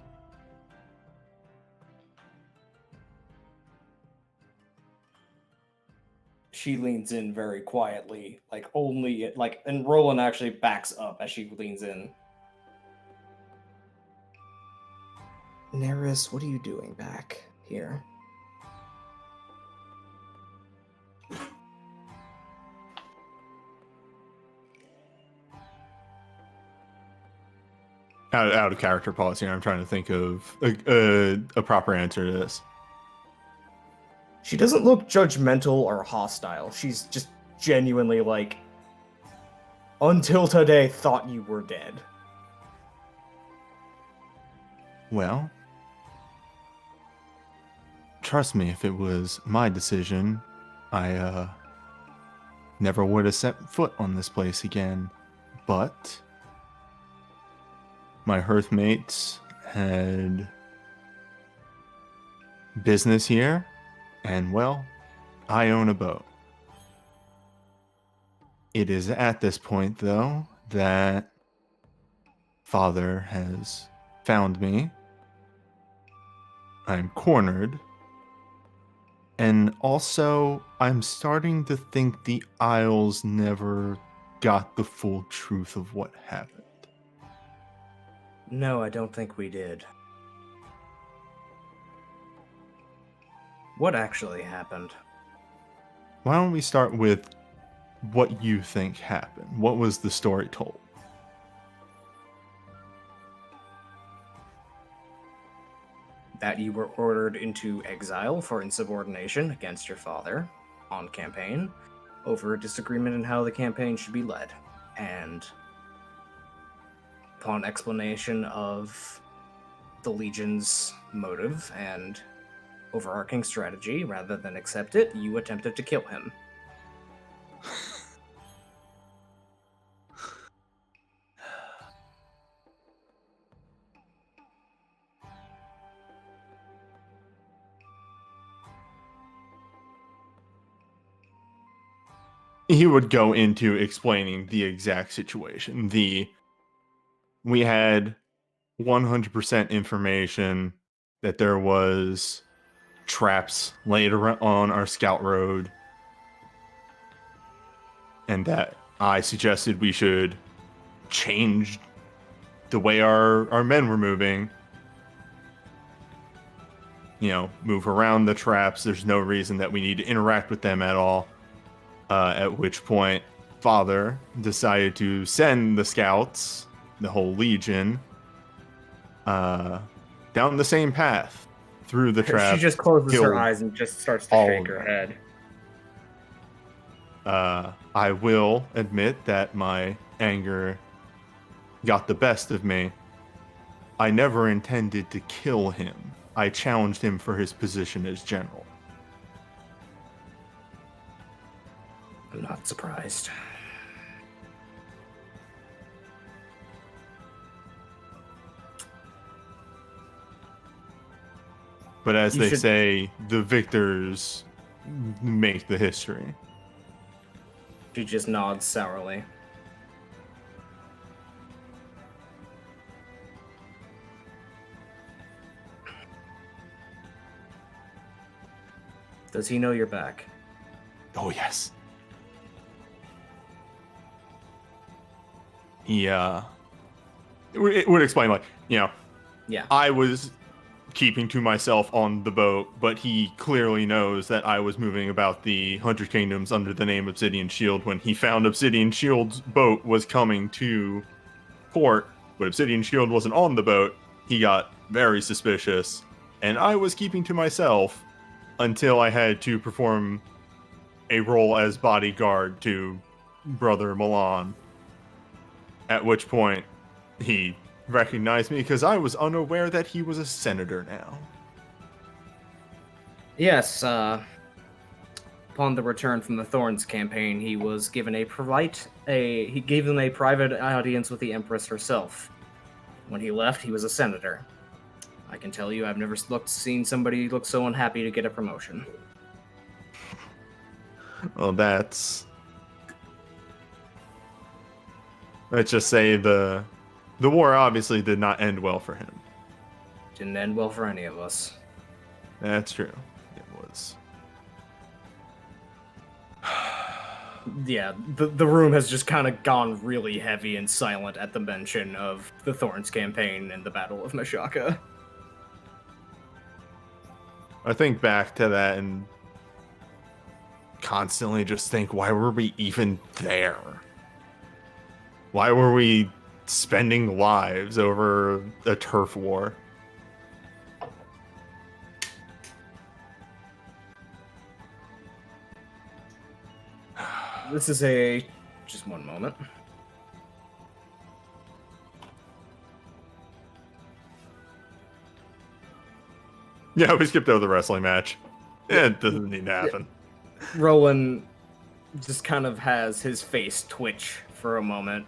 She leans in very quietly, and Roland actually backs up as she leans in. Neris, what are you doing back here? Out of character policy, I'm trying to think of a proper answer to this. She doesn't look judgmental or hostile. She's just genuinely like, until today, thought you were dead. Well, trust me, if it was my decision, I never would have set foot on this place again. But my hearthmates had business here, and well, I own a boat. It is at this point, though, that Father has found me. I'm cornered. And also, I'm starting to think the Isles never got the full truth of what happened. No, I don't think we did. What actually happened? Why don't we start with what you think happened? What was the story told? That you were ordered into exile for insubordination against your father on campaign over a disagreement in how the campaign should be led. And upon explanation of the Legion's motive and overarching strategy, rather than accept it, you attempted to kill him. He would go into explaining the exact situation. We had 100% information that there was traps laid on our scout road, and that I suggested we should change the way our men were moving. You know, move around the traps. There's no reason that we need to interact with them at all. At which point, Father decided to send the scouts, the whole Legion, down the same path through the trap. She just closes killed her eyes and just starts to all shake of her them. head. I will admit that my anger got the best of me. I never intended to kill him. I challenged him for his position as general. I'm not surprised. But as You they should- say, the victors make the history. She just nods sourly. Does he know you're back? Oh, yes. He, it would explain, like, you know, Yeah. I was keeping to myself on the boat, but he clearly knows that I was moving about the 100 Kingdoms under the name Obsidian Shield. When he found Obsidian Shield's boat was coming to port, but Obsidian Shield wasn't on the boat, he got very suspicious, and I was keeping to myself until I had to perform a role as bodyguard to Brother Milan, at which point he recognized me because I was unaware that he was a senator now. Yes, upon the return from the Thorns campaign, he was given he gave them a private audience with the Empress herself. When he left, he was a senator. I can tell you, I've never seen somebody look so unhappy to get a promotion. Well, let's just say the war obviously did not end well for him. Didn't end well for any of us. That's true. It was. Yeah, the room has just kind of gone really heavy and silent at the mention of the Thorns campaign and the Battle of Mashaka. I think back to that and constantly just think, why were we even there? Why were we spending lives over a turf war? This is just one moment. Yeah, we skipped over the wrestling match. It doesn't need to happen. Rowan just kind of has his face twitch for a moment,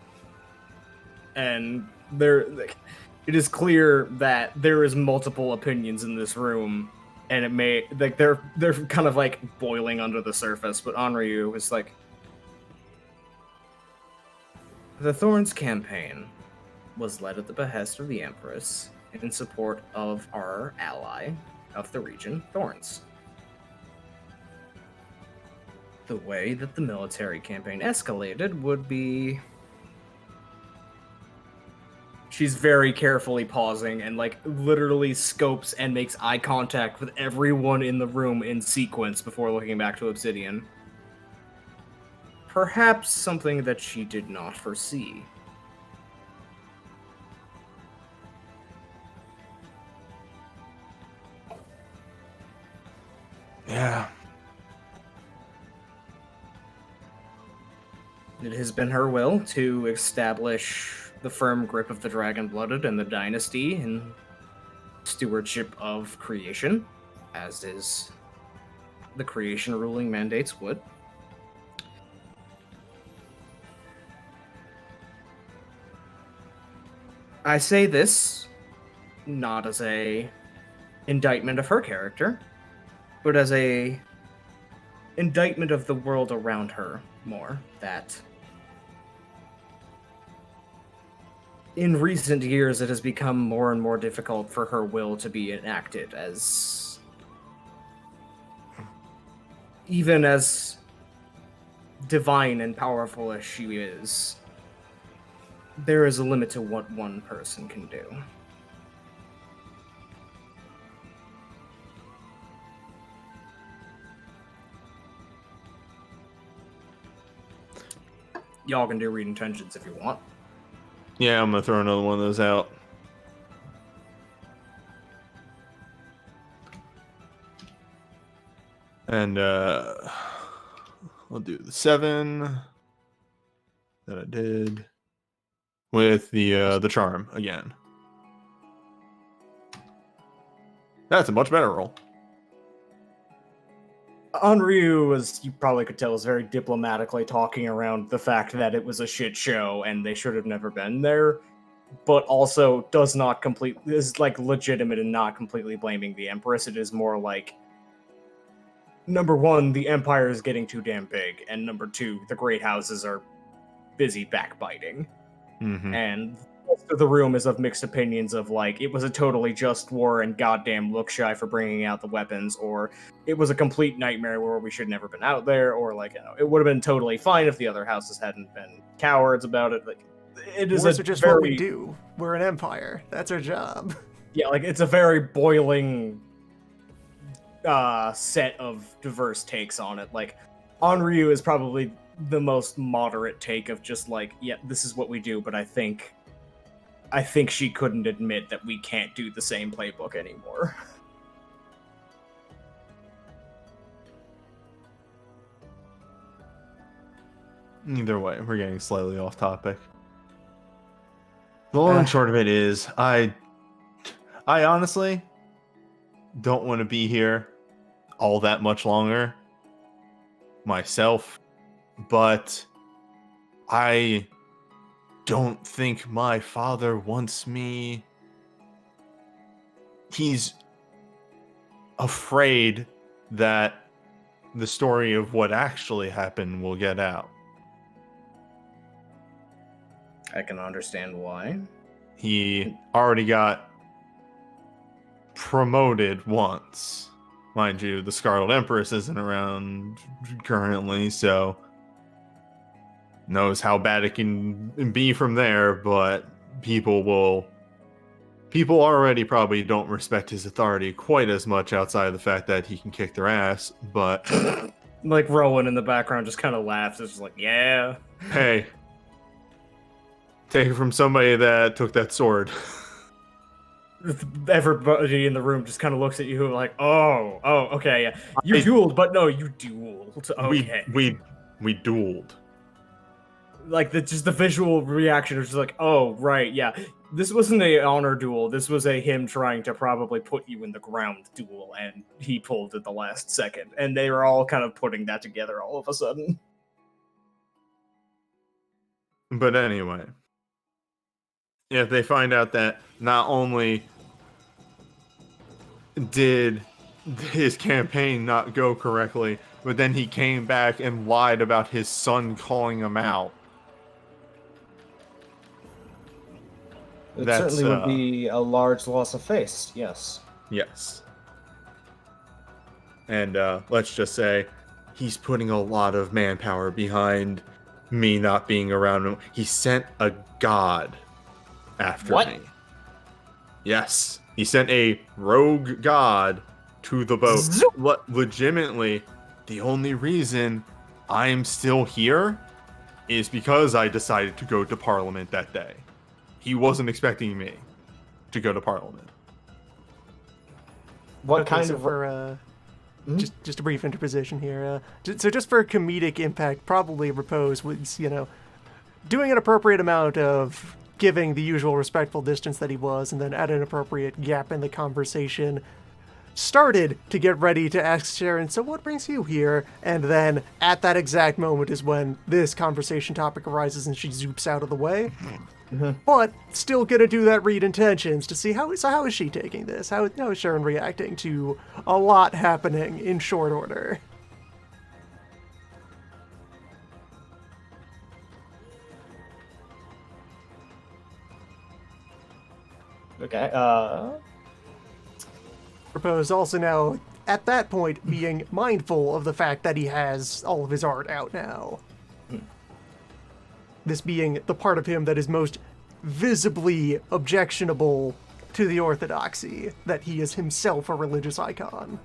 and it is clear that there is multiple opinions in this room, and it may they're kind of like boiling under the surface. But Onryu is like, the Thorns campaign was led at the behest of the Empress in support of our ally of the region, Thorns. The way that the military campaign escalated would be... She's very carefully pausing and like literally scopes and makes eye contact with everyone in the room in sequence before looking back to Obsidian. Perhaps something that she did not foresee. Yeah. It has been her will to establish the firm grip of the Dragon-Blooded and the Dynasty in stewardship of creation, as is the creation ruling mandates would. I say this not as a indictment of her character, but as a indictment of the world around her more, that in recent years it has become more and more difficult for her will to be enacted, as even as divine and powerful as she is, there is a limit to what one person can do. Y'all can do read intentions if you want. Yeah, I'm gonna throw another one of those out. And I'll do the 7 that I did with the charm again. That's a much better roll. Onryu, as you probably could tell, is very diplomatically talking around the fact that it was a shit show and they should have never been there, but also is like legitimate and not completely blaming the Empress. It is more like, number one, the Empire is getting too damn big, and number two, the great houses are busy backbiting. Mm-hmm. And most of the room is of mixed opinions of like, it was a totally just war and goddamn look shy for bringing out the weapons, or it was a complete nightmare where we should never been out there, or like, it would have been totally fine if the other houses hadn't been cowards about it. Like, it is Wars are just what we do. We're an empire. That's our job. Yeah, like, it's a very boiling set of diverse takes on it. Like, Onryu is probably the most moderate take of just like, yeah, this is what we do, but I think she couldn't admit that we can't do the same playbook anymore. Either way, we're getting slightly off topic. The long and short of it is, I honestly don't want to be here all that much longer myself, but I don't think my father wants me. He's afraid that the story of what actually happened will get out. I can understand why. He already got promoted once. Mind you, the Scarlet Empress isn't around currently, so knows how bad it can be from there, but people already probably don't respect his authority quite as much outside of the fact that he can kick their ass, but like, Rowan in the background just kind of laughs. It's just like, yeah. Hey, take it from somebody that took that sword. Everybody in the room just kind of looks at you like, oh, okay, yeah. You dueled, but no, you dueled. Okay. We dueled. like just the visual reaction is just like, oh right, yeah, this wasn't a honor duel. This was a him trying to probably put you in the ground duel, and he pulled at the last second. And they were all kind of putting that together all of a sudden. But anyway, if they find out that not only did his campaign not go correctly, but then he came back and lied about his son calling him out. It That's, certainly would be a large loss of face, yes. Yes. And let's just say he's putting a lot of manpower behind me not being around him. He sent a god after What? me. Yes. He sent a rogue god to the boat. Legitimately, the only reason I'm still here is because I decided to go to Parliament that day. He wasn't expecting me to go to Parliament. What Okay, kind so of... for just a brief interposition here. So just for comedic impact, probably Repose was, doing an appropriate amount of giving the usual respectful distance that he was, and then at an appropriate gap in the conversation, started to get ready to ask Sharon, so what brings you here? And then at that exact moment is when this conversation topic arises and she zoops out of the way. But still gonna do that read intentions to see how is she taking this? How is Sharon reacting to a lot happening in short order? Okay, Propose also now, at that point, being mindful of the fact that he has all of his art out now. This being the part of him that is most visibly objectionable to the orthodoxy, that he is himself a religious icon.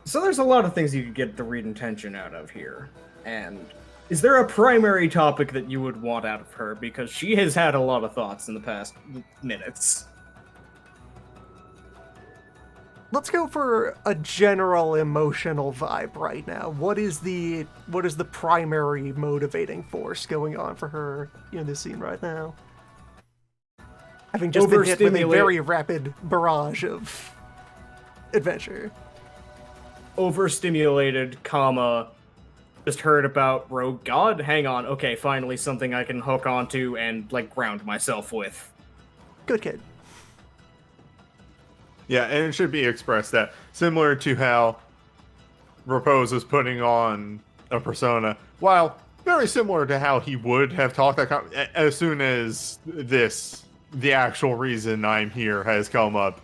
So there's a lot of things you could get the read intention out of here. And is there a primary topic that you would want out of her? Because she has had a lot of thoughts in the past minutes. Let's go for a general emotional vibe right now. What is the primary motivating force going on for her in this scene right now? Having just been hit with a very rapid barrage of adventure. Overstimulated, comma, just heard about Rogue God? Hang on, okay, finally something I can hook onto and, like, ground myself with. Good kid. Yeah, and it should be expressed that similar to how Repose was putting on a persona, while very similar to how he would have talked that as soon as the actual reason I'm here has come up,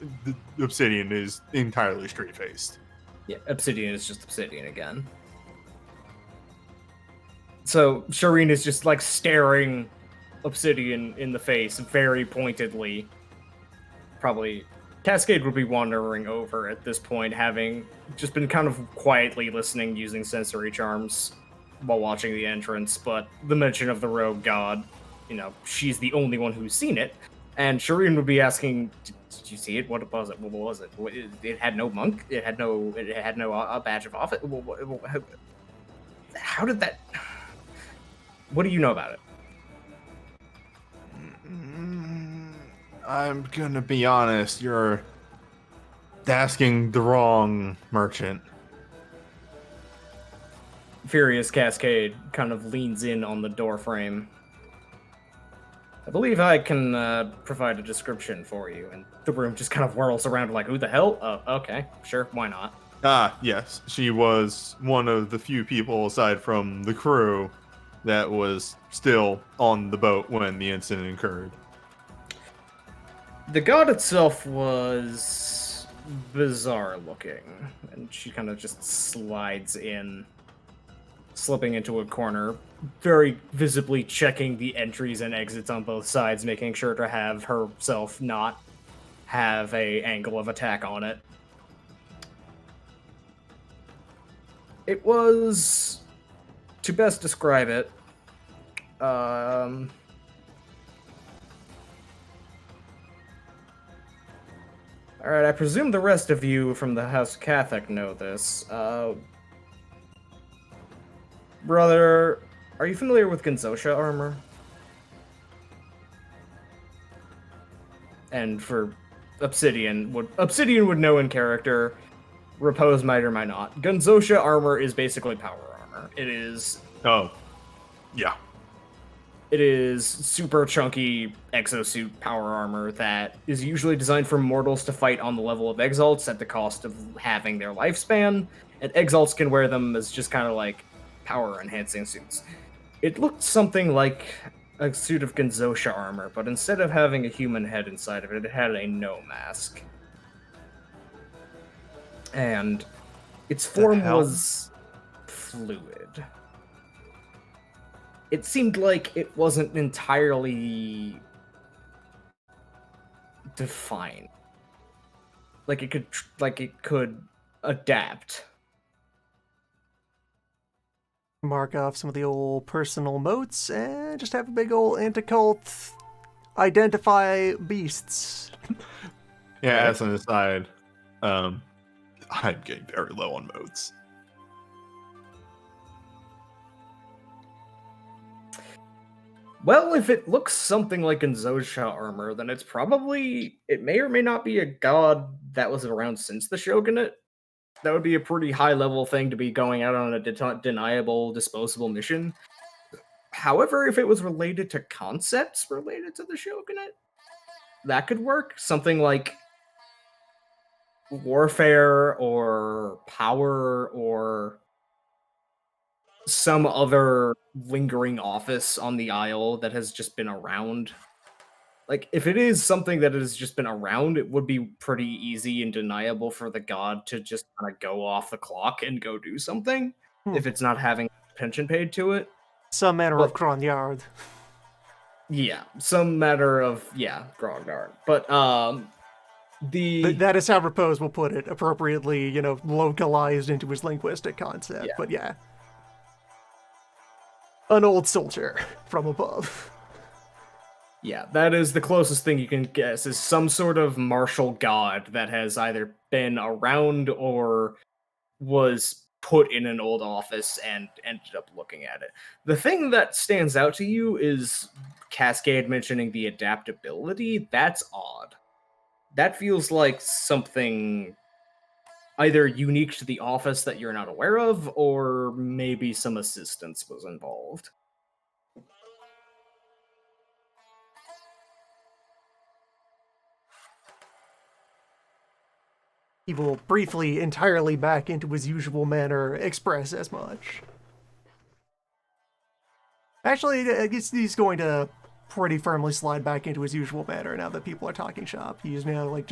Obsidian is entirely straight-faced. Yeah, Obsidian is just Obsidian again. So Shireen is just, like, staring Obsidian in the face very pointedly. Probably Cascade would be wandering over at this point, having just been kind of quietly listening using sensory charms while watching the entrance, but the mention of the Rogue God, she's the only one who's seen it, and Shireen would be asking, did you see it? What was it? What was it? It had no monk? It had no badge of office? How did that... What do you know about it? I'm gonna be honest, you're asking the wrong merchant. Furious Cascade kind of leans in on the doorframe. I believe I can provide a description for you, and the room just kind of whirls around like, who the hell? Oh, okay, sure, why not? Yes, she was one of the few people aside from the crew that was still on the boat when the incident occurred. The god itself was bizarre looking, and she kind of just slides in, slipping into a corner, very visibly checking the entries and exits on both sides, making sure to have herself not have a angle of attack on it. It was, to best describe it, Alright, I presume the rest of you from the House Catholic know this. Brother, are you familiar with Genzosha armor? And for Obsidian would know in character. Repose might or might not. Genzosha armor is basically power armor. It is Oh, yeah. super chunky exosuit power armor that is usually designed for mortals to fight on the level of Exalts at the cost of having their lifespan, and Exalts can wear them as just kind of like power enhancing suits. It looked something like a suit of Genzosha armor, but instead of having a human head inside of it, it had a no mask. And its form hell? was fluid. It seemed like it wasn't entirely defined. Like it could adapt. Mark off some of the old personal motes and just have a big old anti-cult identify beasts. Yeah, as an aside, I'm getting very low on modes. Well, if it looks something like Genzosha armor, then it may or may not be a god that was around since the Shogunate. That would be a pretty high level thing to be going out on a deniable, disposable mission. However, if it was related to concepts related to the Shogunate, that could work. Something like warfare or power or some other lingering office on the Isle that has just been around. Like, if it is something that has just been around, it would be pretty easy and deniable for the god to just kind of go off the clock and go do something if it's not having pension paid to it. Some manner of Kronyard. Yeah, some matter of, Grognard. But, That is how Repose will put it, appropriately, localized into his linguistic concept. Yeah. But yeah. An old soldier from above. Yeah, that is the closest thing you can guess, is some sort of martial god that has either been around or was put in an old office and ended up looking at it. The thing that stands out to you is Cascade mentioning the adaptability. That's odd. That feels like something either unique to the office that you're not aware of, or maybe some assistance was involved. He will briefly, entirely back into his usual manner, express as much. Actually, I guess he's going to pretty firmly slide back into his usual manner now that people are talking shop. He is now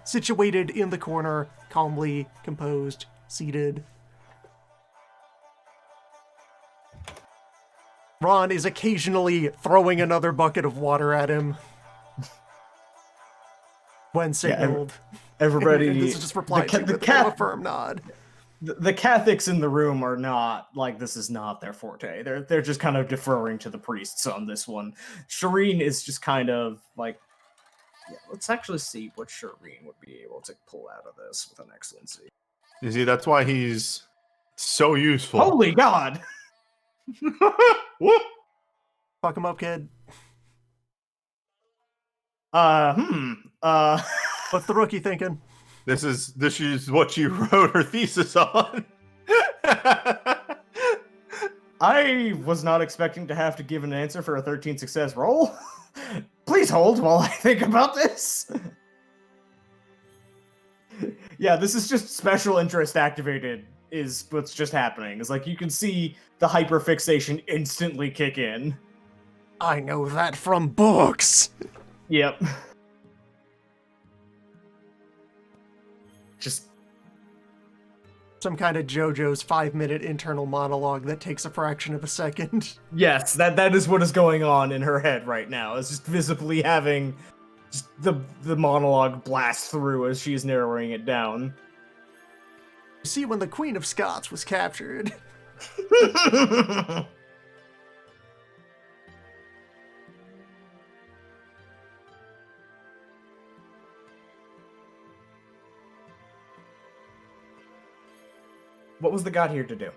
situated in the corner, calmly, composed, seated. Ron is occasionally throwing another bucket of water at him when signaled. Everybody, and this is just replied to with a firm nod. The Catholics in the room are not like, this is not their forte. They're just kind of deferring to the priests on this one. Shireen is just kind of like, let's actually see what Shireen would be able to pull out of this with an excellency. You see, that's why he's so useful. Holy God! Whoop! Fuck him up, kid. What's the rookie thinking? This is what you wrote her thesis on. I was not expecting to have to give an answer for a 13 success roll. Please hold while I think about this. Yeah, this is just special interest activated is what's just happening. It's like you can see the hyperfixation instantly kick in. I know that from books. Yep. Just some kind of JoJo's 5-minute internal monologue that takes a fraction of a second. Yes, that is what is going on in her head right now. It's just visibly having just the monologue blast through as she's narrowing it down. You see, when the Queen of Scots was captured. What was the god here to do?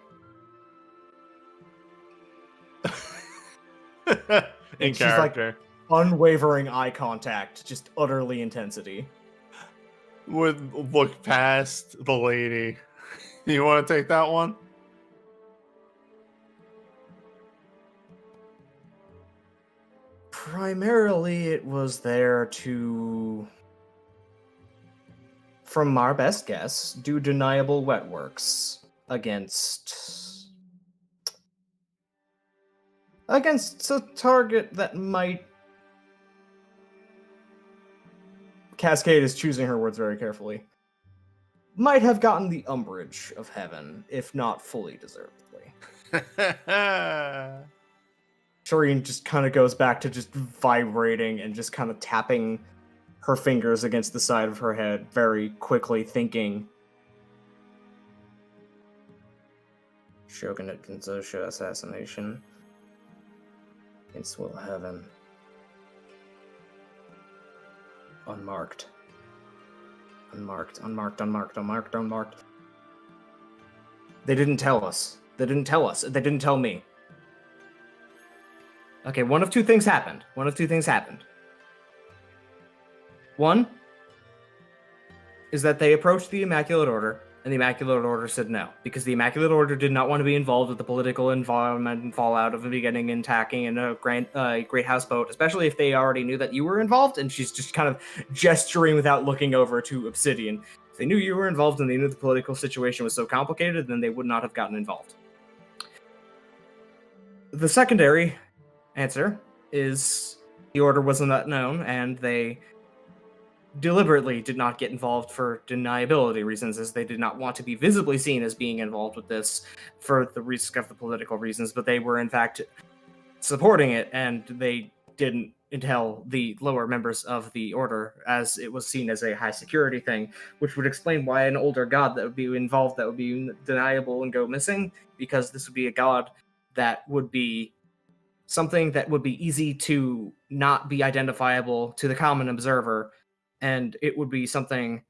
In she's like- character. Unwavering eye contact, just utterly intensity. Would look past the lady. You want to take that one? Primarily, it was there to, from our best guess, do deniable wet works against a target that might. Cascade is choosing her words very carefully. Might have gotten the umbrage of heaven, if not fully deservedly. Shireen just kind of goes back to just vibrating and just kind of tapping her fingers against the side of her head, very quickly thinking. Shogunate Genzosha assassination. Against will heaven. Unmarked. Unmarked. They didn't tell us. They didn't tell me. Okay, one of two things happened. One is that they approached the Immaculate Order, and the Immaculate Order said no, because the Immaculate Order did not want to be involved with the political environment and fallout of the beginning and attacking in a great houseboat, especially if they already knew that you were involved. And she's just kind of gesturing without looking over to Obsidian. If they knew you were involved and they knew the political situation was so complicated, then they would not have gotten involved. The secondary answer is the Order was not known, and they deliberately did not get involved for deniability reasons, as they did not want to be visibly seen as being involved with this for the risk of the political reasons, but they were in fact supporting it, and they didn't tell the lower members of the Order, as it was seen as a high security thing, which would explain why an older god that would be involved that would be deniable and go missing, because this would be a god that would be something that would be easy to not be identifiable to the common observer, and it would be something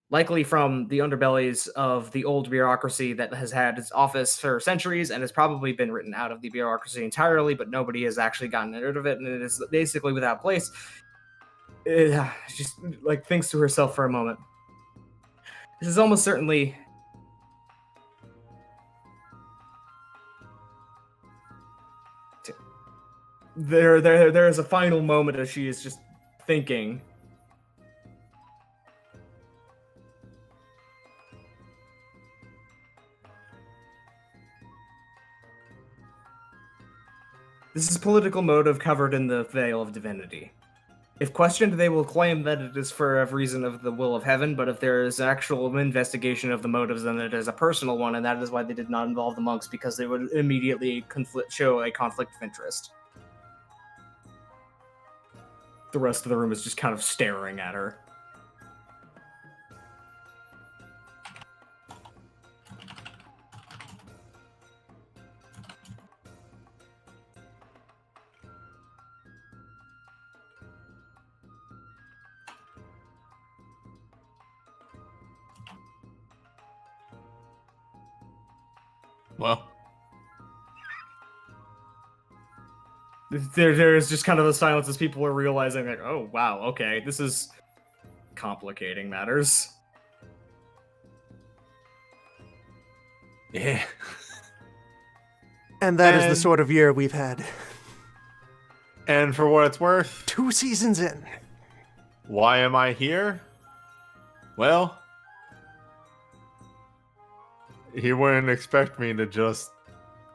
likely from the underbellies of the old bureaucracy that has had its office for centuries and has probably been written out of the bureaucracy entirely, but nobody has actually gotten rid of it, and it is basically without place. Just like thinks to herself for a moment. This is almost certainly there is a final moment as she is just thinking. This is political motive covered in the veil of divinity. If questioned, they will claim that it is for a reason of the will of heaven, but if there is actual investigation of the motives, then it is a personal one, and that is why they did not involve the monks, because they would immediately show a conflict of interest. The rest of the room is just kind of staring at her. Well, There's just kind of a silence as people are realizing, like, oh, wow, okay, this is complicating matters. yeah. And that is the And- sort of year we've had. And for what it's worth, 2 seasons in. why am I here? Well, he wouldn't expect me to just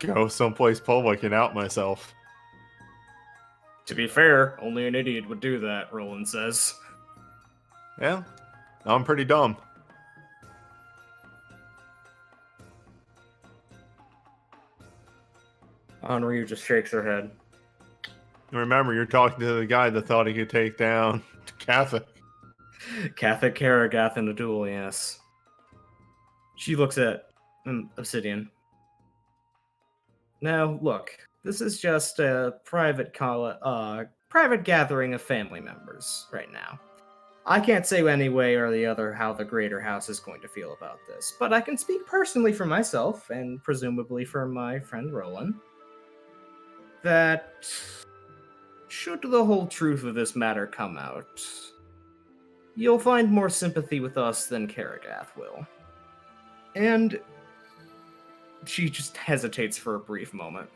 go someplace public and out myself. To be fair, only an idiot would do that, Roland says. Yeah, I'm pretty dumb. Henri just shakes her head. Remember, you're talking to the guy that thought he could take down Catholic. Catholic Karagath in a duel, yes. She looks at Obsidian. Now, look, this is just a private gathering of family members right now. I can't say any way or the other how the Greater House is going to feel about this, but I can speak personally for myself, and presumably for my friend Roland, that should the whole truth of this matter come out, you'll find more sympathy with us than Karagath will. And she just hesitates for a brief moment.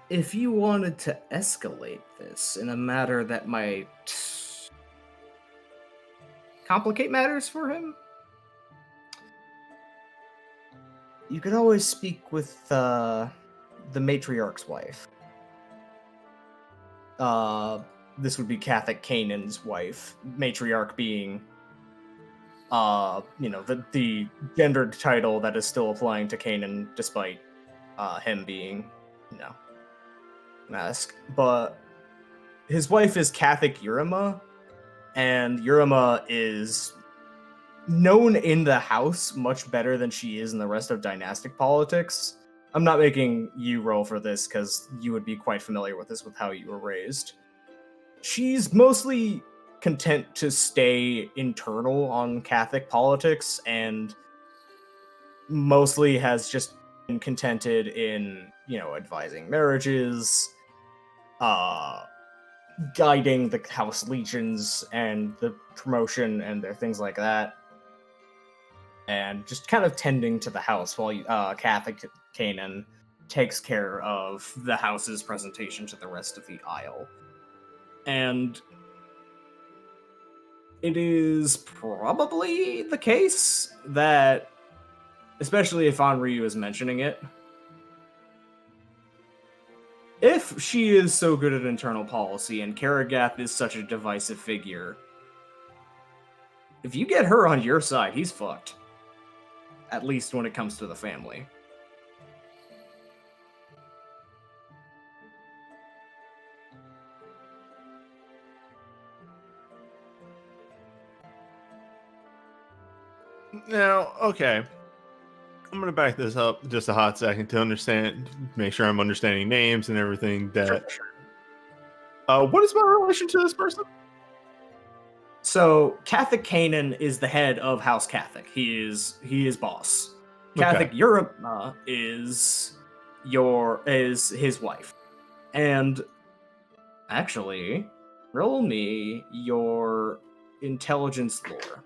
If you wanted to escalate this in a matter that might complicate matters for him, you could always speak with the matriarch's wife. This would be Catholic Canaan's wife, matriarch being, the gendered title that is still applying to Canaan despite him being, mask. But his wife is Catholic Urima, and Urima is known in the house much better than she is in the rest of dynastic politics. I'm not making you roll for this because you would be quite familiar with this with how you were raised. She's mostly content to stay internal on Catholic politics and mostly has just been contented in, advising marriages, guiding the house legions and the promotion and their things like that. And just kind of tending to the house while Catholic Canaan takes care of the house's presentation to the rest of the Isle. And it is probably the case that, especially if Anryu is mentioning it, if she is so good at internal policy and Karagath is such a divisive figure, if you get her on your side, he's fucked. At least when it comes to the family. Now, okay. I'm going to back this up just a hot second to make sure I'm understanding names and everything. What is my relation to this person? So, Catholic Canaan is the head of House Catholic. He is boss. Catholic Urima is his wife. And actually, roll me your intelligence lore.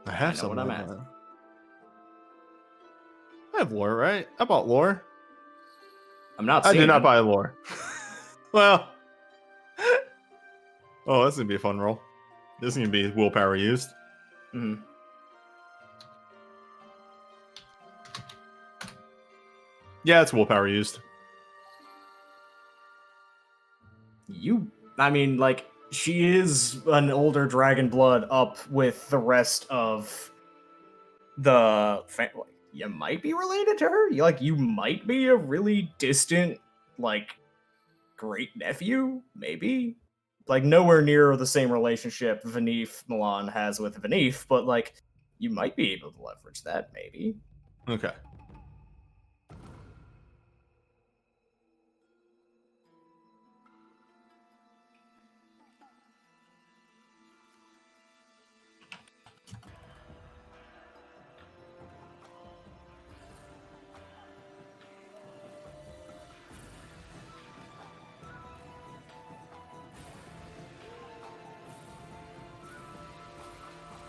I have know what I'm at. I have lore, right? I bought lore. I'm not I seeing did not it. buy lore. Well. Oh, that's going to be a fun roll. This is going to be willpower used. Mm-hmm. Yeah, it's willpower used. She is an older dragon blood up with the rest of the family. You might be related to her. You might be a really distant, great nephew, maybe. Nowhere near the same relationship Vanif Milan has with Vanif, but you might be able to leverage that, maybe. Okay.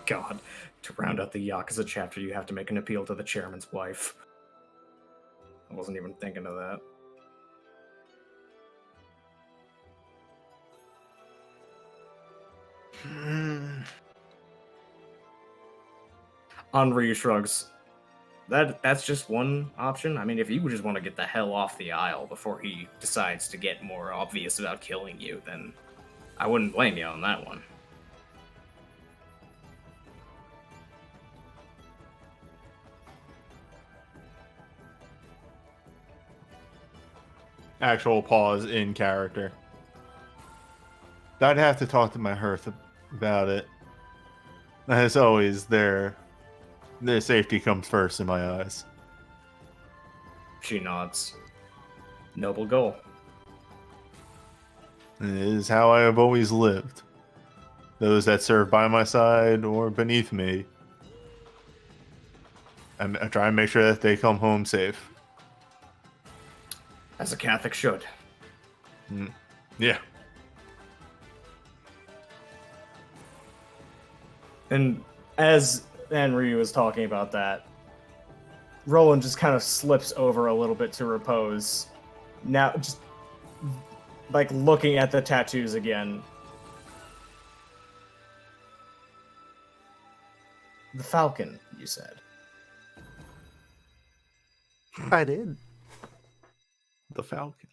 God, to round out the Yakuza chapter, you have to make an appeal to the chairman's wife. I wasn't even thinking of that. Henri shrugs. That's just one option. I mean, if you just want to get the hell off the Isle before he decides to get more obvious about killing you, then I wouldn't blame you on that one. Actual pause in character. I'd have to talk to my hearth about it. As always, their safety comes first in my eyes. She nods. Noble goal. It is how I have always lived. Those that serve by my side or beneath me and try and make sure that they come home safe. As a Catholic should. Yeah. And as Anryu was talking about that, Roland just kind of slips over a little bit to repose. Now, just like looking at the tattoos again. The falcon, you said. I did. The Falcon.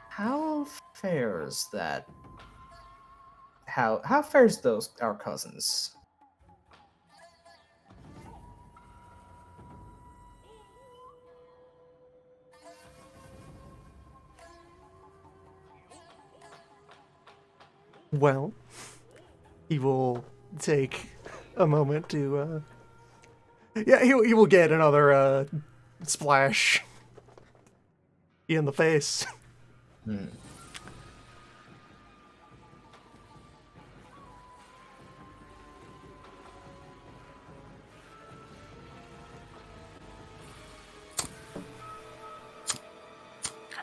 How fares that? How fares those our cousins? Well, he will take a moment to. Yeah, he will get another splash in the face. God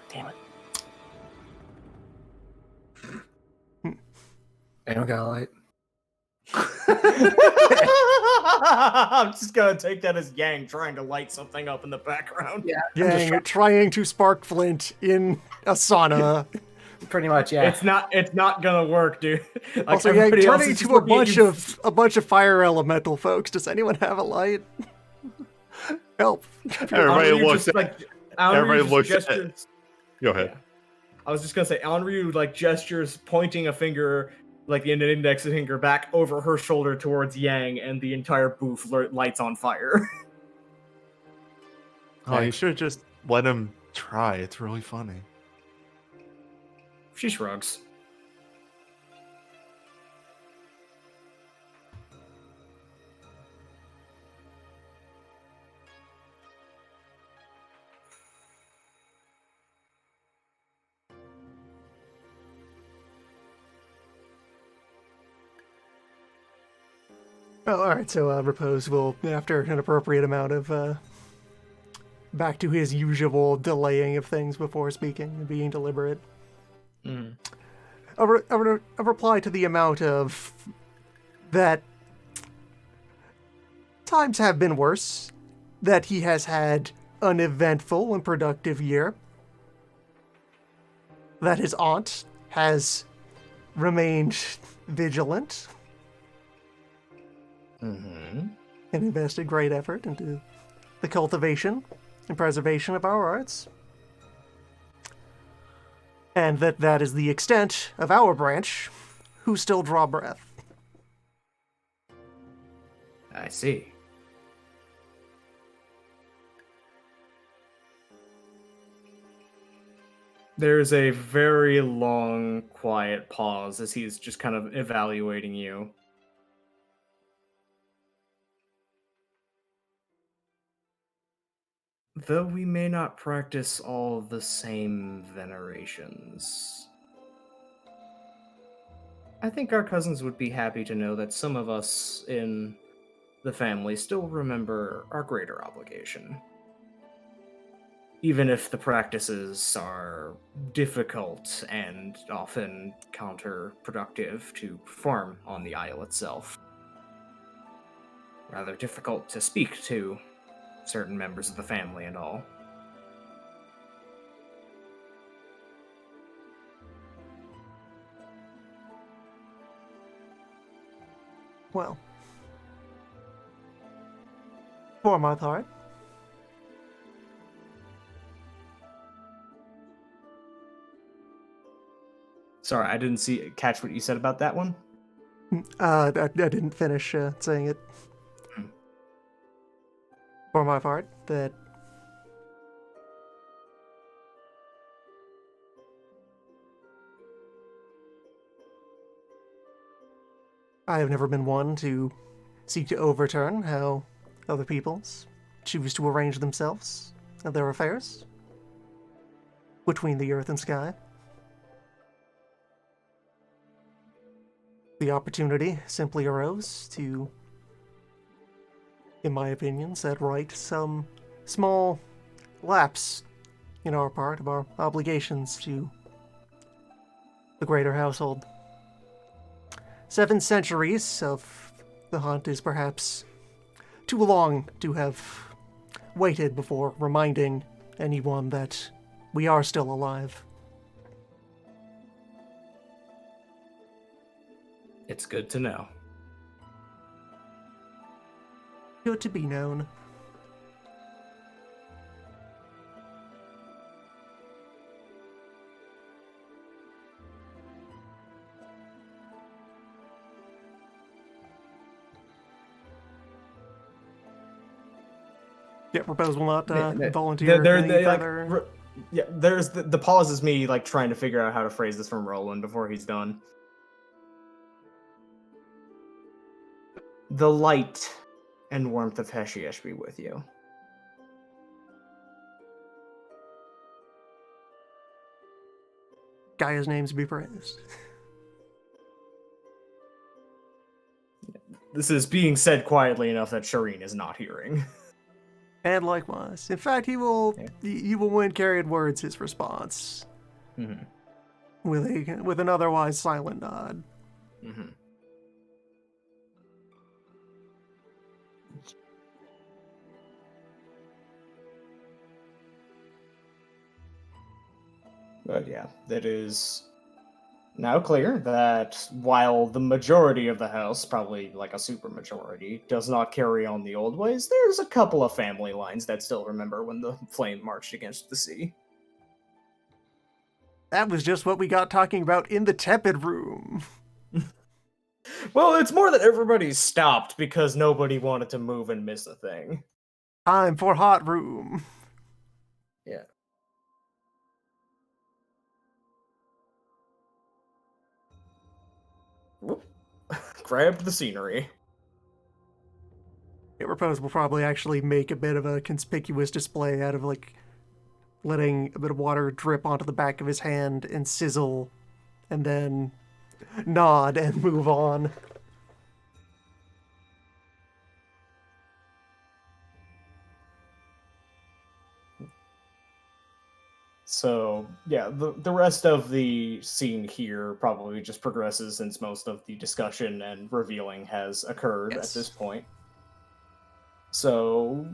damn it. I don't got a light. I'm just gonna take that as Yang trying to light something up in the background. Yeah, Yang trying to spark flint in a sauna. pretty much, yeah. It's not gonna work, dude. Like, Also, Yang everybody else turning is just to looking at you. a bunch of fire elemental folks. Does anyone have a light? Help! Everybody Anryu looks just, at. like, Everybody Anryu just looks at. gestures. Go ahead. Yeah. I was just gonna say, Anryu like gestures, pointing a finger, like the index finger, back over her shoulder towards Yang, and the entire booth lights on fire. Oh, you should just let him try. It's really funny. She shrugs. Oh, all right. So Repose will, after an appropriate amount of back to his usual delaying of things before speaking and being deliberate. A reply to the amount of that times have been worse, that he has had an eventful and productive year, that his aunt has remained vigilant and invested great effort into the cultivation and preservation of our arts. And that is the extent of our branch, who still draw breath. I see. There's a very long, quiet pause as he's just kind of evaluating you. Though we may not practice all the same venerations, I think our cousins would be happy to know that some of us in the family still remember our greater obligation. Even if the practices are difficult and often counterproductive to perform on the Isle itself. Rather difficult to speak to certain members of the family and all. Well, for my part, Sorry, I didn't catch what you said about that one. I didn't finish saying it. For my part, that I have never been one to seek to overturn how other peoples choose to arrange themselves and their affairs between the earth and sky. The opportunity simply arose to in my opinion, set right some small lapse in our part of our obligations to the greater household. 7 centuries of the hunt is perhaps too long to have waited before reminding anyone that we are still alive. It's good to know. Good to be known. Yeah, Repose will not volunteer any further. Yeah, there's the pause is me like trying to figure out how to phrase this from Roland before he's done. The light and warmth of Heshiesh be with you. Gaia's names be praised. This is being said quietly enough that Shireen is not hearing. And likewise. In fact, he will win carried words his response. Mm-hmm. With an otherwise silent nod. Mm-hmm. But yeah, it is now clear that while the majority of the house, probably like a super majority, does not carry on the old ways, there's a couple of family lines that still remember when the flame marched against the sea. That was just what we got talking about in the tepid room. Well, it's more that everybody stopped because nobody wanted to move and miss a thing. Time for hot room. Yeah. Whoop. Grabbed the scenery. Yeah, Repose will probably actually make a bit of a conspicuous display out of like letting a bit of water drip onto the back of his hand and sizzle, and then nod and move on. So, yeah, the rest of the scene here probably just progresses since most of the discussion and revealing has occurred at this point. So,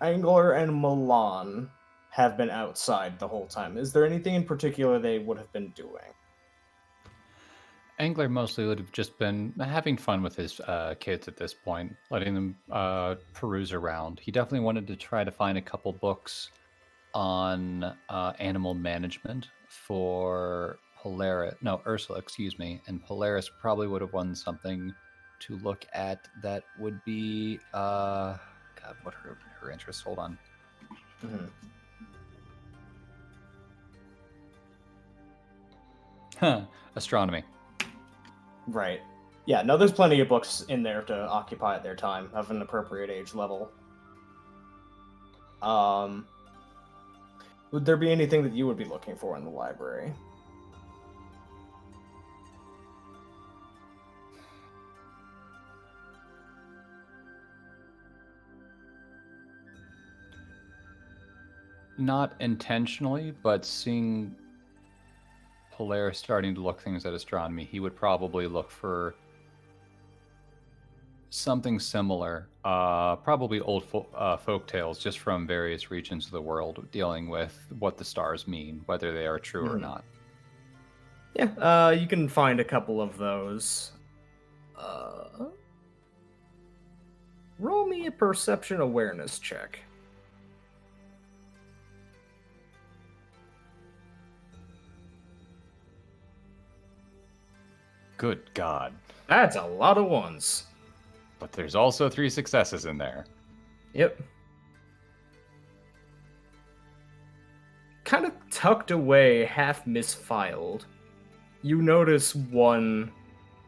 Angler and Milan have been outside the whole time. Is there anything in particular they would have been doing? Angler mostly would have just been having fun with his kids at this point, letting them peruse around. He definitely wanted to try to find a couple books on animal management for Ursula, excuse me, and Polaris probably would have won something to look at that would be God, what her interests? Hold on. Mm-hmm. Astronomy. Right. Yeah, no, there's plenty of books in there to occupy at their time of an appropriate age level. Would there be anything that you would be looking for in the library? Not intentionally, but seeing Polaris starting to look things at astronomy, he would probably look for something similar, probably old folk tales just from various regions of the world dealing with what the stars mean, whether they are true or not. Yeah, you can find a couple of those. Roll me a perception awareness check. Good God. That's a lot of ones. But there's also 3 successes in there. Yep. Kind of tucked away, half misfiled, you notice one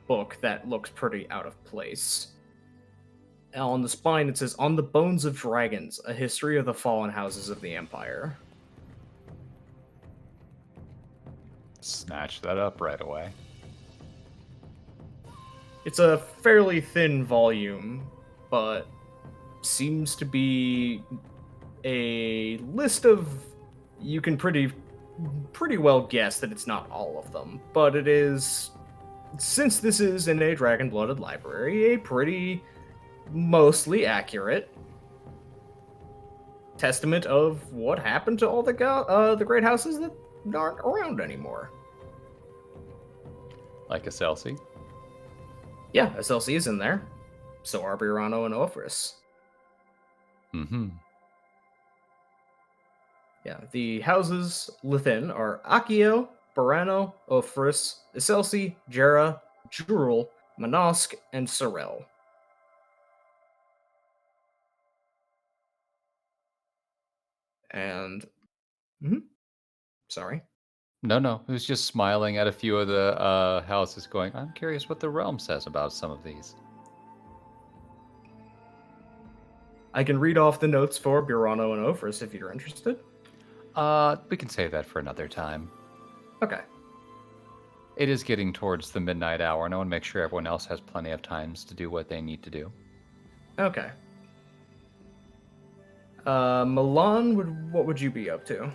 book that looks pretty out of place. On the spine it says, "On the Bones of Dragons, a history of the fallen houses of the Empire." Snatch that up right away. It's a fairly thin volume, but seems to be a list of, you can pretty well guess that it's not all of them, but it is, since this is in a dragon-blooded library, a pretty mostly accurate testament of what happened to all the great houses that aren't around anymore. Like a Celsi. Yeah, SLC is in there. So are Burano and Ophrys. Mm-hmm. Yeah, the houses within are Akio, Burano, Ophrys, Iselsi, Jera, Jurul, Manosk, and Sorel. And... Sorry. No. He was just smiling at a few of the houses going, I'm curious what the realm says about some of these. I can read off the notes for Burano and Ophrys if you're interested. We can save that for another time. Okay. It is getting towards the midnight hour, and I want to make sure everyone else has plenty of times to do what they need to do. Okay. Milan, what would you be up to?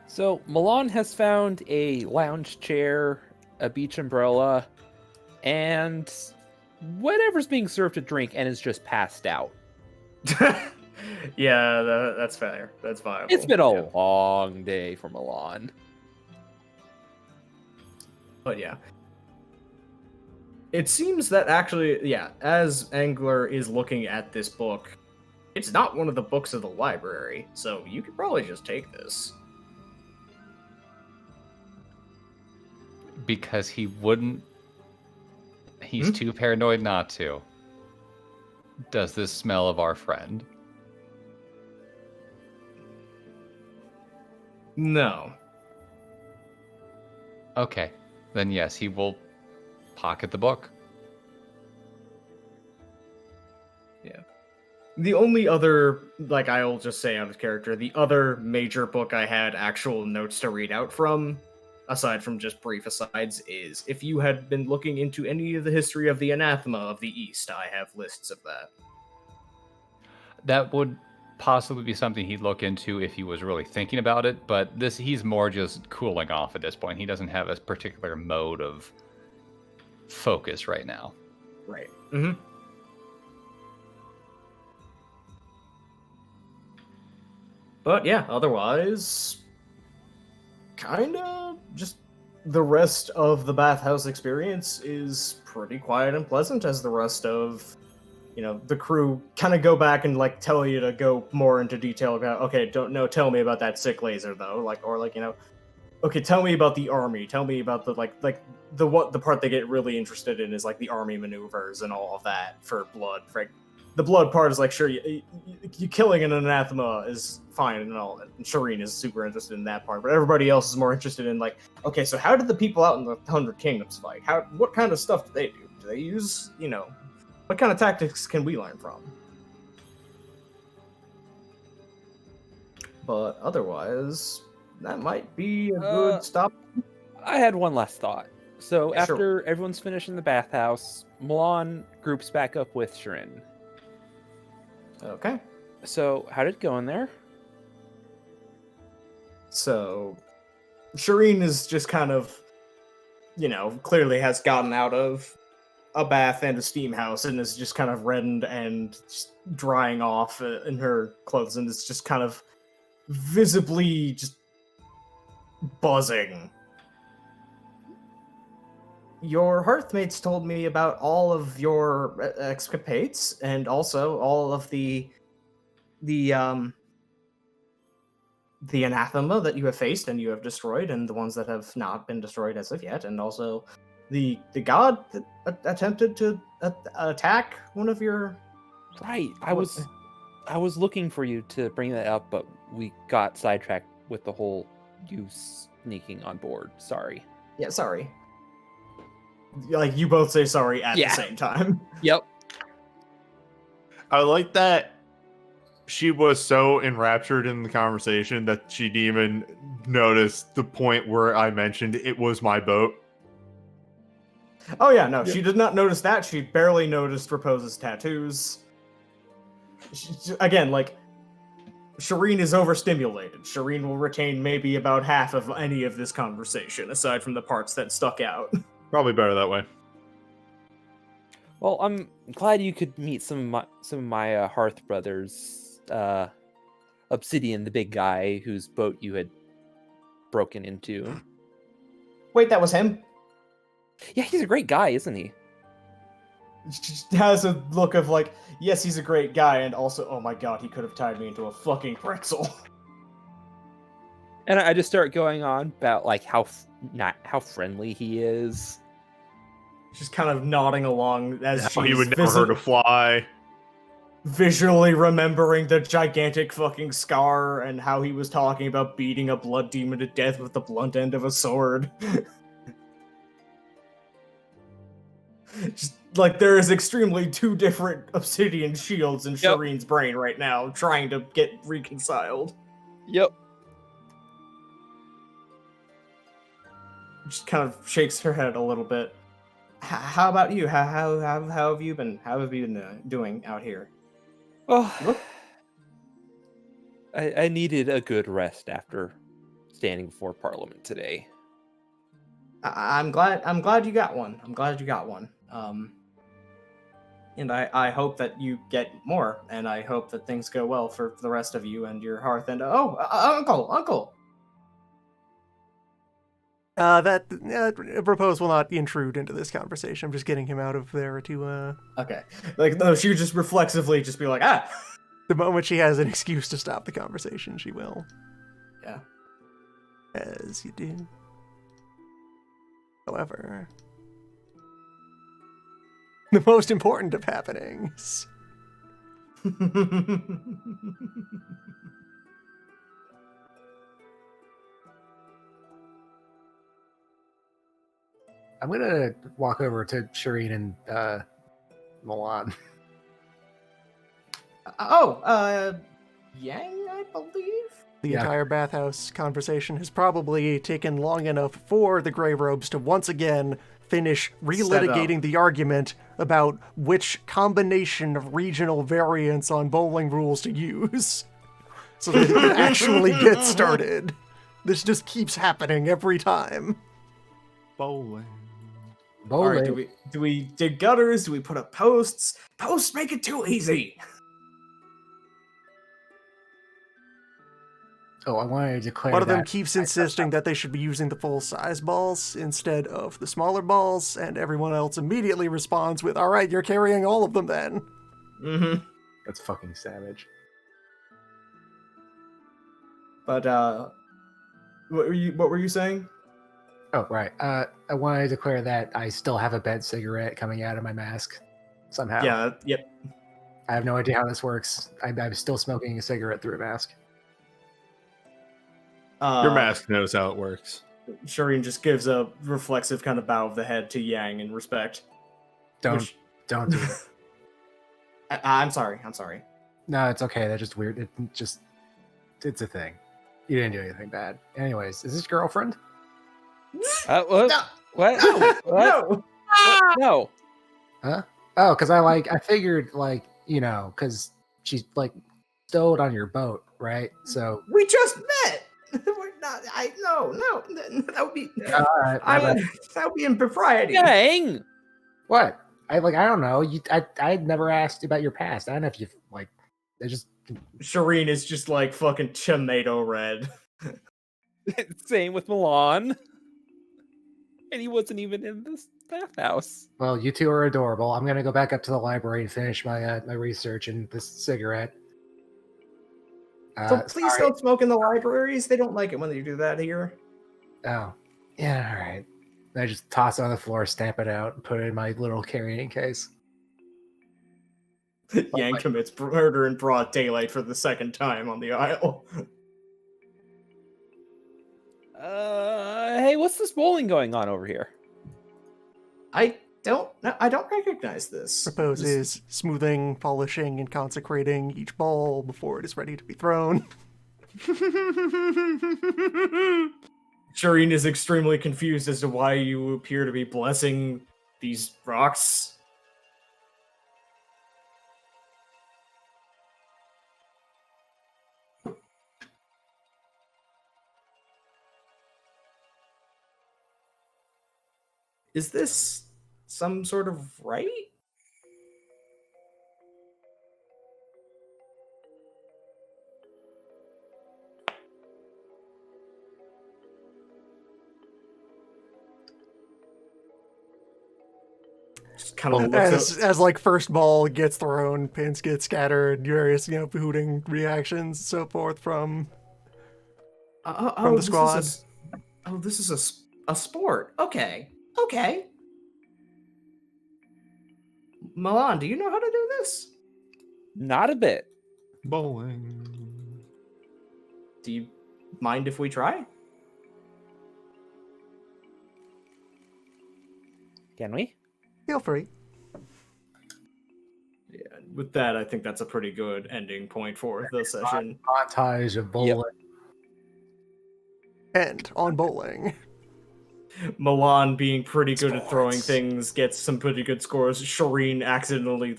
So Milan has found a lounge chair, a beach umbrella, and whatever's being served to drink, and is just passed out. Yeah, that's fair. That's viable. It's been a long day for Milan. But yeah. It seems that actually, yeah, as Angler is looking at this book, it's not one of the books of the library, so you could probably just take this. Because he wouldn't... He's too paranoid not to. Does this smell of our friend? No. Okay. Then yes, he will pocket the book. Yeah. The only other, like I'll just say out of character, the other major book I had actual notes to read out from, aside from just brief asides, is if you had been looking into any of the history of the anathema of the East, I have lists of that. That would possibly be something he'd look into if he was really thinking about it, but he's more just cooling off at this point. He doesn't have a particular mode of focus right now. Right. But yeah, otherwise, kinda just the rest of the bathhouse experience is pretty quiet and pleasant, as the rest of, the crew kind of go back and like tell you to go more into detail about, okay, tell me about that sick laser though, okay, tell me about the army, tell me about the part they get really interested in is like the army maneuvers and all of that for blood. The blood part is like, sure, you killing an anathema is fine and all, and Shireen is super interested in that part, but everybody else is more interested in like, okay, so how did the people out in the 100 Kingdoms fight? What kind of stuff do they do? Do they use, what kind of tactics can we learn from? But otherwise, that might be a good stop. I had one last thought. So Yeah, after sure. everyone's finished in the bathhouse, Milan groups back up with Shirin. Okay. So how did it go in there? So, Shireen is just kind of, clearly has gotten out of a bath and a steam house and is just kind of reddened and just drying off in her clothes and is just kind of visibly just buzzing. Your hearthmates told me about all of your escapades and also all of the anathema that you have faced and you have destroyed, and the ones that have not been destroyed as of yet, and also the god that attempted to attack one of your... Right. I was looking for you to bring that up, but we got sidetracked with the whole you sneaking on board. Sorry. Yeah, sorry. Like, you both say sorry at the same time. Yep. I like that she was so enraptured in the conversation that she didn't even notice the point where I mentioned it was my boat. Oh yeah, no, she did not notice that. She barely noticed Raposa's tattoos. Again, like, Shireen is overstimulated. Shireen will retain maybe about half of any of this conversation, aside from the parts that stuck out. Probably better that way. Well, I'm glad you could meet some of my Hearth brothers. Obsidian, the big guy whose boat you had broken into. Wait, that was him? Yeah, he's a great guy, isn't he? Just has a look of like, yes, he's a great guy, and also, oh my god, he could have tied me into a fucking pretzel. And I just start going on about like how friendly he is. Just kind of nodding along as How he she's would never hurt a fly. visually remembering the gigantic fucking scar and how he was talking about beating a blood demon to death with the blunt end of a sword. Just like there is extremely two different obsidian shields in Yep. Shireen's brain right now, trying to get reconciled. Yep. Just kind of shakes her head a little bit. How about you? How have you been? How have you been doing out here? Oh, Look. I needed a good rest after standing before Parliament today. I'm glad you got one. I'm glad you got one. And I hope that you get more, and I hope that things go well for the rest of you and your hearth. And uncle. Repose will not intrude into this conversation. I'm just getting him out of there to, Okay, like no, she would just reflexively just be like, ah. the moment she has an excuse to stop the conversation, she will. Yeah. As you do. However, the most important of happenings. I'm gonna walk over to Shireen and Milan. Yang, I believe. The Yeah. entire bathhouse conversation has probably taken long enough for the Grey Robes to once again finish relitigating the argument about which combination of regional variants on bowling rules to use. So that it can actually get started. This just keeps happening every time. Bowling. All right, Bowling. do we dig gutters? Do we put up posts? Posts make it too easy. Oh, I wanted to declare One of them that keeps insisting that they should be using the full-size balls instead of the smaller balls, and everyone else immediately responds with, all right, you're carrying all of them then. Mm-hmm. That's fucking savage. But what were you saying? Oh, right. I wanted to declare that I still have a bent cigarette coming out of my mask somehow. Yeah. Yep. I have no idea how this works. I'm still smoking a cigarette through a mask. Your mask knows how it works. Shireen just gives a reflexive kind of bow of the head to Yang in respect. Don't Which- don't do it. I'm sorry. No, it's okay. That's just weird. It's a thing. You didn't do anything bad. Anyways, is this your girlfriend? What? No. What? No. What? No. What? No. Huh? Oh, because I figured because she's stowed on your boat, right? So We just met. We're not. No. That would be. all right, my bad. That would be impropriety. Dang. What? I don't know. I never asked about your past. I don't know if you I just Shireen is just like fucking tomato red. Same with Milan. And he wasn't even in this bathhouse. well, you two are adorable. I'm gonna go back up to the library and finish my my research and this cigarette. So please Sorry. don't smoke in the libraries. They don't like it when you do that here. Oh, yeah, all right. I just toss it on the floor, stamp it out, and put it in my little carrying case. Yang commits murder in broad daylight for the second time on the aisle. Hey, what's this bowling going on over here? I don't recognize this. Repose is smoothing, polishing, and consecrating each ball before it is ready to be thrown. Shireen is extremely confused as to why you appear to be blessing these rocks. Is this some sort of right? Just kind of looks up. As like first ball gets thrown, pins get scattered, various hooting reactions, so forth from the squad. This is a sport. Okay. Milan, do you know how to do this? Not a bit. Bowling. Do you mind if we try? Can we? Feel free. Yeah, with that, I think that's a pretty good ending point for the session. Montage of bowling. And on bowling. Milan being pretty good at throwing Sports. things, gets some pretty good scores. Shireen accidentally,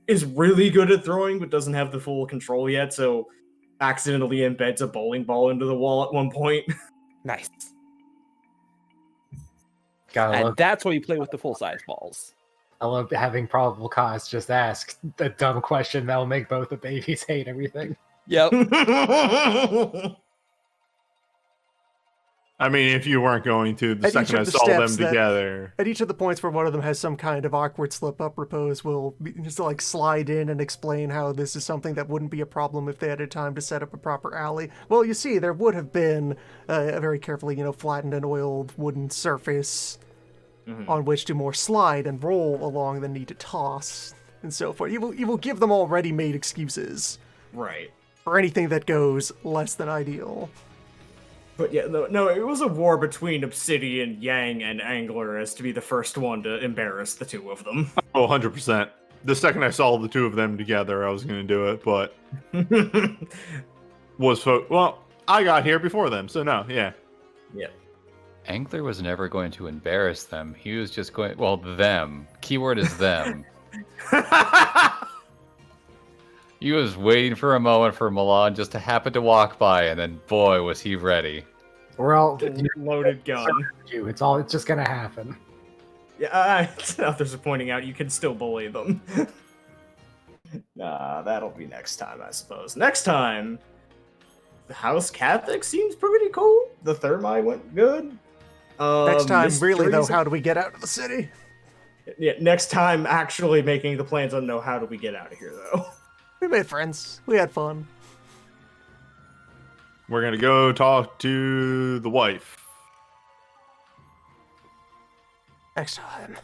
is really good at throwing, but doesn't have the full control yet, so accidentally embeds a bowling ball into the wall at one point. Nice. Gotta And love, that's why you play with the full-size balls. I love having probable cause just ask the dumb question that will make both the babies hate everything. Yep. I mean, if you weren't going to, the At each second of I the saw them steps that- together. At each of the points where one of them has some kind of awkward slip-up repose, we'll just like slide in and explain how this is something that wouldn't be a problem if they had time to set up a proper alley. Well, you see, there would have been a very carefully, flattened and oiled wooden surface on which to more slide and roll along than need to toss and so forth. You will give them all ready-made excuses Right. for anything that goes less than ideal. But yeah, no, it was a war between Obsidian, Yang, and Angler as to be the first one to embarrass the two of them. Oh, 100%. The second I saw the two of them together, I was going to do it, but well, I got here before them, so no, yeah. Yeah. Angler was never going to embarrass them. He was just going, well, them. Keyword is them. He was waiting for a moment for Milan just to happen to walk by, and then boy, was he ready. We're all Loaded gun. It's just gonna happen. Yeah, others are pointing out you can still bully them. Nah, that'll be next time, I suppose. Next time, the House Catholic seems pretty cool. The Thermae went good. Next time, really though, Mysteries- how do we get out of the city? Yeah, next time, actually making the plans on how do we get out of here, though. We made friends. We had fun. We're going to go talk to the wife. Next time.